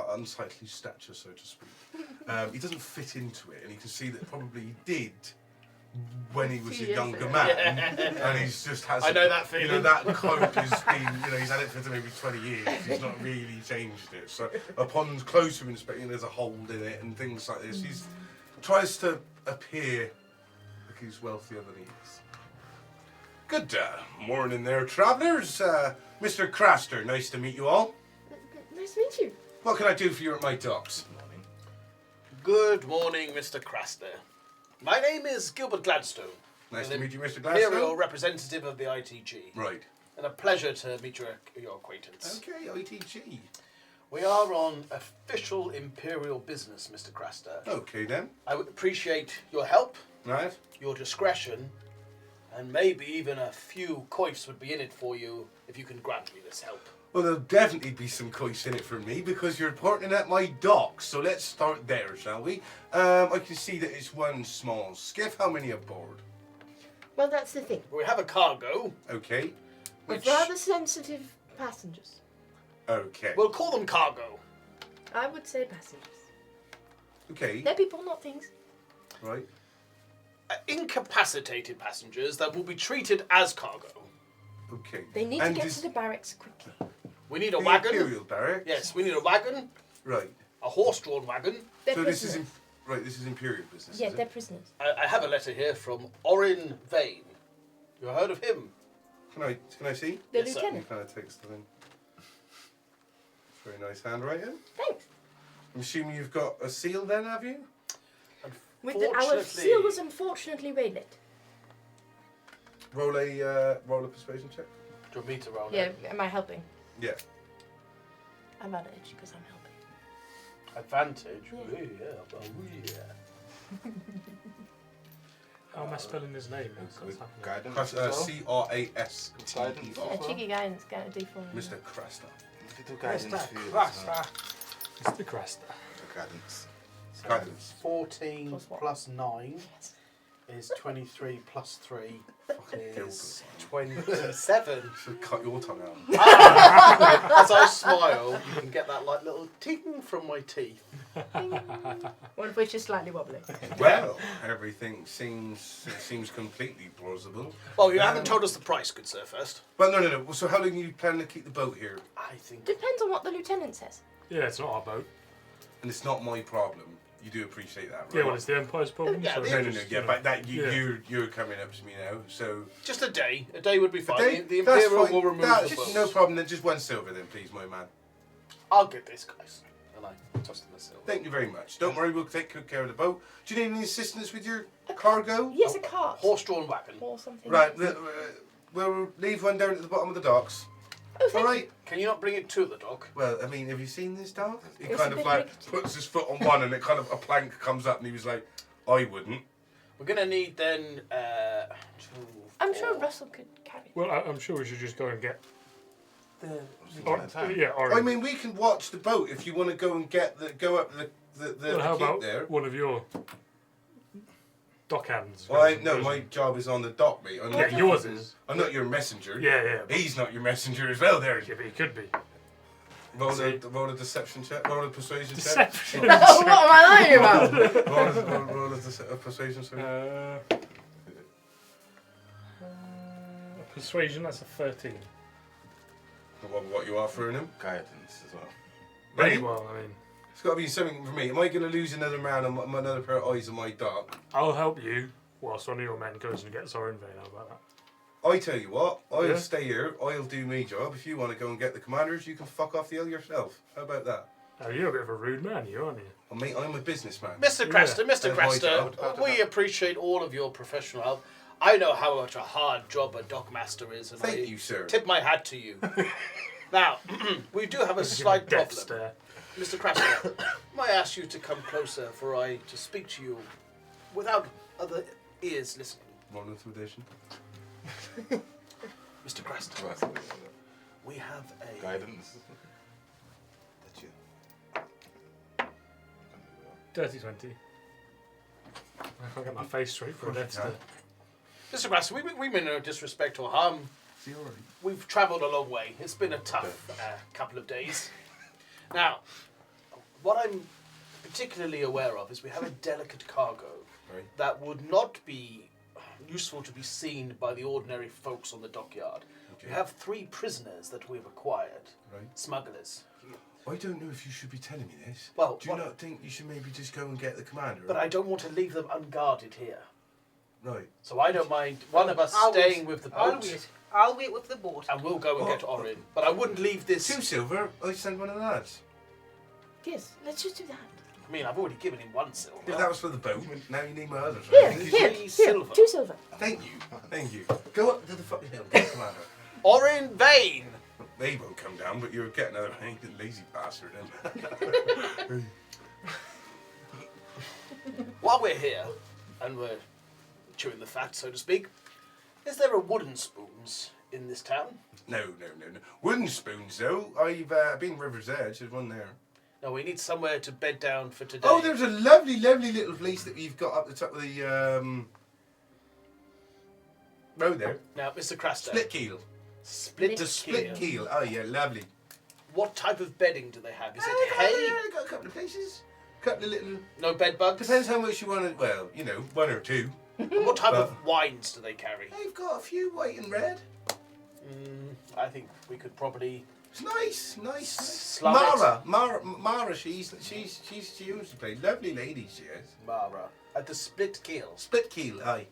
unsightly stature, so to speak. He doesn't fit into it, and you can see that probably he did when he was a younger man, and he's just has. I know that feeling. That coat has been, he's had it for maybe 20 years. He's not really changed it. So upon closer inspection, there's a hole in it and things like this. He tries to appear like he's wealthier than he is. Good morning there, travellers. Mr. Craster, nice to meet you all. Nice to meet you. What can I do for you at my docks? Good morning, Mr. Craster. My name is Gilbert Gladstone. Nice to I'm meet you, Mr. the Gladstone. Imperial representative of the ITG. Right. And a pleasure to meet your acquaintance. Okay, ITG. We are on official Imperial business, Mr. Craster. Okay then. I would appreciate your help, Right. your discretion, and maybe even a few coifs would be in it for you if you can grant me this help. Well, there'll definitely be some coins in it for me because you're porting at my docks. So let's start there, shall we? I can see that it's one small skiff. How many aboard? Well, that's the thing. We have a cargo. Okay. With rather sensitive passengers. Okay. We'll call them cargo. I would say passengers. Okay. They're people, not things. Right. Incapacitated passengers that will be treated as cargo. Okay. They need to get to the barracks quickly. We need a The wagon. Imperial barracks? Yes, we need a wagon. Right. A horse-drawn wagon. They're so prisoners. this is right. This is Imperial business. Yeah, is they're it? prisoners. I have a letter here from Orin Vane. You heard of him? Can I see? The Yes, sir. lieutenant. He kind of takes the thing. Very nice handwriting. Thanks. I'm assuming you've got a seal then, have you? Our seal was unfortunately waylaid. Roll a persuasion check. Do you want me to roll Yeah, it? am I helping? Yeah. I'm at edge because I'm helping. Advantage? Yeah. Oh, yeah. How am I spelling his name? What's happening? Guidance. C-R-A-S. Guidance. A cheeky guidance got a D4. Mr. Craster. If you do guidance for you, It's the Cresta. guidance. Guidance. 14 Plus what? plus 9 Yes. is 23 plus 3 Gilbert. is 27. Should cut your tongue out. As I smile, you can get that like little ting from my teeth. One of which is slightly wobbly. Well, everything seems completely plausible. Well, you haven't told us the price, good sir, first. Well, no. So how long are you planning to keep the boat here? I think... Depends on what the lieutenant says. Yeah, it's not our boat. And it's not my problem. You do appreciate that, right? Yeah, well, it's the Empire's problem. Yeah, so the No, just, yeah, you know, but that yeah. you're coming up to me now, so Just a day. A day would be fine. They- The that's Imperial fine. will remove That's the boat. no problem. Then just one silver, then, please, my man. I'll get this, guys. And I tossed him a silver. Thank you very much. Don't worry, we'll take good care of the boat. Do you need any assistance with your cargo? Yes, a cart. Horse-drawn wagon. Or something. Right, we'll leave one down at the bottom of the docks. Oh, All right. Can you not bring it to the dock? Well, I mean, have you seen this dog? He It's kind a of bit like rickety. puts his foot on one, and it kind of a plank comes up, and he was like, "I wouldn't." We're going to need then... 2, I'm sure 4. Russell could carry it. Well, I'm sure we should just go and get. One at a time. Yeah, or I mean, we can watch the boat if you want to go and go up the well, how keep about there. one of your dock hands? Well, no, my job is on the dock, mate. I'm Yeah, not yours is. I'm not your messenger. Yeah. He's not your messenger as well. There. Yeah, but he could be. Roll a deception check. Roll a persuasion Deception. what am I lying about? check. roll a persuasion check. Persuasion, that's a 13. What you offering him? Guidance as well. Very Ready? well, I mean. It's got to be something for me. Am I going to lose another man and another pair of eyes on my dock? I'll help you whilst one of your men goes and gets Oren Vane. How about that? I tell you what, I'll Yeah? stay here. I'll do my job. If you want to go and get the commanders, you can fuck off the hill yourself. How about that? Oh, you're a bit of a rude man, you aren't you? Well, mate, I'm a businessman. Mr. Cresta, Mr. That's my job. Cresta, we appreciate all of your professional help. I know how much a hard job a dockmaster is, and Thank I you, sir. tip my hat to you. Now, we do have a slight Death problem. stare. Mr. Cresta, may I ask you to come closer for I to speak to you without other ears listening? Roll intimidation. Mr. Cresta, we have a... Guidance. That's you. Dirty 20. I can't get my face straight for a death stare. Mr. Cresta, we mean no disrespect or harm. We've travelled a long way. It's been a tough couple of days. Now, what I'm particularly aware of is we have a delicate cargo Right. that would not be useful to be seen by the ordinary folks on the dockyard. Okay. We have 3 prisoners that we've acquired, Right. smugglers. I don't know if you should be telling me this. Well, do you what- not think you should maybe just go and get the commander? But I don't want to leave them unguarded here. Right. So I don't mind one of us I'll staying wait. with the I'll boat, wait. I'll wait with the boat. and we'll go and get Orin. But I wouldn't leave this... 2 silver. I send one of the lads. Yes, let's just do that. I mean, I've already given him 1 silver. Yeah, that was for the boat. Now you need my others. Here, right? here, 3 here. silver. 2 silver. Thank you. Thank you. Go up to the fucking hill. Get the commander. Orin Vane! They won't come down, but you'll get another lazy bastard. Then. While we're here, and we're chewing the fat, so to speak, is there a wooden spoons in this town? No. Wooden spoons, though. I've been River's Edge. There's one there. No, we need somewhere to bed down for today. Oh, there's a lovely little place that you've got up the top of the road there. Now, Mr. Craster. Split keel. Split The split keel. Oh yeah, lovely. What type of bedding do they have? Is it Yeah, hay? I got a couple of places. Couple of little. No bed bugs? Depends how much you want to. Well, you know, 1 or 2. And what type of wines do they carry? They've got a few white and red. I think we could probably... It's nice. Slum it. Mara, she used to play. Lovely lady she is. Mara. At the split keel. Split keel, aye.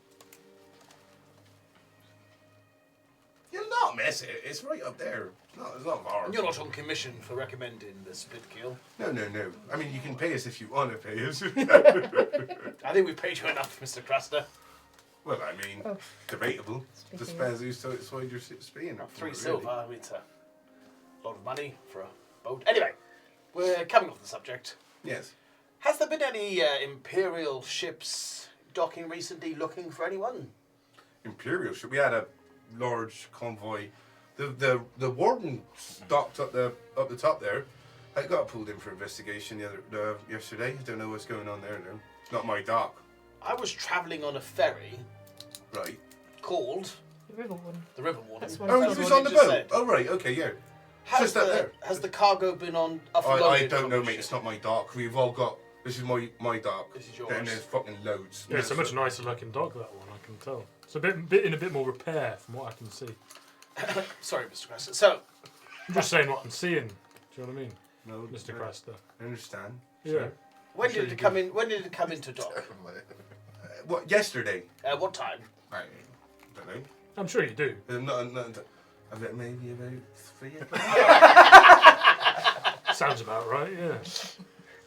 You'll not miss it. It's right up there. It's not far. You're not on commission for recommending the split keel. No. I mean, you can pay us if you want to pay us. I think we've paid you enough, Mr. Craster. Well, I mean, debatable. Depends who's side you're speaking. 3 silver, I mean, it's a lot of money for a boat. Anyway, we're coming off the subject. Yes. Has there been any Imperial ships docking recently looking for anyone? Imperial ship. We had a large convoy. The warden docked up the top there. I got pulled in for investigation yesterday. I don't know what's going on there now. It's not my dock. I was travelling on a ferry Right. called The river one. the River Warden. That's one Oh, of you those was ones. on the just boat. said. Oh, right. Okay, yeah. Just up there. Has the cargo been on I offloaded don't from know, the mate. ship? It's not my dock. We've all got. This is my dock. This is yours. And there's fucking loads. Yeah, it's a much nicer looking dog, that one, I can tell. It's a bit in a bit more repair from what I can see. Sorry, Mr. Craster. So, I'm just saying what I'm seeing. Do you know what I mean? No, Mr. no. Craster. I understand. Yeah. when sure did you it come in? When did it come into dock? What? Yesterday. What time? I don't know. I'm sure you do. Not, maybe about 3 o'clock. Sounds about right, yeah.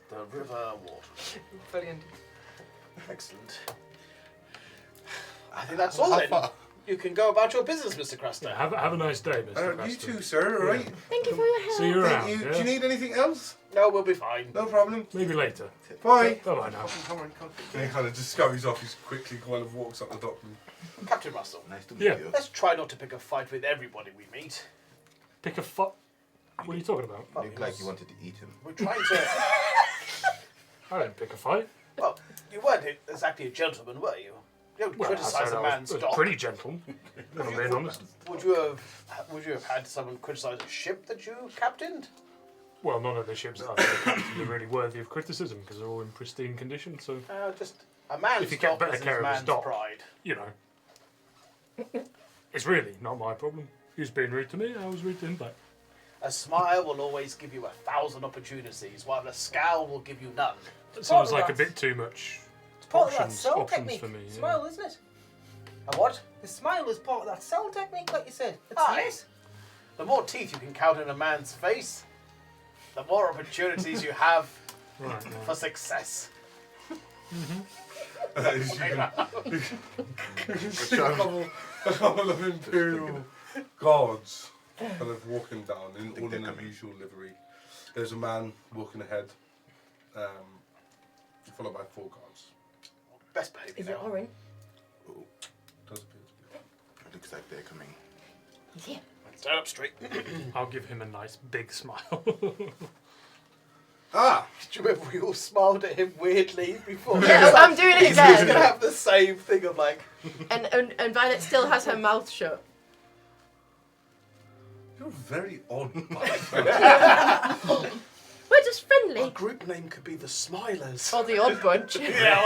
The river water. Very indeed. Excellent. I think that's all then. You can go about your business, Mr. Craster. Have a nice day, Mr. You Preston. too, sir. All right. Thank you for your help. See you Thank around. you. Yeah? Do you need anything else? No, we'll be fine. No problem. Maybe later. Bye. Bye-bye now. Come on, come And he kind of just scurries off. He quickly kind of walks up the dock. Captain Russell, Nice to meet Yeah. you. let's try not to pick a fight with everybody we meet. Pick a fuck. What are you talking about? You look like you wanted to eat him. We're trying to... I didn't pick a fight. Well, you weren't exactly a gentleman, were you? You don't Well, I criticise said a I man's was dock. pretty gentle. If I'm being honest. Would you have had someone criticise a ship that you captained? Well, none of the ships that I've captained are really worthy of criticism because they're all in pristine condition. So, Just a man's if you kept dock better is care his of his man's dock, pride. you know, it's really not my problem. He was being rude to me, I was rude to him back. A smile will always give you 1,000 opportunities, while a scowl will give you none. It part seems of like a that. bit too much It's part of that options, cell options technique. for me. yeah. Smile, isn't it? A what? The smile is part of that cell technique, like you said. It's Aye. yes. The more teeth you can count in a man's face, the more opportunities you have Right, for success. As you can, a couple of Imperial guards kind of walking down in all in the usual livery. There's a man walking ahead, followed by 4 guards. Best behaviour Is it now. Orin? Does appear to be. It looks like they're coming. He's here. Stand up straight. I'll give him a nice big smile. Ah! Do you remember we all smiled at him weirdly before? Yeah, I'm doing it He's going to again. have the same thing of like... And Violet still has her mouth shut. You're very odd. We're just Our friendly. group name could be the Smilers. Or the odd bunch. Yeah,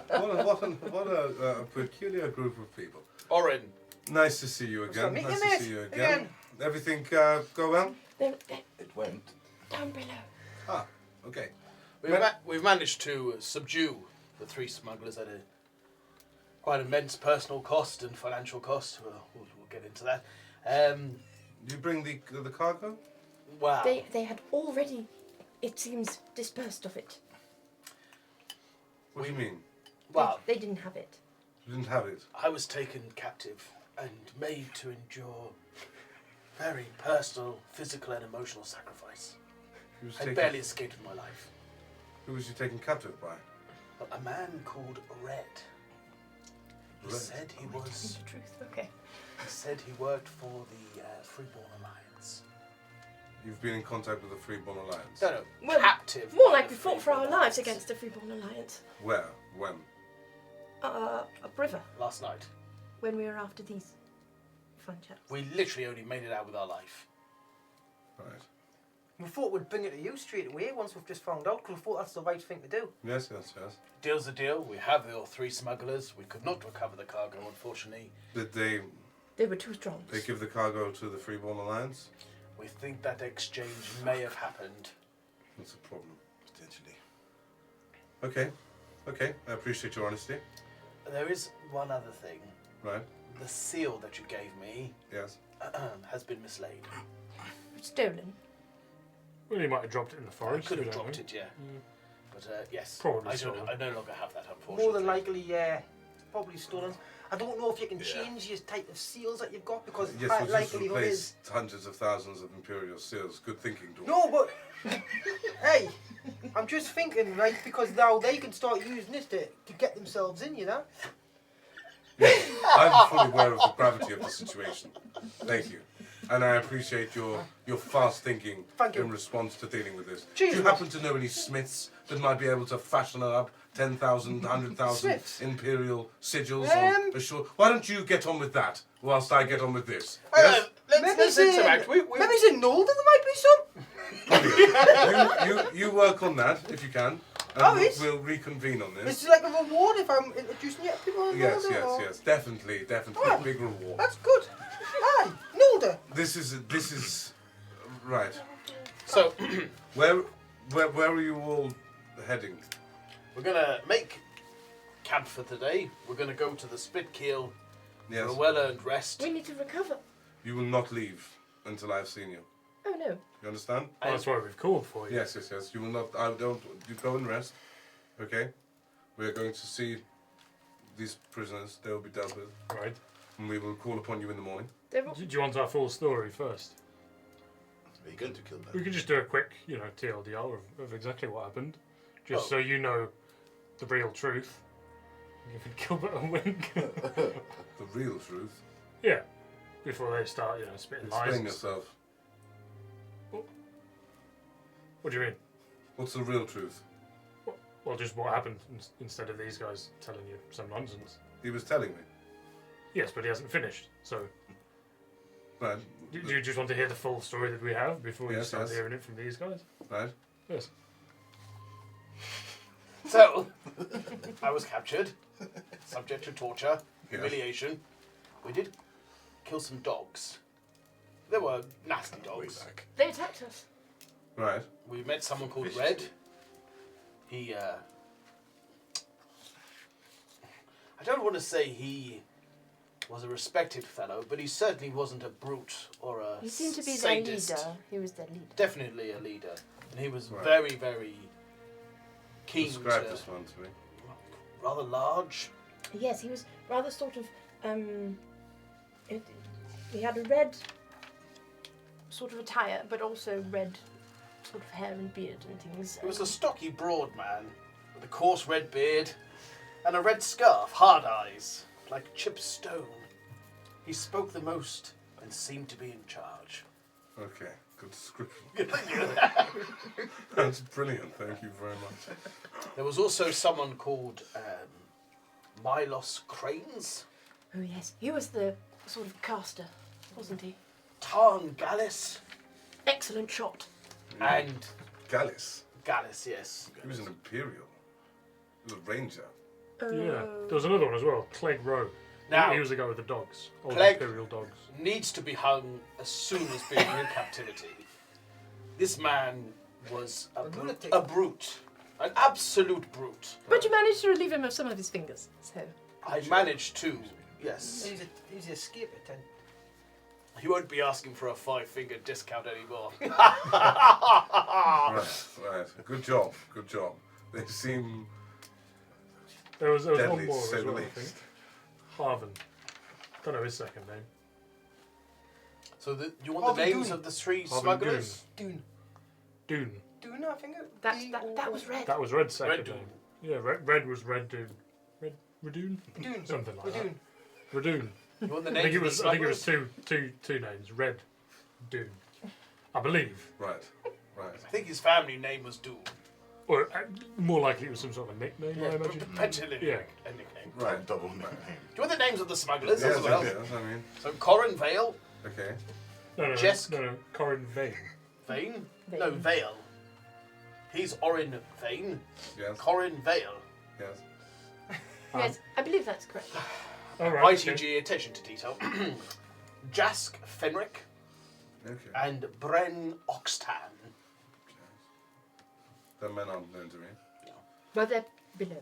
what a peculiar group of people. Orin. Nice to see you to again. meet Nice you, to mate. see you again. Again. Everything go well? They're It went. down below. Ah, okay. We've managed to subdue the 3 smugglers at a quite immense personal cost and financial cost. We'll get into that. You bring the cargo? Wow. They had already, it seems, dispersed of it. What do you mean? Well, They didn't have it. You didn't have it? I was taken captive and made to endure very personal, physical and emotional sacrifice. Who was I taken- barely escaped with my life. Who was you taken captive by? But a man called Red. He Red? said he was... The truth. Okay. He said he worked for the Freeborn Alliance. You've been in contact with the Freeborn Alliance? No, Well, captive. More by like the we fought for our Freeborn lives Alliance. against the Freeborn Alliance. Where? When? Upriver, Last night. when we were after these fun chaps. We literally only made it out with our life. Right. We thought we'd bring it to you straight away once we've just found out, because we thought that's the right thing to do. Yes, yes, yes. Deal's a deal. We have your 3 smugglers. We could not recover the cargo, unfortunately. Did they They were too strong. give the cargo to the Freeborn Alliance? We think that exchange may have happened. That's a problem, potentially. Okay, okay. I appreciate your honesty. There is one other thing. Right. The seal that you gave me Yes. has been mislaid. Stolen. Well, he might have dropped it in the I forest. could we have don't dropped know. it, yeah. But yes, Probably I stolen. no longer have that, unfortunately. More than likely, yeah. Probably stolen. I don't know if you can change your type of seals that you've got, because Yes, high we'll just likelihood is... replace hundreds of thousands of Imperial seals. Good thinking, Dwarf. No, but... hey, I'm just thinking, right, because now they can start using this to get themselves in, you know? I'm fully aware of the gravity of the situation. Thank you. And I appreciate your fast thinking Thank you. in response to dealing with this. Cheers, Do you mate. happen to know any smiths that might be able to fashion up 10,000, 100,000 Smiths? Imperial sigils on a shore? Why don't you get on with that whilst I get on with this? Yes? Let's interact. Maybe it's in Nolden, there might be some. you work on that if you can. And Oh, it's- we'll reconvene on this. It's like a reward if I'm introducing you to people in Yes, Nolden. yes, or... yes. Definitely Oh. a big reward. That's good. Aye, Nolden. This is right. So, Where are you all heading? we're going to make camp for today. We're going to go to the Split Keel Yes. for a well-earned rest. We need to recover. You will not leave until I've seen you. Oh no. No. You understand? Well, that's why we've called for you. Yes. You will not. I don't. You go and rest. Okay. We are going to see these prisoners. They will be dealt with, Right. and we will call upon you in the morning. They're all- Do you want our full story first? Are you going to kill them? We could just do a quick, TLDR of exactly what happened, just Oh. so you know the real truth. Giving Gilbert a wink. The real truth. Yeah. Before they start, spitting lies. Explain yourself. What do you mean? What's the real truth? Well, just what happened instead of these guys telling you some nonsense. He was telling me. Yes, but he hasn't finished. So, Right. do you just want to hear the full story that we have before you Yes, start yes. hearing it from these guys? Right. Yes. So, I was captured, subject to torture, Yes. humiliation. We did kill some dogs. They were nasty dogs. They attacked us. Right. We met someone called Red. He, I don't want to say he was a respected fellow, but he certainly wasn't a brute or a He seemed to be sadist. their leader. He was their leader. Definitely a leader. And he was Right. very, very keen Describe to... this one to me. Rather large. Yes, he was rather sort of. He had a red sort of attire, but also red sort of hair and beard and things. He was a stocky, broad man with a coarse red beard and a red scarf, hard eyes, like chipped stone. He spoke the most and seemed to be in charge. Okay. Good description. That's brilliant. Thank you very much. There was also someone called Milos Cranes, Oh yes, he was the sort of caster, wasn't he? Tarn Gallus, Excellent shot. and Gallus. Gallus, yes. He was an Imperial. He was a Ranger. Yeah. There was another one as well, Clegg Rowe. Now- he was the guy with the dogs. All the Clegg- Imperial dogs. Needs to be hung as soon as being in captivity. This man was a brute, an absolute brute. But you managed to relieve him of some of his fingers, so. I managed to, yes. He's a escape attempt. He won't be asking for a 5-finger discount anymore. Right. Good job. They seem There was one deadly, more to as say the well, I think. least. Harvin. Don't know his second name. So you want Harvey the names Doon. of the 3 Harvey smugglers? Dune. Dune. Dune, I think. That was red. That was Red's second Red Doon. name. Yeah, Red was Red Dune. Redoon? Dune. Something like Dune. that. Redoon. You want the I names think it of was. the I think it was smugglers? two names. Red, Dune. I believe. right. I think his family name was Doom. Or more likely it was some sort of nickname. I imagine. Potentially Yeah. a nickname. Right. Double nickname. Do you want the names of the smugglers Yes, as well? I mean, So Corin Vale, okay. No, Jesk. no, Corin Vane. Vane? Vane. No, Vale. He's Orin Vane. Yes. Corin Vale. Yes. Yes, I believe that's correct. All right. ITG, attention to detail. Jask Fenric Okay. and Bren Oxtan. The men aren't known to me. Well, they're below.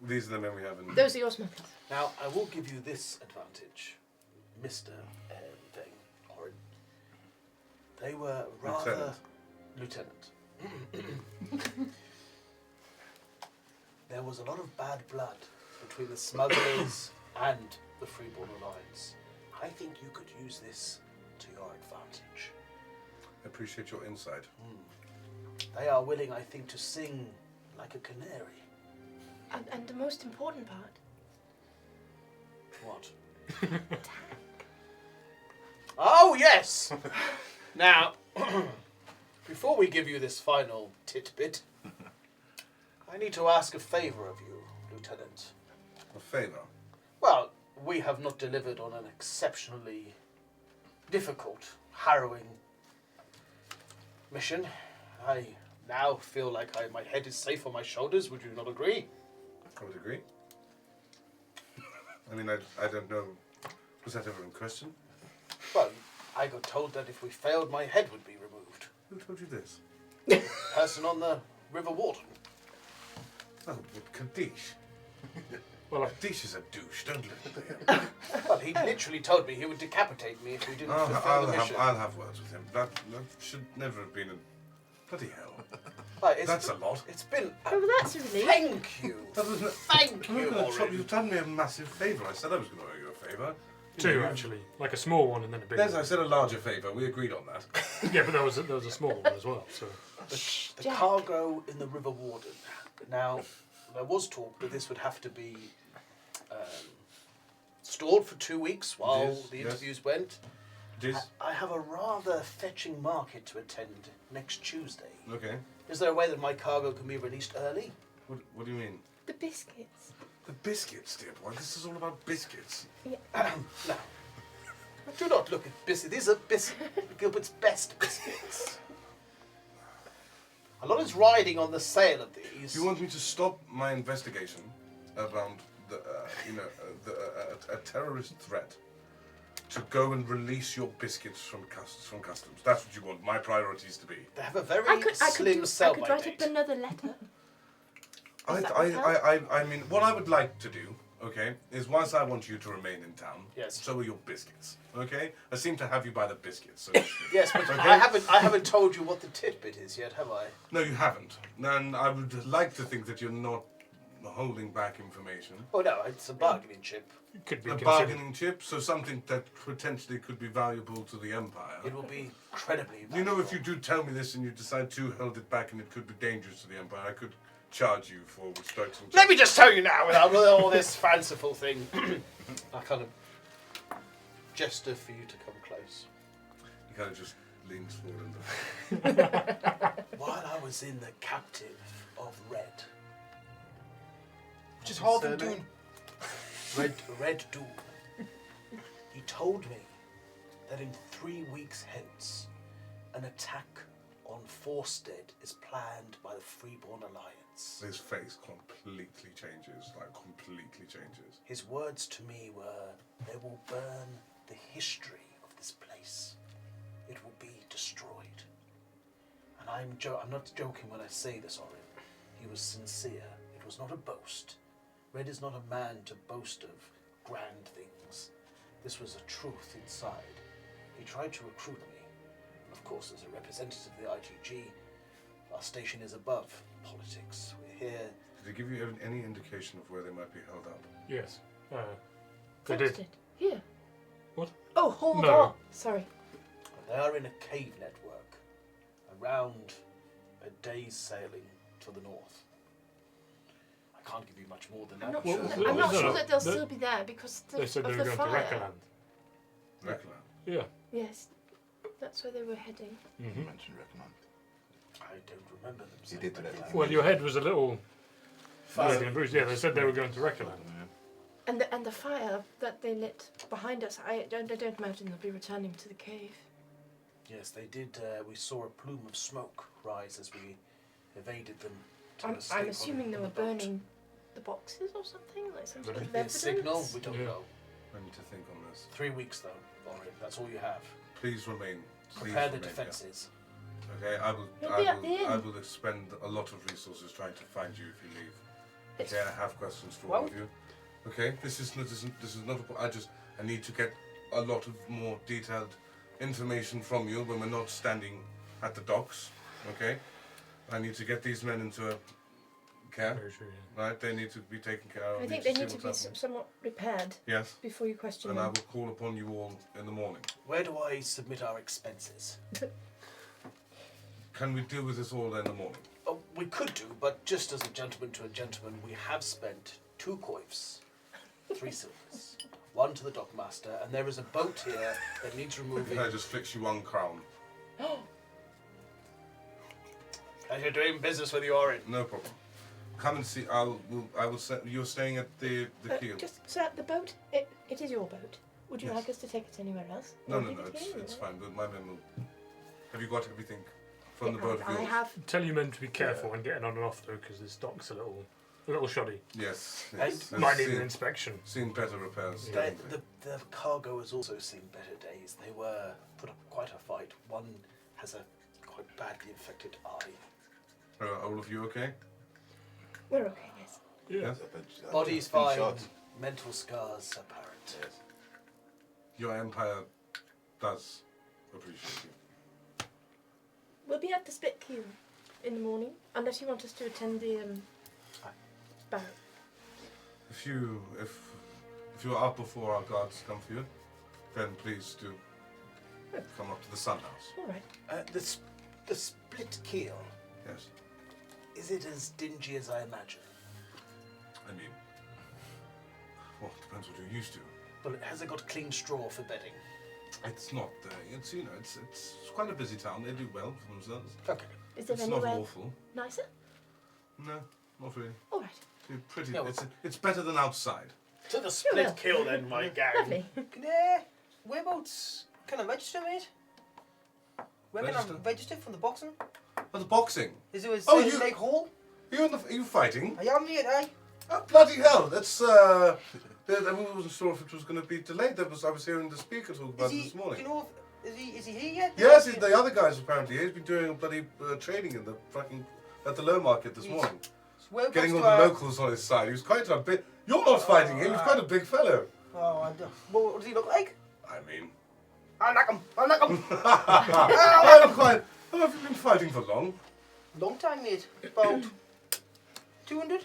These are the men we have in. Those are your smugglers. Now, I will give you this advantage, Mr. Vane, Orin. They were rather... Lieutenant. There was a lot of bad blood between the smugglers and the Freeborn Alliance. I think you could use this to your advantage. I appreciate your insight. They are willing, I think, to sing like a canary. And the most important part, What? Oh, yes! Now, before we give you this final titbit, I need to ask a favour of you, Lieutenant. A favour. Well, we have not delivered on an exceptionally difficult, harrowing mission. I now feel like my head is safe on my shoulders. Would you not agree? I would agree. I mean, I don't know. Was that ever in question? Well, I got told that if we failed, my head would be removed. Who told you this? Person on the River Warden. Oh, with Kaddish. Well, Dish is a douche, don't listen to him. Well, he literally told me he would decapitate me if we didn't fulfill the mission. I'll have words with him. That should never have been a... Bloody hell. It's a lot. It's been... Oh, well, that's a relief. Thank you. Thank you, Orin. You've done me a massive favour. I said I was going to owe you a favour. two actually, like a small one and then a big Yes, one. I said a larger favour. We agreed on that. Yeah, but there was a small one as well. So The cargo in the River Warden. Now, there was talk that this would have to be stored for 2 weeks while Yes, the yes. interviews went. Yes. I have a rather fetching market to attend next Tuesday. Okay. Is there a way that my cargo can be released early? What do you mean? The biscuits. The biscuits, dear boy. This is all about biscuits. No. Do not look at biscuits. These are Gilbert's best biscuits. A lot is riding on the sale of these. Do you want me to stop my investigation around a terrorist threat to go and release your biscuits from customs? That's what you want my priorities to be. They have a very I could slim I sell-by could write date. up another letter. I mean, what I would like to do, okay, is whilst I want you to remain in town, Yes. so are your biscuits, okay? I seem to have you by the biscuits. So Yes, but okay? I haven't told you what the tidbit is yet, have I? No, you haven't. And I would like to think that you're not holding back information. Oh no, it's a bargaining chip. it could be A considered. bargaining chip, so something that potentially could be valuable to the Empire. It will be incredibly valuable. You know, if you do tell me this and you decide to hold it back and it could be dangerous to the Empire, I could charge you for obstructing. Let me just tell you now, without all this fanciful thing. I kind of gesture for you to come close. He kind of just leans forward and While I was in the captive of Red, Which is Harvey Doon. Red Doom, he told me that in 3 weeks hence, an attack on Forstead is planned by the Freeborn Alliance. his face completely changes, His words to me were, they will burn the history of this place. It will be destroyed. And I'm not joking when I say this, Orin. He was sincere. It was not a boast. Red is not a man to boast of grand things. This was a truth inside. He tried to recruit me. And of course, as a representative of the ITG, our station is above politics. We're here. Did he give you any indication of where they might be held up? Yes, they did. Posted. Here. What? Oh, hold No. on. Sorry. They are in a cave network, around a day's sailing to the north. I can't give you much more than that. I'm not Well, sure, well, that, I'm not no, sure no, that they'll they- still be there because They said they of were the going fire. to Reckoland. Reckoland. Yeah. Yes, that's where they were heading. You mentioned Reckoland. I don't remember them You saying did that. today. Well, your head was a little. Fire. Yeah, they said they were going to Reckoland. And the fire that they lit behind us, I don't imagine they'll be returning to the cave. Yes, they did. We saw a plume of smoke rise as we evaded them. To I'm escape assuming on they the were boat. burning the boxes or something, like some sort Could of Could be a evidence. signal. We don't Yeah. know. I need to think on this. 3 weeks though, Orin. That's all you have. Please remain. Please Prepare the remain here. defences. Okay, I will. You'll be at the I inn. will expend a lot of resources trying to find you if you leave. It's- Okay, I have questions for Well- all of you. Okay, this is not. I need to get a lot of more detailed information from you when we're not standing at the docks. Okay, I need to get these men into a care. Very true. Right, they need to be taken care of. I think to they see need to what's be happening. somewhat repaired Yes, before you question and I them. will call upon you all in the morning. Where do I submit our expenses? Can we deal with this all in the morning? Oh, we could do, but just as a gentleman to a gentleman, we have spent 2 coifs, 3 silvers, 1 to the dockmaster, and there is a boat here that needs removing. Can I just fix you 1 crown? Pleasure doing business with you, Orin. No problem. Come and see. I will send. You're staying at the keel. Just sir, the boat. It is your boat. Would you Yes. like us to take it anywhere else? No, Or no, leave no. it It's here? it's fine. But my men will. Have you got everything from the Yeah, boat of I yours? have. Tell your men to be careful when getting on and off though, because this dock's a little shoddy. Yes. And yes. Might need an Seen- inspection. Seen better repairs. Yeah. The cargo has also seen better days. They were put up quite a fight. One has a quite badly infected eye. Are all of you okay? We're okay. Yes. Yeah. Yes? Body's Been fine. shot. Mental scars apparent. Yes. Your empire does appreciate you. We'll be at the split queue in the morning, unless you want us to attend the barrack. If you are up before our guards come for you, then please do come up to the Sun House. All right. The split keel, Yes. is it as dingy as I imagine? I mean, well, it depends what you're used to. Well, has it got clean straw for bedding? It's not. It's it's quite a busy town. They do well for themselves. Okay. Is there It's not anywhere awful. nicer? No, not really. All right. It's pretty. No. It's better than outside. To the well. split keel then, my gang. Lovely. Whereabouts can I register, mate? Where can Register? I register from the boxing? Oh, the boxing. Is there a Oh, certain you- Lake Hall? Are you fighting? I am, mate, aye. Oh, bloody hell! That's I wasn't sure if it was going to be delayed. I was hearing the speaker talk about Is it he, this do morning. you know, is he here yet? Yes, the other guys apparently. He's been doing a bloody training in the fucking at the low market this He's- morning. Whereabouts Getting all do I- the locals on his side. He was quite a bit. You're not fighting him. He's quite a big fellow. Oh, I don't. What does he look like? I mean, I'll knock him. I'll knock him. I'm quite. Oh, have you been fighting for long? Long time, mate. About 200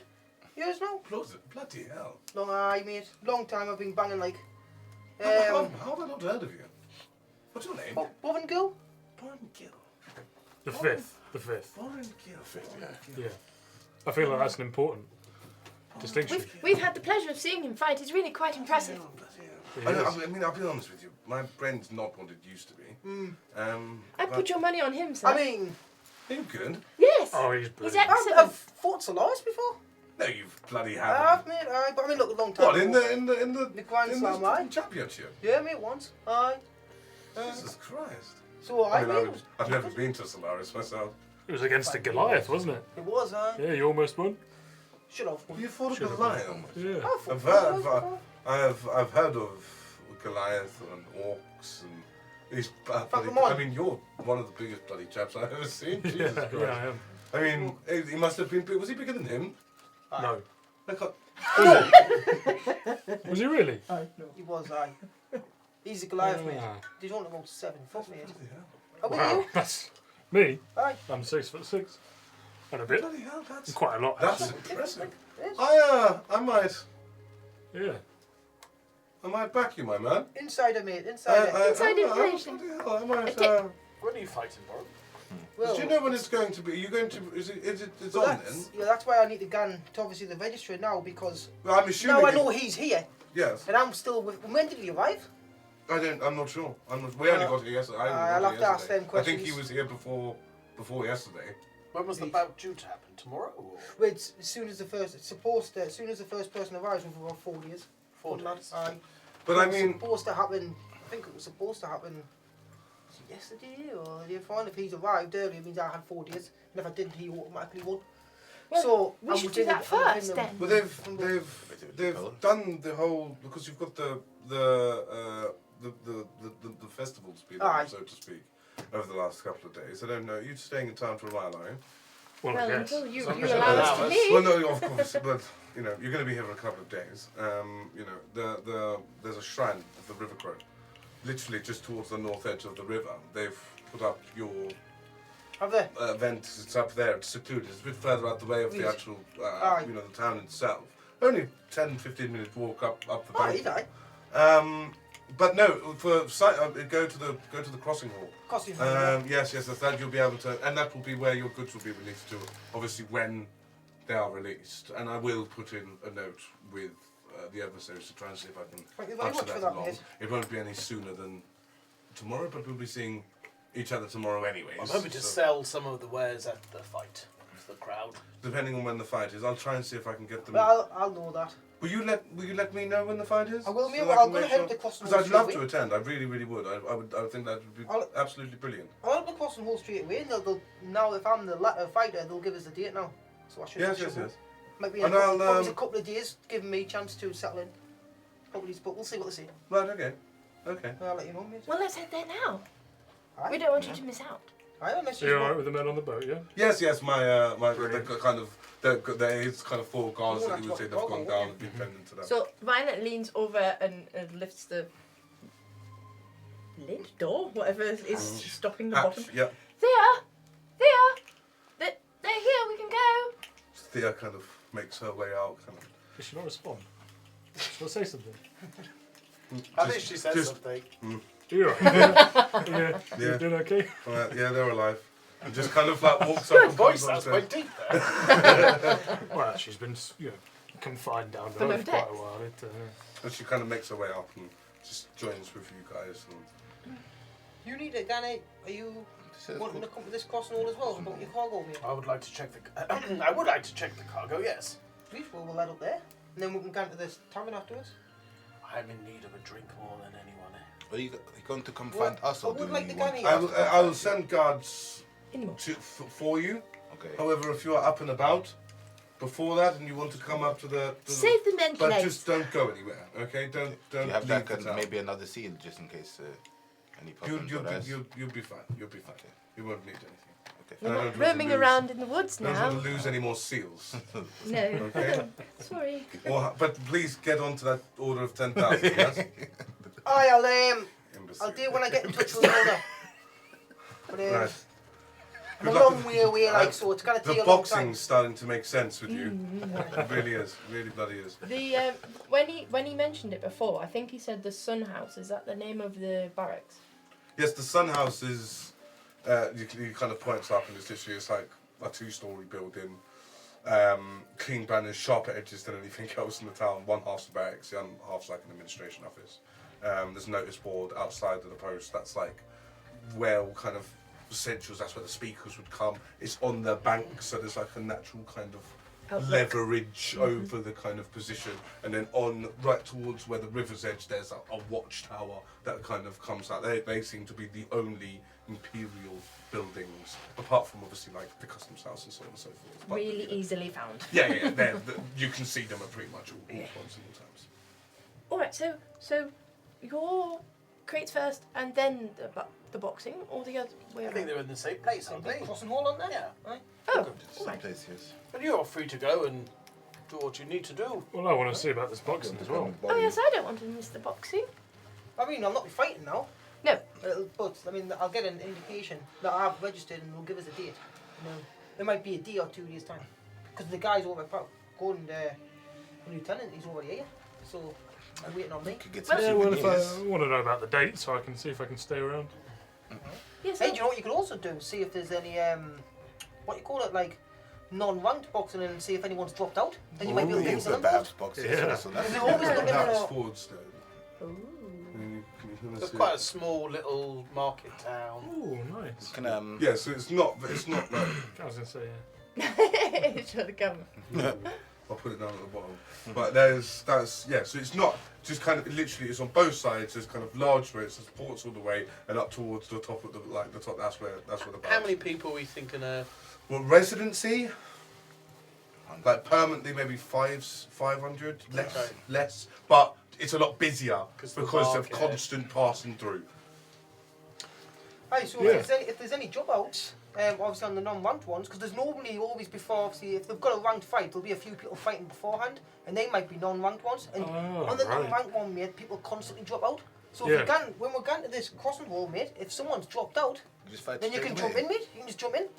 years now. Bloody hell! Long eye, mate. Long time I've been banging like. How have I not heard of you? What's your name? Bobbin Gill? Boren Gill. The fifth. The fifth. Boren Gill. Yeah. I feel like that's an important distinction. We've had the pleasure of seeing him fight. It's really quite impressive. It I is. mean, I'll be honest with you. My brain's not what it used to be. I'd put your money on him, sir. I mean, Are you good? yes. Oh, he's He's brilliant. excellent. I've fought Solaris before. No, you've bloody I have, haven't. mate. Aye, but I mean, look, a long time. What in ago. the The Grand in Slam, the aye? championship? Yeah, mate, once. Aye. Jesus Christ! So I I mean, mean, I've never been to Solaris myself. It was against a Goliath, wasn't it? it was, aye. Yeah, you almost won. Should have. You fought a Should've Goliath. Yeah. I've heard of Goliath and orcs and these. them on. I mean, you're one of the biggest bloody chaps I've ever seen. Jesus Yeah, Christ! yeah, I am. I mean, he must have been. Was he bigger than him? No. I can't. Was he really? He was, aye. He's a Goliath, mate. Ah. He's only about 7 foot, mate. How about Wow, you? that's me. Aye. I'm 6'6", and a bit. Bloody hell! That's Quite a lot. that's Actually. impressive. Yes. I might Yeah. back you, my man. Insider, mate. Insider. Inside information. Bloody hell, I might. When are you fighting, bro? Well, Do you know when it's going to be? Are you going to? Is it? It's well, on then? that's, yeah, that's why I need to go to obviously the registry now because Well, I'm assuming. now I know he's here Yes. and I'm still with. When did he arrive? I'm not sure. We only got here yesterday. I only got I'll here have to ask yesterday. them I think he questions. was here before yesterday. When was the bout due to happen? Tomorrow? Or Well, it's as soon as the first. It's supposed to. As soon as the first person arrives, within about 4 days. 4 From that, days? aye. But It I was mean, supposed to happen. I think it was supposed to happen yesterday or the day before. If he's arrived earlier, it means I had 4 days, and if I didn't, he automatically won. Well, so we I'm should do within that the- I'm within first the- then. but they've done the whole because you've got the festivals been on, Aye. so to speak, over the last couple of days. I don't know. You're staying in town for a while, are you? Well, I Well, guess. until you Some allow people us allow to us. leave. Well, no, of course, but you know you're going to be here for a couple of days. You know, there's a shrine of the River Crow, literally just towards the north edge of the river. They've put up your Have they? event. It's up there. It's secluded. It's a bit further out the way of the Yes. actual, Aye. you know, the town itself. Only 10-15 minutes walk up the Oh, bank. he's aye. But no, for go to the crossing hall. Costume. Yes, that you'll be able to, and that will be where your goods will be released to. Obviously, when they are released, and I will put in a note with the adversaries to try and see if I can Thank you very usher much for that that, along. mate. It won't be any sooner than tomorrow, but we'll be seeing each other tomorrow anyways. I'm hoping to so sell some of the wares at the fight to the crowd. depending on when the fight is, I'll try and see if I can get them. Well, I'll know that. Will you let me know when the fight is? I will, So mate, that but I I'm can gonna make head sure- up to Crossing Because Hall I'd love straight to attend. I really would. I would think that would be I'll- absolutely brilliant. I'll have the Crossing Hall straight away. And they'll now, if I'm the fighter, they'll give us the date now. So I should. Yes, should yes, go. yes. Might be And probably I'll, a couple of days, giving me a chance to settle in. Probably, but we'll see what they say. Right. Okay. Okay. I'll let you know, mate. Well, let's head there now. Aye. We don't want you to miss out. I have a message. So you're alright with the men on the boat, yeah? Yes, my the Brilliant. kind of there is kind of 4 guards Oh, that you would that's say what- they've gone oh, down yeah. and been pending to that. So Violet leans over and lifts the lid door, whatever is stopping the bottom. Hatch, yeah. They're here. We can go. Thea kind of makes her way out. Kind of. Does she not respond? Should I say something? I think she said just- something. You're right. Yeah. Yeah. You doing okay? Yeah, they're alive. And just kind of like walks up. Her and voice comes sounds on quite deep there. Well, she's been, confined down Below below for quite decks. a while. And she kind of makes her way up and just joins with you guys. And You need it, Danny. Are you wanting to come to this crossing hall as well? About your cargo, mate? I would like to check the. I would like to check the cargo. Yes. Please, we'll let up there. And then we can go into this tavern afterwards. I'm in need of a drink more than anyone. Are you going to come Well, find us, I or would do like you the want? Danny. I will send guards Anymore. for you. Okay. However, if you are up and about before that and you want to come up to the Save the men's but legs. just don't go anywhere. Okay, don't Do you have leave like the town. maybe another seal just in case any problems You'll arise? be fine. You'll be fine. You won't need anything. Okay. We're I not don't want to roaming lose- around in the woods Don't now. want to lose any more seals. No. Okay. Sorry. But please get on to that order of 10,000. Yes. I'll do it when I get in touch with Mona. But Right. I'm a Good luck long with- way away, like, so it's gonna The take a long time. boxing's starting to make sense with you. It really is. Really bloody is. The when he mentioned it before, I think he said the Sun House. Is that the name of the barracks? Yes, the Sun House is. You kind of points up, and it's like a 2-story building. Clean banners, sharper edges than anything else in the town. One half's the barracks, the other half's like an administration office. There's a notice board outside of the post that's like where all kind of centrals, that's where the speakers would come. It's on the bank, so there's like a natural kind of Outlook. leverage over the kind of position. And then on right towards where the river's edge, there's a watchtower that kind of comes out. They seem to be the only imperial buildings, apart from obviously like the customs house and so on and so forth. But, Really easily found. yeah, you can see them at pretty much all points and all times. All right. So your crates first, and then the boxing, or the other way I around. think they're in the same place, aren't they? Crossing hall on there? Yeah. Right. Oh, Welcome to the all same right. place, yes. And you're free to go and do what you need to do. Well, I want to see about this boxing as well. Oh yes, I don't want to miss the boxing. I mean, I'll not be fighting now. No. But I mean, I'll get an indication that I've registered and they'll give us a date. You know, it might be a day or 2 days time, because the guy's over going the lieutenant. He's already here, so I'm waiting on me. Could get Well, some Yeah, well, if souvenirs. I want to know about the date, so I can see if I can stay around. Yes. Hey, do you know what you could also do? See if there's any what you call it, like non-ranked boxing, and see if anyone's dropped out. Then you might be able to get the some Babs info. boxes. Yeah. So Because that's they're always looking That's for. Fordstone. Ooh. It's quite a small little market town. Oh, nice. can Yeah, so it's not like I was going to say, yeah. Show the camera. I'll put it down at the bottom. But that's yeah. So it's not just kind of literally. It's on both sides. There's kind of large roads. There's ports all the way and up towards the top of the top. That's where the. How barracks. many people are we thinking of? Well, residency. Like permanently, maybe 500 less, Okay. less. But it's a lot busier 'Cause because the of market. constant passing through. Hey, so Yeah. if there's any job outs, obviously on the non-ranked ones, because there's normally always before, obviously, if they've got a ranked fight, there'll be a few people fighting beforehand, and they might be non-ranked ones. And Oh, on the right. non-ranked one, mate, people constantly drop out. So Yeah. if you when we're going to this crossing wall, mate, if someone's dropped out, just fight then you straight can away. jump in, mate. You can just jump in.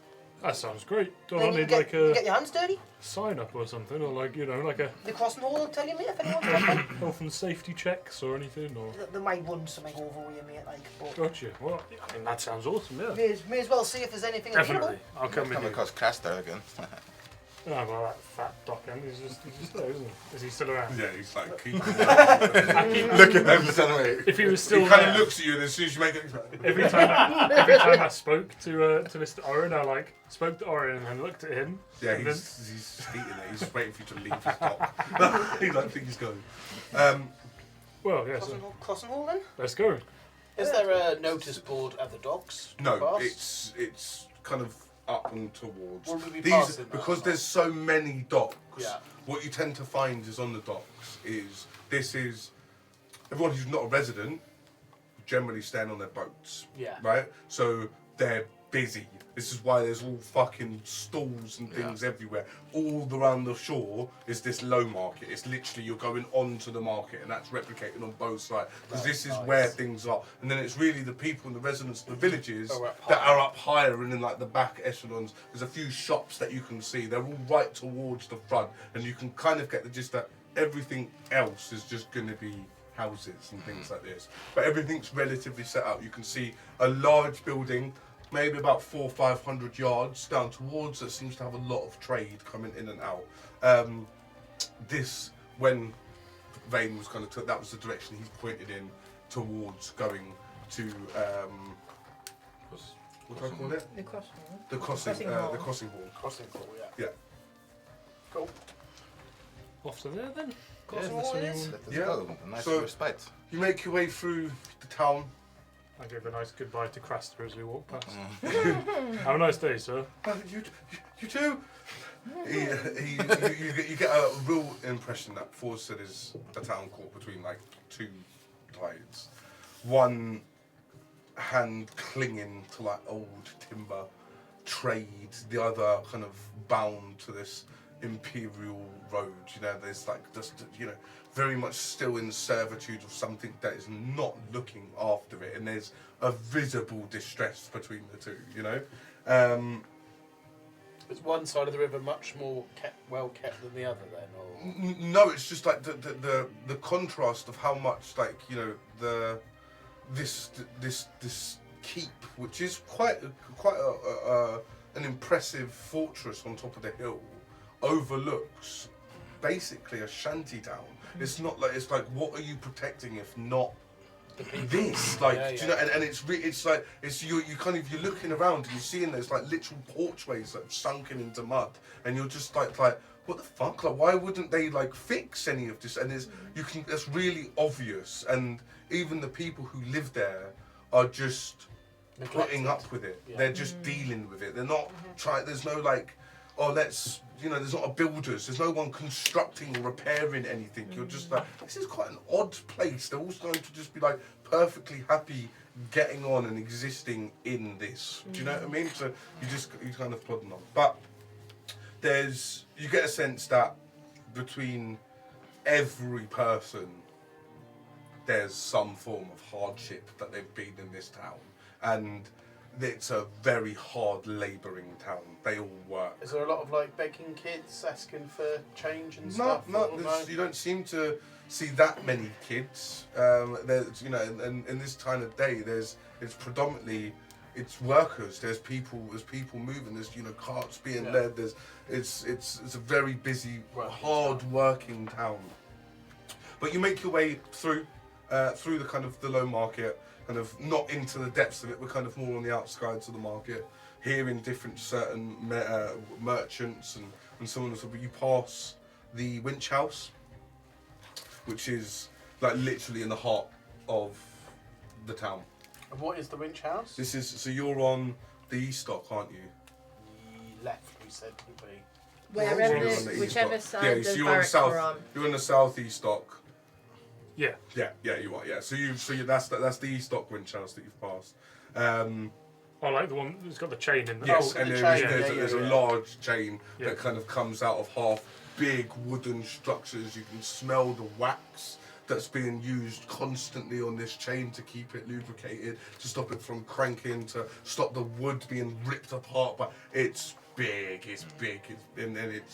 That sounds great. Do I Then you need can like get, you a get your hands dirty. sign up or something, or like like a The crossing hall will tell you, mate, if anyone's dropped out. health and safety checks or anything? Or They might run something over you, mate, like, but gotcha. Well, I mean that sounds awesome. Yeah, may as well see if there's anything definitely. available. I'll come with Come you. across Castor again. Oh, well, that fat dockhand is just there, isn't he? Is he still around? Yeah, he's like keep Looking over the way. If he was still He kind there, of looks at you, and as soon as you make it, he's like, every time I spoke to Mr. Oren, I like spoke to Oren and then looked at him. yeah, and then, he's eating it. He's waiting for you to leave his top. He like think he's going. well, yeah. So Crossing hall, then? let's go. Is there a notice board at the docks? No, Past? it's kind of up and towards. Will we be These passing that because or there's so many docks. Yeah. What you tend to find is on the docks is everyone who's not a resident generally stand on their boats. Yeah. Right. So they're busy. This is why there's all fucking stalls and things everywhere. All around the shore is this low market. It's literally you're going onto the market, and that's replicated on both sides because this is where things are. And then it's really the people and the residents of the villages that are up higher and in like the back echelons. There's a few shops that you can see. They're all right towards the front, and you can kind of get the gist that everything else is just going to be houses and things like this. But everything's relatively set out. You can see a large building, maybe about 400 or 500 yards down towards that seems to have a lot of trade coming in and out. This, when Vane was kind of took, that was the direction he's pointed in towards going to. What do I call it? The crossing. The crossing. Hall. The crossing hall. Crossing hall, yeah. Yeah. Cool. Off to there then. Crossing Yeah, hall it that's is. Let's Yeah. go. A nice So- respite. You make your way through the town. I give a nice goodbye to Craster as we walk past. Have a nice day, sir. You too. You get a real impression that Forsted is a town caught between like two tides. One hand clinging to like old timber trade, the other kind of bound to this imperial road. You know, there's like just very much still in servitude of something that is not looking after it, and there's a visible distress between the two. You know. Is one side of the river much more well kept than the other then, or? No, it's just like the contrast of how much like this keep, which is quite an impressive fortress on top of the hill, overlooks basically a shanty town. It's not like it's like what are you protecting if not this? Like do you know? And it's like it's you're you're looking around and you're seeing there's like literal porchways that have sunken into mud, and you're just like what the fuck? Like why wouldn't they like fix any of this? And it's really obvious, and even the people who live there are just putting up with it. They're just dealing with it. They're not trying. There's no like, oh, let's, there's not a builders. There's no one constructing or repairing anything. You're just like, this is quite an odd place. They're all starting to just be like perfectly happy getting on and existing in this. Do you know what I mean? So you kind of plodding on. But you get a sense that between every person, there's some form of hardship that they've been in this town. And it's a very hard labouring town. They all work. Is there a lot of like begging kids asking for change and No, stuff? no, or no? you don't seem to see that many kids. There's, and in this time of day, it's predominantly it's workers. There's people moving. There's carts being led. It's a very busy, hard working town. But you make your way through the kind of the low market. Kind of not into the depths of it, we're kind of more on the outskirts of the market, hearing different certain merchants and so on and so on. But you pass the Winch House, which is like literally in the heart of the town. And what is the Winch House? So you're on the East Dock, aren't you? Left, we said would be. Wherever You're on the East whichever Dock. side so the you're on the barracks south. are on. You're on the southeast dock. Yeah. Yeah, you are. Yeah. So that's the East Dock Winch House that you've passed. I like the one that's got the chain in the Yes, Oh, and the there's chain. a large chain Yeah. that kind of comes out of half big wooden structures. You can smell the wax that's being used constantly on this chain to keep it lubricated, to stop it from cranking, to stop the wood being ripped apart. But it's big, and it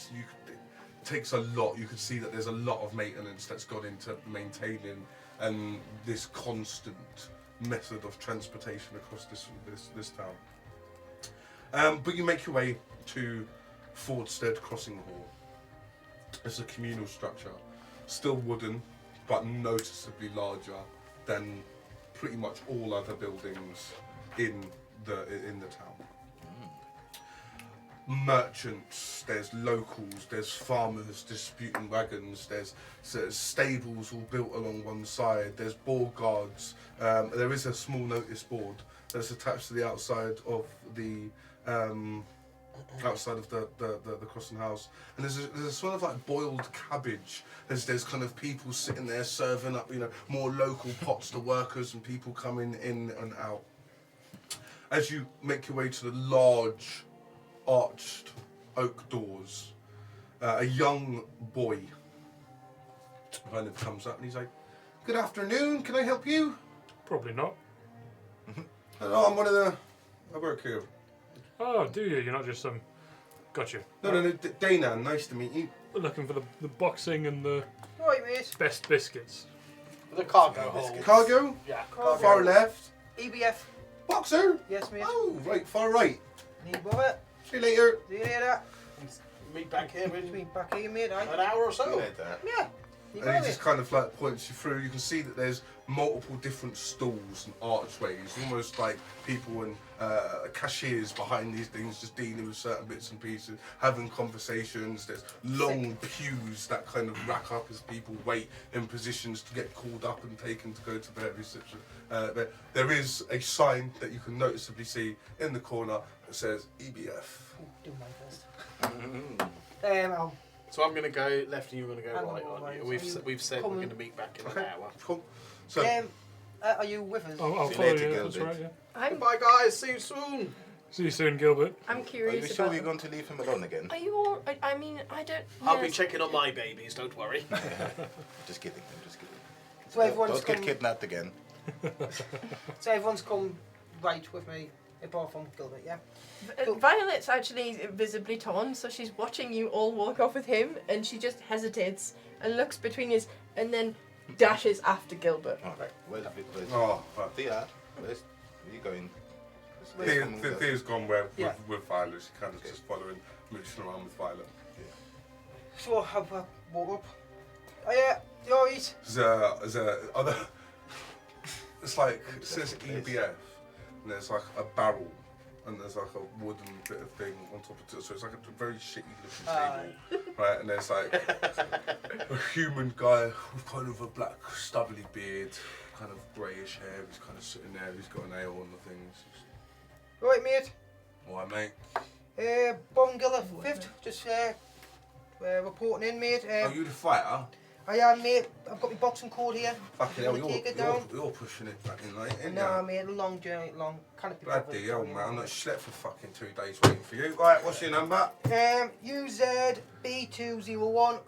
takes a lot. You can see that there's a lot of maintenance that's gone into maintaining and this constant method of transportation across this town. But you make your way to Fordstead Crossing Hall. It's a communal structure, still wooden, but noticeably larger than pretty much all other buildings in the town. Merchants, there's locals, there's farmers disputing wagons, there's stables all built along one side, there's boar guards. There is a small notice board that's attached to the outside of the crossing house, and there's a sort of like boiled cabbage. There's kind of people sitting there serving up more local pots to workers and people coming in and out. as you make your way to the large arched oak doors, a young boy kind of comes up and he's like, "Good afternoon, can I help you?" Probably not. "No, I'm one of the... I work here." Oh, do you? You're not just some... Got you. No, Dana, nice to meet you. We're looking for the boxing and the Right, mate. best biscuits. The cargo hold. Cargo? Yeah. Far left. EBF. Boxer? Yes, mate. Oh, right, far right. Need bother. See you later. See you later. Meet back here in Meet back here, mate. Aye. an hour or so. Yeah. You And got he it. just kind of like points you through. You can see that there's multiple different stalls and archways, almost like people and cashiers behind these things, just dealing with certain bits and pieces, having conversations. There's long pews that kind of rack up as people wait in positions to get called up and taken to go to various situations. There is a sign that you can noticeably see in the corner that says EBF. Ooh, do mine first. So I'm going to go left and you're going to go I'm right, gonna go aren't you? right. We've said we're Coming. going to meet back in an Okay, hour. cool. So, are you with us? I'll See you follow later, you. That's Gilbert. right, yeah. I'm Bye guys, see you soon. See you soon, Gilbert. I'm Are you curious sure about. you're going to leave him alone again? Are you all? I mean, I don't. I'll be yes. checking on my babies, don't worry. Just kidding. I'm just kidding. So everyone's Don't get come. kidnapped again. So everyone's come right with me, apart from Gilbert. Yeah. Violet's actually visibly torn, so she's watching you all walk off with him, and she just hesitates and looks between us, and then dashes after Gilbert. All right. Where's oh, right. Thea? Where are you going? Thea's gone with Yeah. Violet. She kind of just following, mooching around with Violet. So I walk up. Oh yeah, you alright? There's a other. It's like it says EBF, and there's like a barrel, and there's like a wooden bit of thing on top of it. So it's like a very shitty looking table, right? And there's like a human guy with kind of a black stubbly beard, kind of greyish hair. He's kind of sitting there. He's got an ale on the things. Right, mate. All right, mate. Bob Giller, 5th. Just reporting in, mate. Are you the fighter? I am, mate. I've got my boxing cord here. Fucking You hell, wanna take it down? you're pushing it back in late, ain't No, you? mate. A long journey, long. Can't be Bloody bothered. hell, man. I'm not slept for fucking 2 days waiting for you. Right, what's your number? UZB201.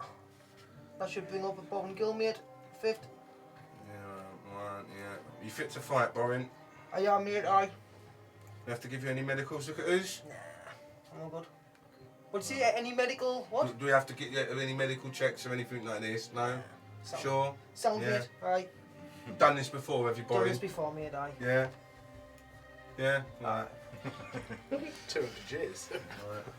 That should bring up a Bob and Gill, mate. 5th. Yeah, right, yeah. You fit to fight, Borin? I am, mate. Aye. You have to give you any medicals? Look at us. I'm all good. What's it? Any medical? What? Do we have to get you any medical checks or anything like this? No? Sound- Sure? Sound Yeah. mate. Aye. You've done this before, have you, Done Borin? this before, mate. Aye. Yeah? Yeah? Right. 200 years.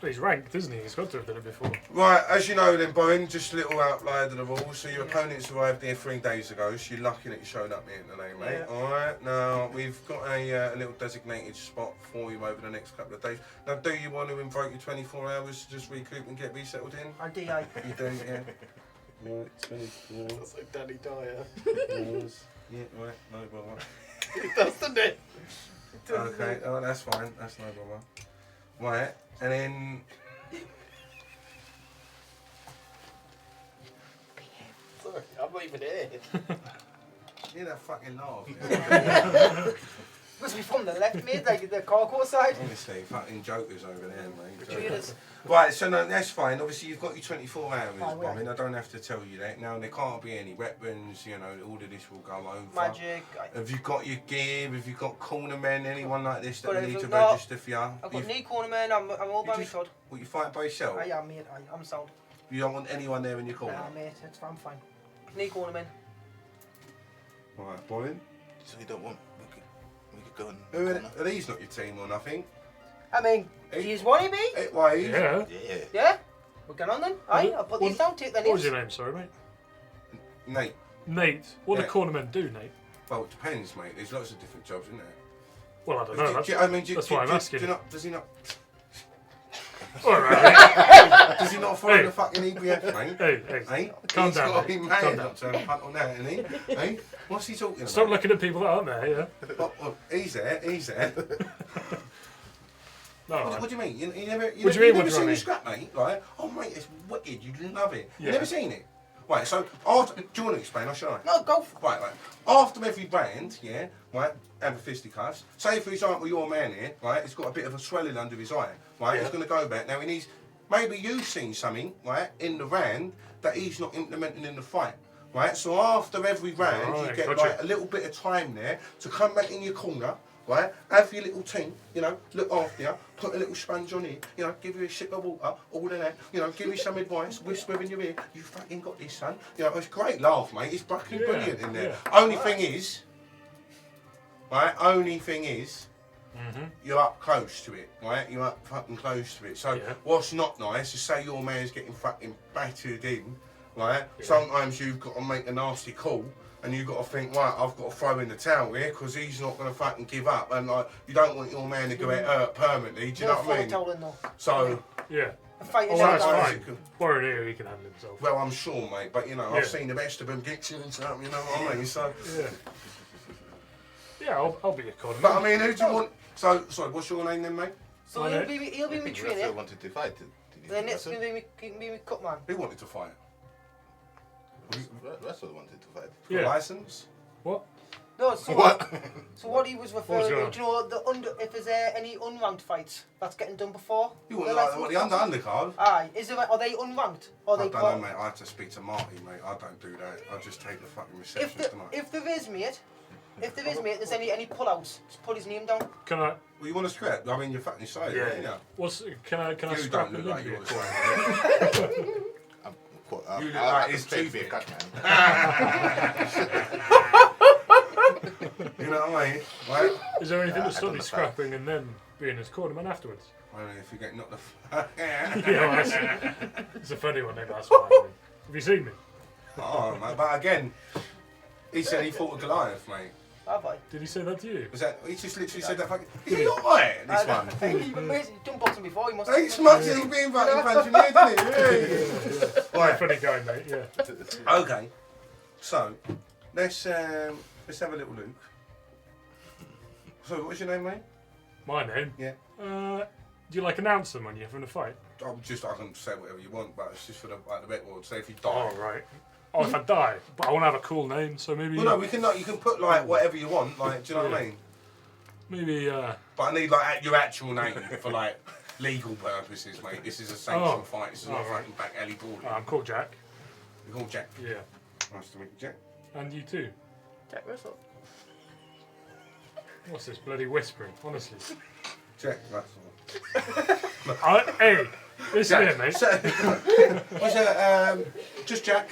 He's ranked, isn't he? He's got to have done it before. Right, as you know then, Bowen, just a little outline of the rules. So your opponents arrived here 3 days ago, so you're lucky that you showed up here today, mate. Yeah. Alright, now we've got a little designated spot for you over the next couple of days. Now, do you want to invoke your 24 hours to just recoup and get resettled in? I do, aye. You do, yeah. Right, 24 That's like Danny Dyer. hours. Yeah, right, no bother. It does, doesn't it? Okay, oh, that's fine, that's no bother. Right, and then Sorry, I'm not even here. hear that fucking laugh. Must be from the left, mate, like the cargo side. Honestly, fucking jokers over there, mate. Cheers. Right, so no, that's fine. Obviously, you've got your 24 hours, Oh, yeah. Bombing. I don't have to tell you that. Now, there can't be any weapons, you know, all of this will go over. Magic. Have you got your gear? Have you got cornermen, anyone like this that Got we need to everything. No. register for you? I've got You've- knee corner, man. I'm all by You my just- side. What, you fight by yourself? I am, mate. I'm sound. You don't want anyone there in your corner? Nah, mate. I'm fine. Knee corner, man. Right, Bobbin. So you don't want... We could go and... Are these not your team or nothing? I mean, do you want to be? Why? Yeah. Yeah. Yeah? We're going on then. Aye, I'll put these down, take the What was names. your name, sorry, mate? Nate. Nate. What Yeah. do cornermen do, Nate? Well, it depends, mate. There's lots of different jobs, isn't there? Well, I don't know. That's why I'm asking. Does he not? All right. Does he not follow Hey. the fucking EBF, mate? Hey, Hey, calm he's down, got mate. to be Calm mad down. not to punt on that, isn't he? Hey, what's he talking about? Stop looking at people that aren't there, yeah? Well, he's there. He's there. No, What do you mean? You never, What do you mean, what never do I seen mean? the scrap, mate? Like, oh, mate, it's wicked. You love it. You Yeah. never seen it? Right, so after, do you want to explain or shall I? No, go for Right. After every brand, yeah, right, and the fisticuffs, say for example your man here, right, he's got a bit of a swelling under his eye, right, he's going to go back. Now he needs, maybe you've seen something, right, in the round that he's not implementing in the fight. Right, so after every round, you get like a little bit of time there to come back in your corner, right? Have your little team, you know, look after you, put a little sponge on it, you know, give you a sip of water, all of that, you know, give you some advice, whisper in your ear, you fucking got this, son. You know, it's great laugh, mate. It's fucking brilliant in there. Only thing is, you're up close to it, right? You're up fucking close to it. So what's not nice is say your man's getting fucking battered in. Right? Yeah. Sometimes you've got to make a nasty call and you've got to think, right, I've got to throw in the towel here because he's not going to fucking give up. And like, you don't want your man to get hurt permanently, do you know what I mean? So, yeah. Fight that's fine. Warren here, he can handle himself. Well, I'm sure, mate, but you know, I've seen the best of them get you and something, you know what I mean? So, yeah, I'll be a corner. But I mean, who do you want? So, sorry, what's your name then, mate? So he'll be my trainer. Who wanted to fight? The next will be my cut man. Who wanted to fight? Russell wanted to fight. For license? What? No, so what? So what he was referring to, do you know, if there's any unranked fights that's getting done before? You want like, the undercard? Aye, are they unranked? Or I don't know, mate. I have to speak to Marty, mate. I don't do that. I just take the fucking receptionist tonight. If there is, mate, there's any pull-outs, just pull his name down. Can I? Well, you want to scrap? I mean, you're fucking say, yeah. Can I you scrap don't the look like lid? you want to scrap. You look like his tooth. You know what I mean? Right? Is there anything to stop me scrapping and then being his cornerman afterwards? Only if you get knocked the fuck Yeah, it's a funny one, maybe that's what I mean. Have you seen me? Oh, mate, but again, he said he fought a Goliath, mate. Have I? Did he say that to you? Was that? He just literally said that fucking. Is he alright? This one. He's done boxing before. He must. He's much as he's been fucking engineered, isn't he? Yeah. Right. Funny guy, mate. Yeah. Okay. So, let's have a little look. So, what's your name, mate? My name? Yeah. Do you like announce them when you're having a fight? I can say whatever you want, but it's just for the record. Say if you die. Oh, right. Oh, if I die, but I want to have a cool name, so maybe. Well, no, we can. You can put like whatever you want. Like, do you know what I mean? Maybe. But I need like your actual name for like legal purposes, mate. This is a sanctioned fight. This is not fighting back Ellie Broadley. I'm called Jack. You're called Jack. Yeah. Nice to meet you, Jack. And you too. Jack Russell. What's this bloody whispering? Honestly. Jack Russell. Hey, listen here, mate. What's that? Just Jack.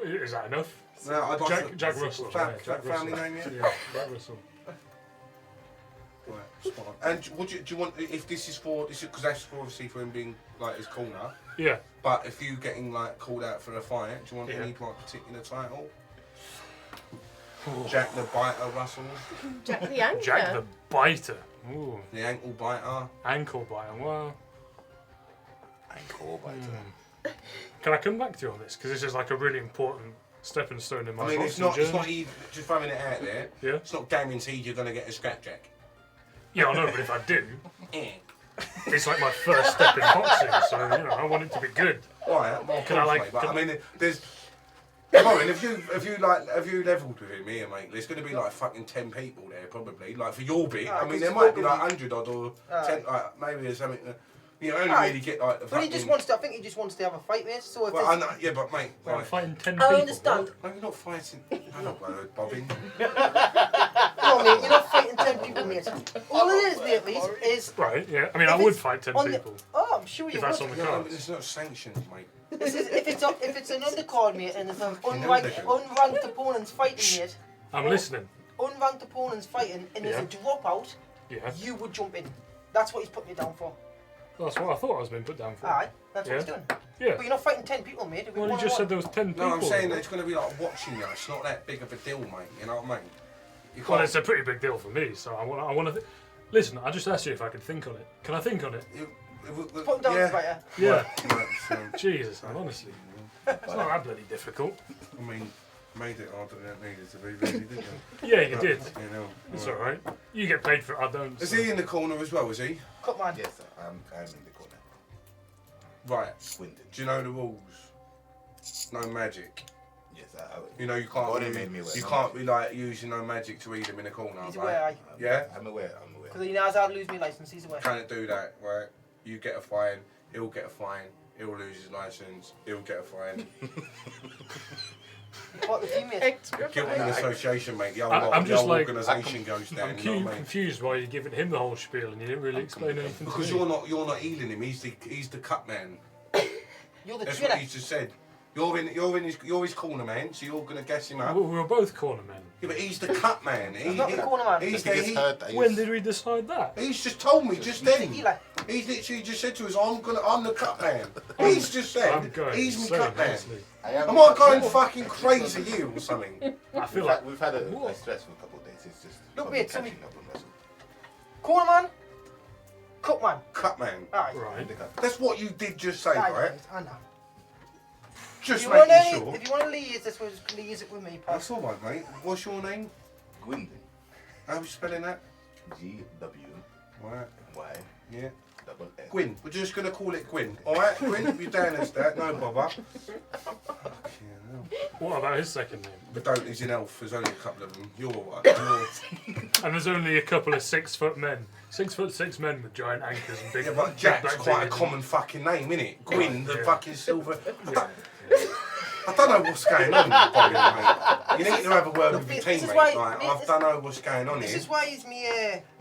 Is that enough? No, Jack Russell. Jack family name, yeah? Yeah, Jack Russell. Right, spot on. And do you want, if this is because that's obviously for him being like his corner. Yeah. But if you getting like called out for a fight, do you want any like particular title? Jack the Biter Russell. Jack the Anchor. Jack the Biter. Ooh. The Ankle Biter. Ankle Biter. Well. Ankle Biter. Can I come back to you on this? Because this is like a really important stepping stone in my I mean, it's not even, just throwing it out there. Yeah. It's not guaranteed you're going to get a scrapjack. Yeah, I know, but if I do, it's like my first step in boxing, so you know I want it to be good. Right. Well, can I like? But I mean, there's. Warren, if you levelled with him here, mate, there's going to be like fucking 10 people there probably. Like for your bit, I mean, there might be like 100 odd or 10. Like maybe there's something. You only really get like the. But he just wants to. I think he just wants to have a fight, mate. So if I know, yeah, but mate, like, fighting 10 people. I understand. No, you're not fighting. I'm not bobbing. No, mate, you're not fighting 10 people, mate. All it is, mate, is. Right. Yeah. I mean, I would fight 10 people. I'm sure you if would. That's on the cards. There's no sanctions, mate. This is if it's an undercard, mate, and there's unranked opponents fighting, mate. I'm listening. Unranked opponents fighting, and there's a dropout. Yeah. You would jump in. That's what he's putting you down for. That's what I thought I was being put down for. Aye, that's what he's doing. Yeah. But you're not fighting 10 people, mate. Well, you just said there was 10 people. No, I'm saying that it's going to be like watching you. It's not that big of a deal, mate. You know what I mean? Well, it's a pretty big deal for me, so I want to. Listen, I just asked you if I could think on it. Can I think on it? Put him down to fighter. Yeah. Jesus, man, honestly. It's not that bloody difficult. I mean, made it harder than it needed to be, really, didn't you? Yeah, you did. You know, it's alright. You get paid for it, I don't. Is he in the corner as well, is he? Cut man. Yes, I'm in the corner. Right. Swindon. Do you know the rules? no magic. Yes, You know, you can't. God Really, made me aware. you can't be like using no magic to read them in a corner. He's right? aware, aye. Yeah. I'm aware. Because he knows how to lose my license, he's aware. Can't do that, right? You get a fine. He'll get a fine. He'll lose his license. He'll get a fine. What the team is? Extra Guilty fine. association, mate. The I'm just like- organisation goes down. I'm You know what I mean? confused why you're giving him the whole spiel and you didn't really explain anything Because to me. you're not healing him. He's the cut man. You're the That's trainer. what he just said. You're his corner man, so you're gonna guess him up. We were both corner men. Yeah, but he's the cut man. He's not the corner man. He's He gets the, heard that When did we decide that? he's just told me just then. Eli. He's literally just said to us, I'm the cut man. He's just I'm said, going he's me insane, cut man. honestly. Am I going fucking crazy here or something? I feel like we've had a What? stressful couple of days. It's just Look, probably mate, somebody- catching up on wrestling. Corner man. Cut man. Cut man. Aye. right. That's what you did just say, Aye, right? I know. Just If you want making any- sure. If you want to liaise, this was liaise it with me, pal. That's all right, mate. What's your name? Gwyn. How are you spelling that? GWY. Right. Yeah. Double S. Gwyn. We're just going to call it Gwyn. All right, Gwyn? You're down as that. No bother. What about his second name? But don't, he's an elf. There's only a couple of them. You're what? And there's only a couple of 6 foot men. 6'6" men with giant anchors and big. Yeah, but big Jack's black quite a beards. common fucking name, innit? Gwyn, the Yeah. fucking silver. Yeah. I don't know what's going on, Bobby, mate. You need to have a word with your This is teammate. why- Like, this- I don't know what's going on This here. is why he's me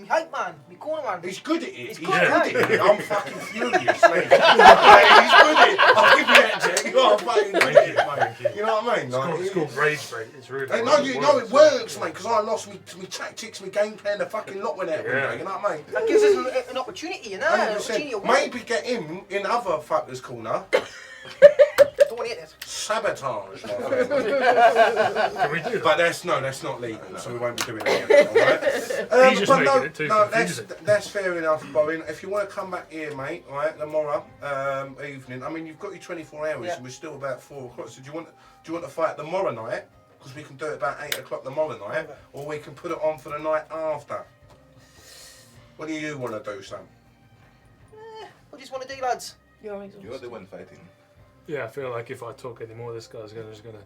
hype man, me corner man. He's good at it. He's He's good good at at it. it. I'm fucking furious, mate. Yeah, he's good at it. I'll give you that, Jack. You are fucking good at it, mate. You know what I mean? It's called rage bait. It's really. Hey, no, it works, mate, because I lost me tactics, my game plan, the fucking lot went out one Yeah. day, you know what I mean? That gives us an opportunity, you know? An opportunity 100%. of winning. Maybe get him in other fuckers' corner. Don't want to hit this. Sabotage, my friend. Can we do that? But that's not legal, so we won't be doing that. Alright? He's just but making no, it too no, confusing. that's fair enough, Bowen. If you want to come back here, mate, alright, tomorrow evening. I mean, you've got your 24 hours, Yeah. and we're still about 4 o'clock. So do you want to fight tomorrow night? Because we can do it about 8 o'clock tomorrow night, or we can put it on for the night after. What do you want to do, Sam? What do you want to do, lads? You're exhausted. You're the one fighting. Yeah, I feel like if I talk anymore, this guy's just gonna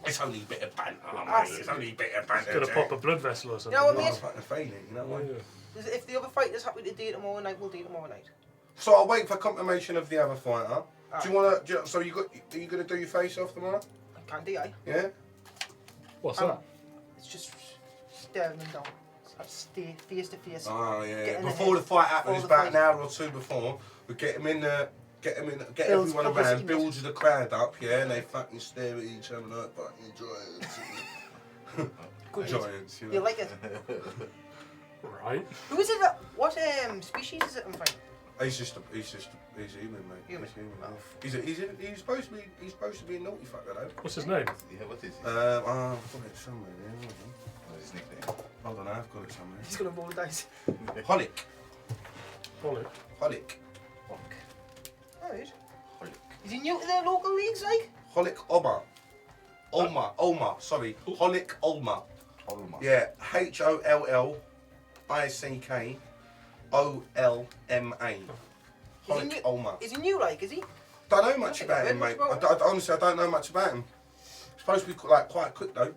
It's only a bit of banter, mate. It's only a bit of banter. gonna Jack. pop a blood vessel or something. You know what I Oh, mean? I'm fucking feeling, you know what I mean? Yeah. If the other fighter's happy to do it tomorrow night, we'll do it tomorrow night. So I'll wait for confirmation of the other fighter. Do you want to? So are you going to do your face off tomorrow? I can't do it. Yeah. What's Um, that? It's just staring them down. Stay face to face. Oh yeah. Get in the Before the head. fight happens, Before the about an fight. hour or two before, we get them in there. Get Builds everyone publicity, around, builds the crowd up, yeah, and they fucking stare at each other like fucking giants. Good Giants, you know. You like it? Right. Who is it? What species is it in front? He's a human, mate. Human. He's a human. Yeah. He's supposed to be a naughty fucker though. What's his name? Yeah, what is it? I've got it somewhere. Yeah. What's his nickname? Hold on, I've got it somewhere. He's gonna roll the dice. Holic. Pollock. Holic. Alright. Is he new to the local leagues, like? Holic Olma. Olma. Sorry. Holic Olma. Olma. Yeah. HOLLICK OLMA. Holic Olma. Is he new, like? Is he? Don't know much about him, mate. Honestly, I don't know much about him. Supposed to be like quite quick though.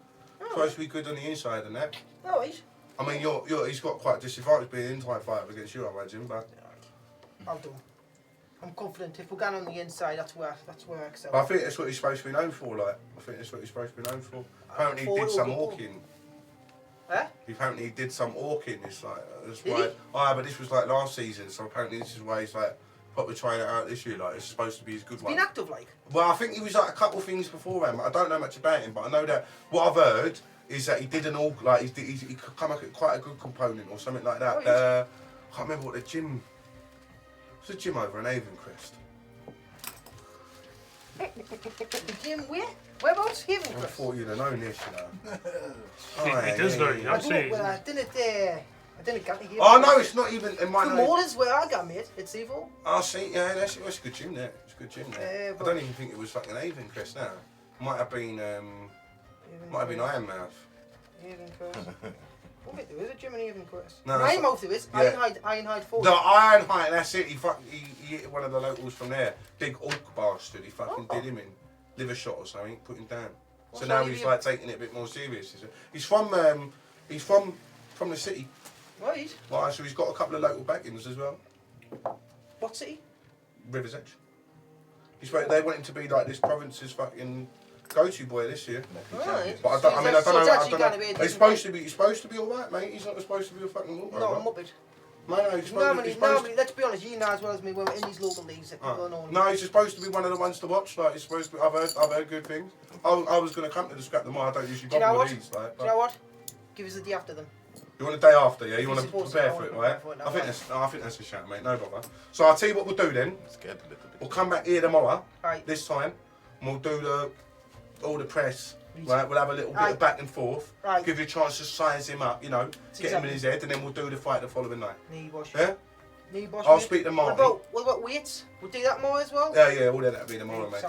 Supposed to be good on the inside and that. Alright. I mean, he's got quite a disadvantage being an inside fighter against you, I imagine. But I'll do. I'm confident if we're going on the inside, that's where I excel. I think that's what he's supposed to be known for. Like, I think that's what he's supposed to be known for. Apparently, he did some orking. Eh? Apparently, he did some orking. It's like that's Did why. he? Oh, but this was like last season, so apparently this is why he's like probably trying it out this year. Like, it's supposed to be his good one. Been active, like. Well, I think he was like a couple of things beforehand. But I don't know much about him, but I know that what I've heard is that he did an orc, like he come up with quite a good component or something like that. Oh, I can't remember what the gym. What's the gym over in Havencrest? Jim, whereabouts? I Havencrest. thought you'd have known this, you know. He does know you. I I've don't seen. know, I didn't get to hear. Oh no, it's not even. It might The not. Moors where I got mate. It's evil. Oh, see, yeah, that's a good gym there. It's a good gym there. Yeah, I but- don't even think it was fucking Havencrest now. Might have been Ironmouth. Havencrest. What there is a gym in Havencrest. No, No, that's Ironmouth there is. yeah. Ironhide Ford. No, Ironhide, that's it. He he hit one of the locals from there. Big orc bastard. He fucking did him in. Liver shot or something, put him down. So now he's like taking it a bit more serious. He's from the city. Right. Right, so he's got a couple of local backings as well. What city? River's Edge. They want him to be like this province's fucking go-to boy this year. Right. But I don't know. He's supposed to be alright, mate. He's not supposed to be a fucking walkover. No, I'm muppet. No, he's supposed to. Let's be honest, you know as well as me, we're in these local leagues that people know. No, he's supposed to be one of the ones to watch. Like, he's supposed to be, I've heard good things. I was going to come to the scrap tomorrow. I don't usually bother with these. Like, Do you know what? Give us the day after them. You want a day after, yeah? You want to supposed prepare to, for it, I right? want to I prepare think that's a shout, mate. No bother. So I'll tell you what we'll do then. Scared a little bit. We'll come back here tomorrow. Right. This time, and we'll do all the press. Right, we'll have a little bit of back and forth. Right. Give you a chance to size him up, you know, get him in his head, and then we'll do the fight the following night. Yeah? I'll speak to Marty. What about weights? We'll do that more as well. Yeah, all that'll be tomorrow, mate.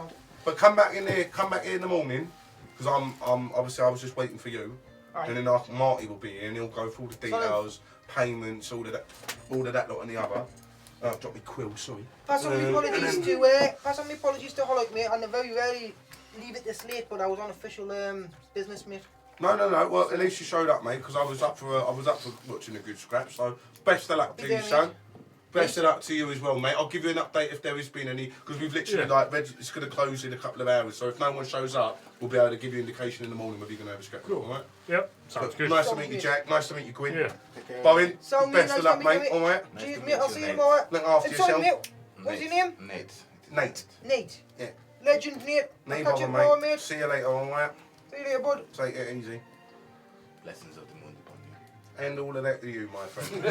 But come back in the morning, because I'm obviously I was just waiting for you, and then Marty will be here, and he'll go through all the details, payments, all of that lot and the other. Drop me quill, sorry. Pass on my apologies to Hollock, mate, and I very rarely leave it this late, but I was on official business, mate. No. Well, at least you showed up, mate, because I was up for watching a good scrap. So best of luck to you, son. Best of luck to you as well, mate. I'll give you an update if there has been any, because we've literally it's going to close in a couple of hours. So if no one shows up, we'll be able to give you an indication in the morning whether you're going to have a scrap. Cool. All right? Yep. Sounds good. Nice to meet you, Jack. Nice to meet you, Gwyn. Yeah. Bowen, So, best of luck, mate. All right. Cheers, mate. I'll see you tomorrow. Look after yourself. Mate. What's your name? Nate. Nate. Yeah. Legend, Nate. No I'll catch you bother, tomorrow, mate. mate. See you later, all right? See you later, bud. Take it easy. Blessings of the moon upon you. And all of that to you, my friend.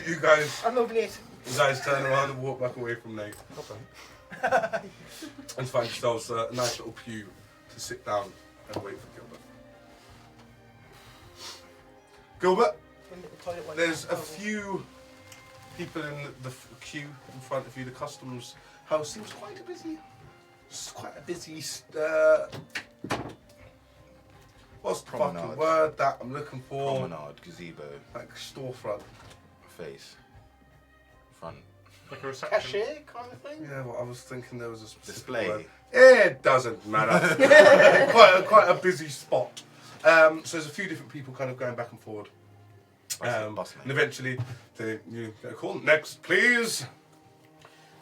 You guys. I love Nate. You guys turn around and walk back away from Nate. And find yourselves a nice little pew to sit down and wait for Gilbert. Gilbert, there's a few people in the queue in front of you. The customs house seems quite a busy. It's quite a busy. What's the fucking word that I'm looking for? Promenade, gazebo. Like storefront. Face. Front. Like a reception. Cashier kind of thing? Yeah, well, I was thinking there was a specific display. Word. It doesn't matter. quite a busy spot. So there's a few different people kind of going back and forward. And eventually, you get a call. Next, please.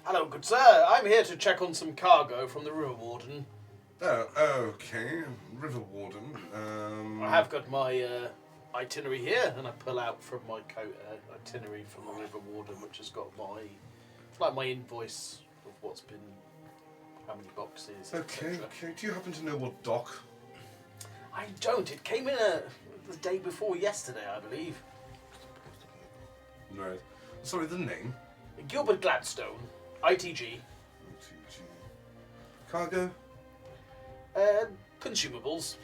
Hello, good sir. I'm here to check on some cargo from the River Warden. Oh, okay. River Warden. I have got my itinerary here, and I pull out from my coat itinerary from the River Warden, which has got my invoice of what's been, how many boxes. Okay. Do you happen to know what dock? I don't. It came in the day before yesterday, I believe. Right. Sorry, the name? Gilbert Gladstone, ITG. Cargo? Consumables.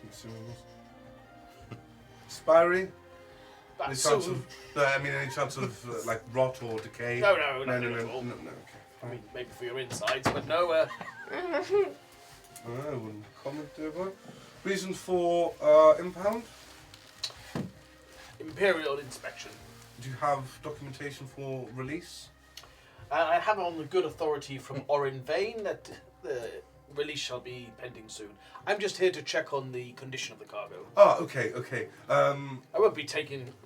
Expiry? That's Any sort chance of, any chance of like rot or decay? No, no. Okay. I mean, maybe for your insides, but no. I wouldn't comment there, boy. Reason for impound? Imperial inspection. Do you have documentation for release? I have on the good authority from Orin Vane that the release shall be pending soon. I'm just here to check on the condition of the cargo. Oh, okay. I won't be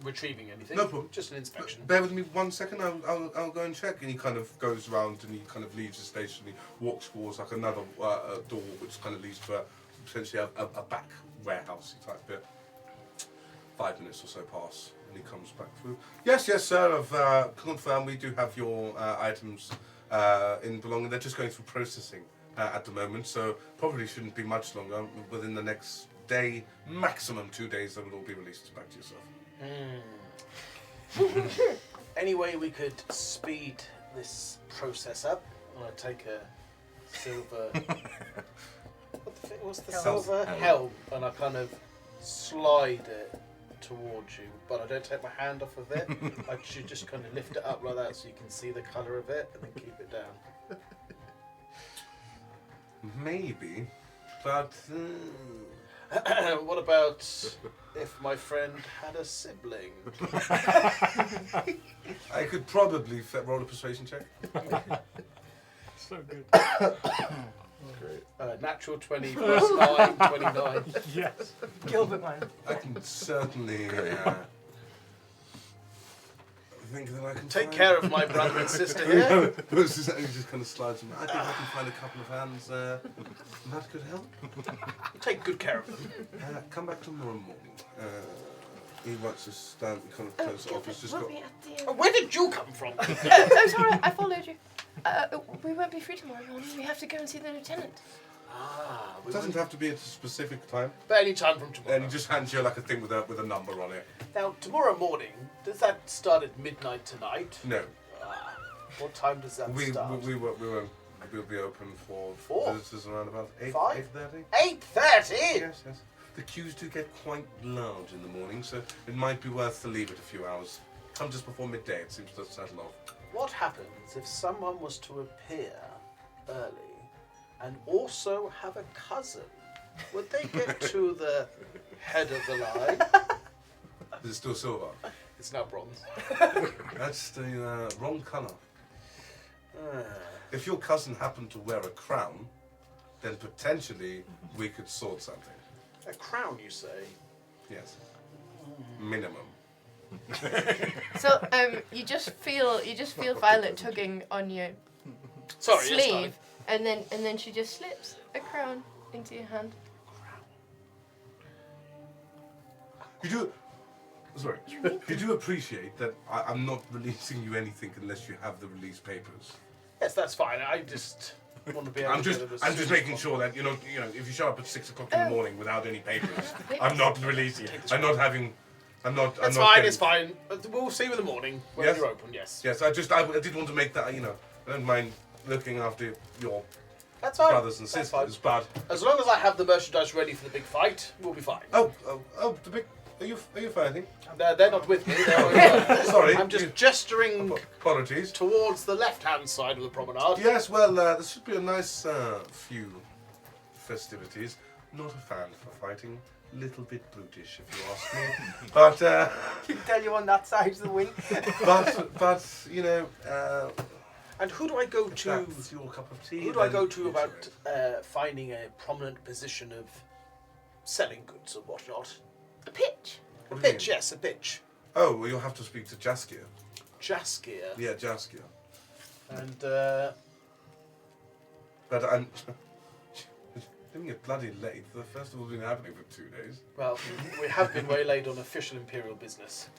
retrieving anything. No problem. Just an inspection. Bear with me 1 second. I'll go and check. And he kind of goes around and he kind of leaves the station. He walks towards like another door, which kind of leads to potentially a back warehouse type bit. 5 minutes or so pass, and he comes back through. Yes, sir. I've confirmed we do have your items in belonging. They're just going through processing at the moment, so probably shouldn't be much longer. Within the next day, maximum 2 days, they will all be released back to yourself. Any way we could speed this process up? I take a silver. What's the silver helm? And I kind of slide it towards you, but I don't take my hand off of it. I should just kind of lift it up like that so you can see the colour of it and then keep it down. Maybe, but What about if my friend had a sibling? I could probably roll a persuasion check. So good. Natural 20 plus 9, 29. Yes. Gilbert, man. I can certainly think that I can Take find- care of my brother and sister here. This is he just kind of slides him. I think I can find a couple of hands there. That could help. Take good care of them. Come back tomorrow morning. He wants to stand kind of close off. He's just Won't got. be at the, Oh, where did you come from? oh, sorry, I followed you. We won't be free tomorrow morning. We have to go and see the lieutenant. It doesn't have to be at a specific time. But any time from tomorrow. And he just hands you like a thing with a number on it. Now, tomorrow morning, does that start at midnight tonight? No. What time does that start? We'll be open for Four? visitors around about 8, 5? 8:30. 8:30? Yes, yes. The queues do get quite large in the morning, so it might be worth to leave it a few hours. Come just before midday, it seems to settle off. What happens if someone was to appear early and also have a cousin? Would they get to the head of the line? Is it still silver? It's now bronze. That's the wrong colour. If your cousin happened to wear a crown, then potentially we could sort something. A crown, you say? Yes. Minimum. So you just feel Violet tugging on your Sorry, yes, sleeve, darling. and then she just slips a crown into your hand. You do appreciate that I'm not releasing you anything unless you have the release papers. Yes, that's fine. I just want to be able I'm to just get it as I'm soon just as making possible. sure that you know if you show up at 6 o'clock in the morning without any papers, I'm not releasing it. I'm not having. I'm not. It's I'm not fine, getting- it's fine. We'll see you in the morning when Yes? you're open, yes. Yes, I did want to make that. I don't mind looking after your That's fine. brothers and That's sisters, but As long as I have the merchandise ready for the big fight, we'll be fine. the big. Are you fighting? They're not with me. They're Sorry, I'm just gesturing apologies towards the left-hand side of the promenade. Yes, well, this should be a nice few festivities. Not a fan for fighting. Little bit brutish, if you ask me. But I can tell you on that side of the wing. but And who do I go to? That's your cup of tea. Who do I then go to it's about finding a prominent position of selling goods and whatnot? A pitch. A pitch, yes, a pitch. Oh, well, you'll have to speak to Jaskier. Jaskier. Yeah, Jaskier. And But I'm getting it bloody late. The festival's been happening for 2 days. well, we have been waylaid on official imperial business.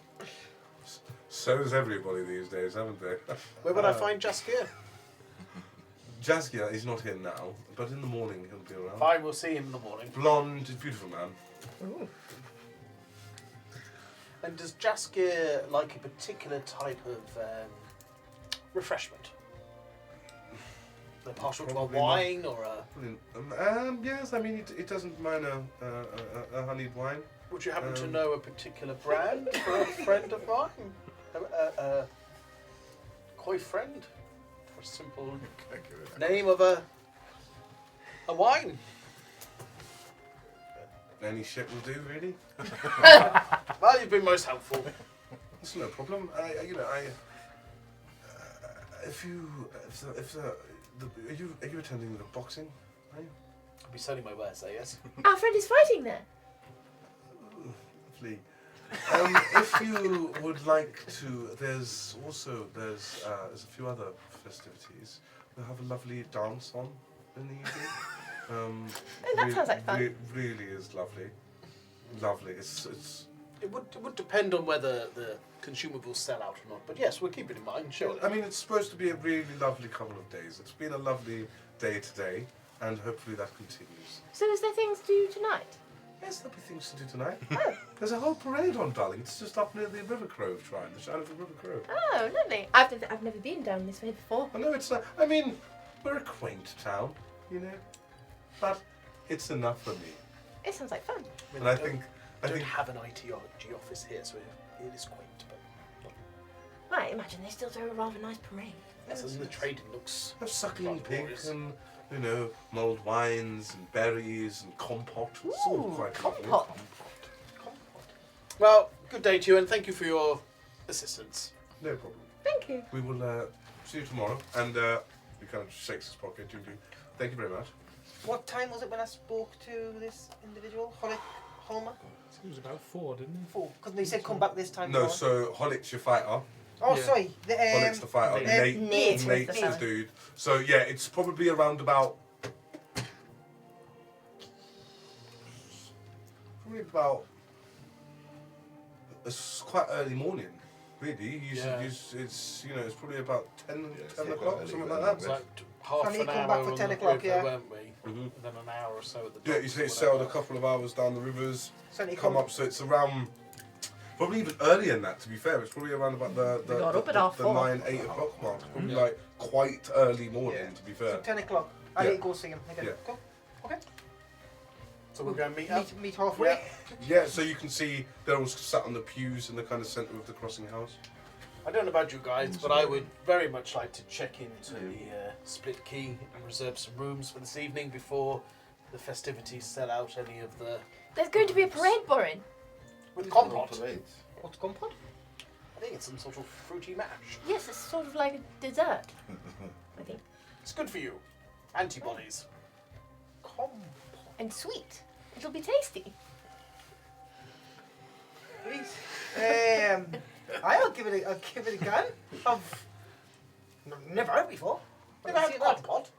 So's everybody these days, haven't they? Where would I find Jaskier? Jaskier is not here now, but in the morning he'll be around. Fine, we'll see him in the morning. Blonde, beautiful man. Ooh. And does Jaskier like a particular type of refreshment? A partial to a Probably not. wine or a... Yes, I mean, it doesn't mind a honeyed wine. Would you happen to know a particular brand for a friend of mine? A koi friend? For a simple name of a wine? Any shit will do, really. Well, you've been most helpful. It's no problem. If are you attending the boxing? Are you? I'll be selling my wares there, yes? Our friend is fighting there. Lovely. If you would like to, there's a few other festivities. We'll have a lovely dance on in the evening. That sounds like fun. It really is lovely. Lovely. It's. It would depend on whether the consumables sell out or not. But yes, we'll keep it in mind, surely. I mean, it's supposed to be a really lovely couple of days. It's been a lovely day today, and hopefully that continues. So is there things to do tonight? Yes, there'll be things to do tonight. There's a whole parade on, darling. It's just up near the River Grove Shrine, the Shrine of the River Grove. Oh, lovely. I've never been down this way before. I know it's not. I mean, we're a quaint town, you know, but it's enough for me. It sounds like fun. And I think I don't have an IT office here, so it is quaint. But Right, imagine they still do a rather nice parade. yes, and the trading looks a suckling rather pig glorious. and you know, mulled wines and berries and compote. It's all Ooh, quite lovely. compote. Well, good day to you, and thank you for your assistance. No problem. Thank you. We will see you tomorrow. And he kind of shakes his pocket. Thank you very much. What time was it when I spoke to this individual? Holmer? It was about 4, didn't he? 4. Because they said come back this time. No, tomorrow. so Holik's your fighter. Oh, Yeah. sorry. Holik's the fighter. Nate. Nate's Nate. the dude. So yeah, it's probably around about. It's quite early morning, really. It's probably about 10 it's o'clock, quite early, something but like It's that. like half Can he an come hour back for on 10 the o'clock, river, yeah? weren't we? Mhm. And then an hour or so at the Yeah, docks you or say sailed a whatever. couple of hours down the rivers, So he come up, so it's around, probably even earlier than that, to be fair. It's probably around about We got up at half the 4. 9, 8 o'clock mark. It's probably Yeah. like quite early morning, Yeah. to be So fair. 10 o'clock. I Yeah. need to go see him again. Yeah. Cool. Okay. So we're going to meet up. Meet halfway. Yeah, so you can see they're all sat on the pews in the kind of centre of the crossing house. I don't know about you guys, but I would very much like to check into the Split Key and reserve some rooms for this evening before the festivities set out any of the... There's going to be a parade, Borin. With compote. What's compote? I think it's some sort of fruity mash. Yes, it's sort of like a dessert. I think. It's good for you. Antibodies. And sweet. It'll be tasty. Please. I'll give it a go. I've never had it before. Never had compote?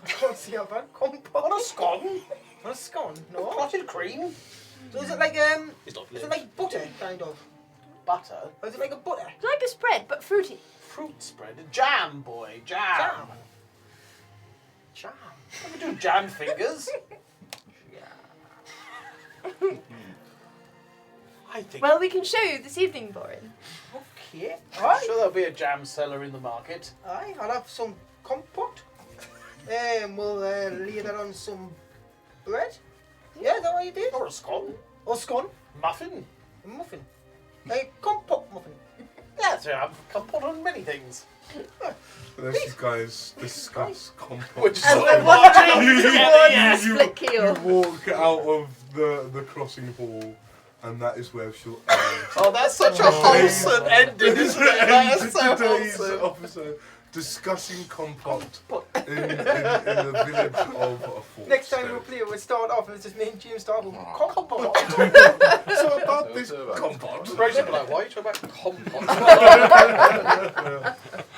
I can't see how bad compote. On a scone? On a scone? No. Potted cream? So is it like It's not is it like butter kind of? butter. Or is it like a butter? It's like a spread, but fruity. Fruit spread. Jam, boy. Jam. Jam. Let me do jam fingers. I think... Well, we can show you this evening, Borin. Okay. I'm Aye. sure there'll be a jam cellar in the market. Aye, I'll have some compote. We'll lay that on some bread. Yeah, is that what you did? Or a scone. Or scone. Muffin. A muffin. A compote muffin. Yeah, so I'm compote on many things. Unless you guys discuss compote. We're just And sort of we're watching marching together, towards yeah. Split Keel. You walk out of the crossing hall, and that is where she'll end. Oh, that's such a wholesome ending, isn't it? That's so Today's wholesome. episode discussing compote in the village of Fort. Next time we'll play, we'll start off and it's just me and Jim start with compote. So about this compote. Rose will be like, why are you talking about compote?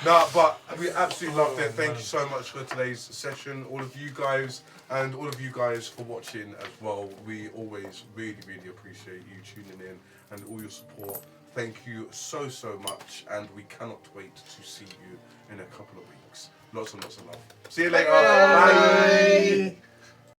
No, but we absolutely loved it. Thank you so much for today's session, all of you guys, and all of you guys for watching as well. We always really, really appreciate you tuning in and all your support. Thank you so, so much, and we cannot wait to see you in a couple of weeks. Lots and lots of love. See you later. Bye.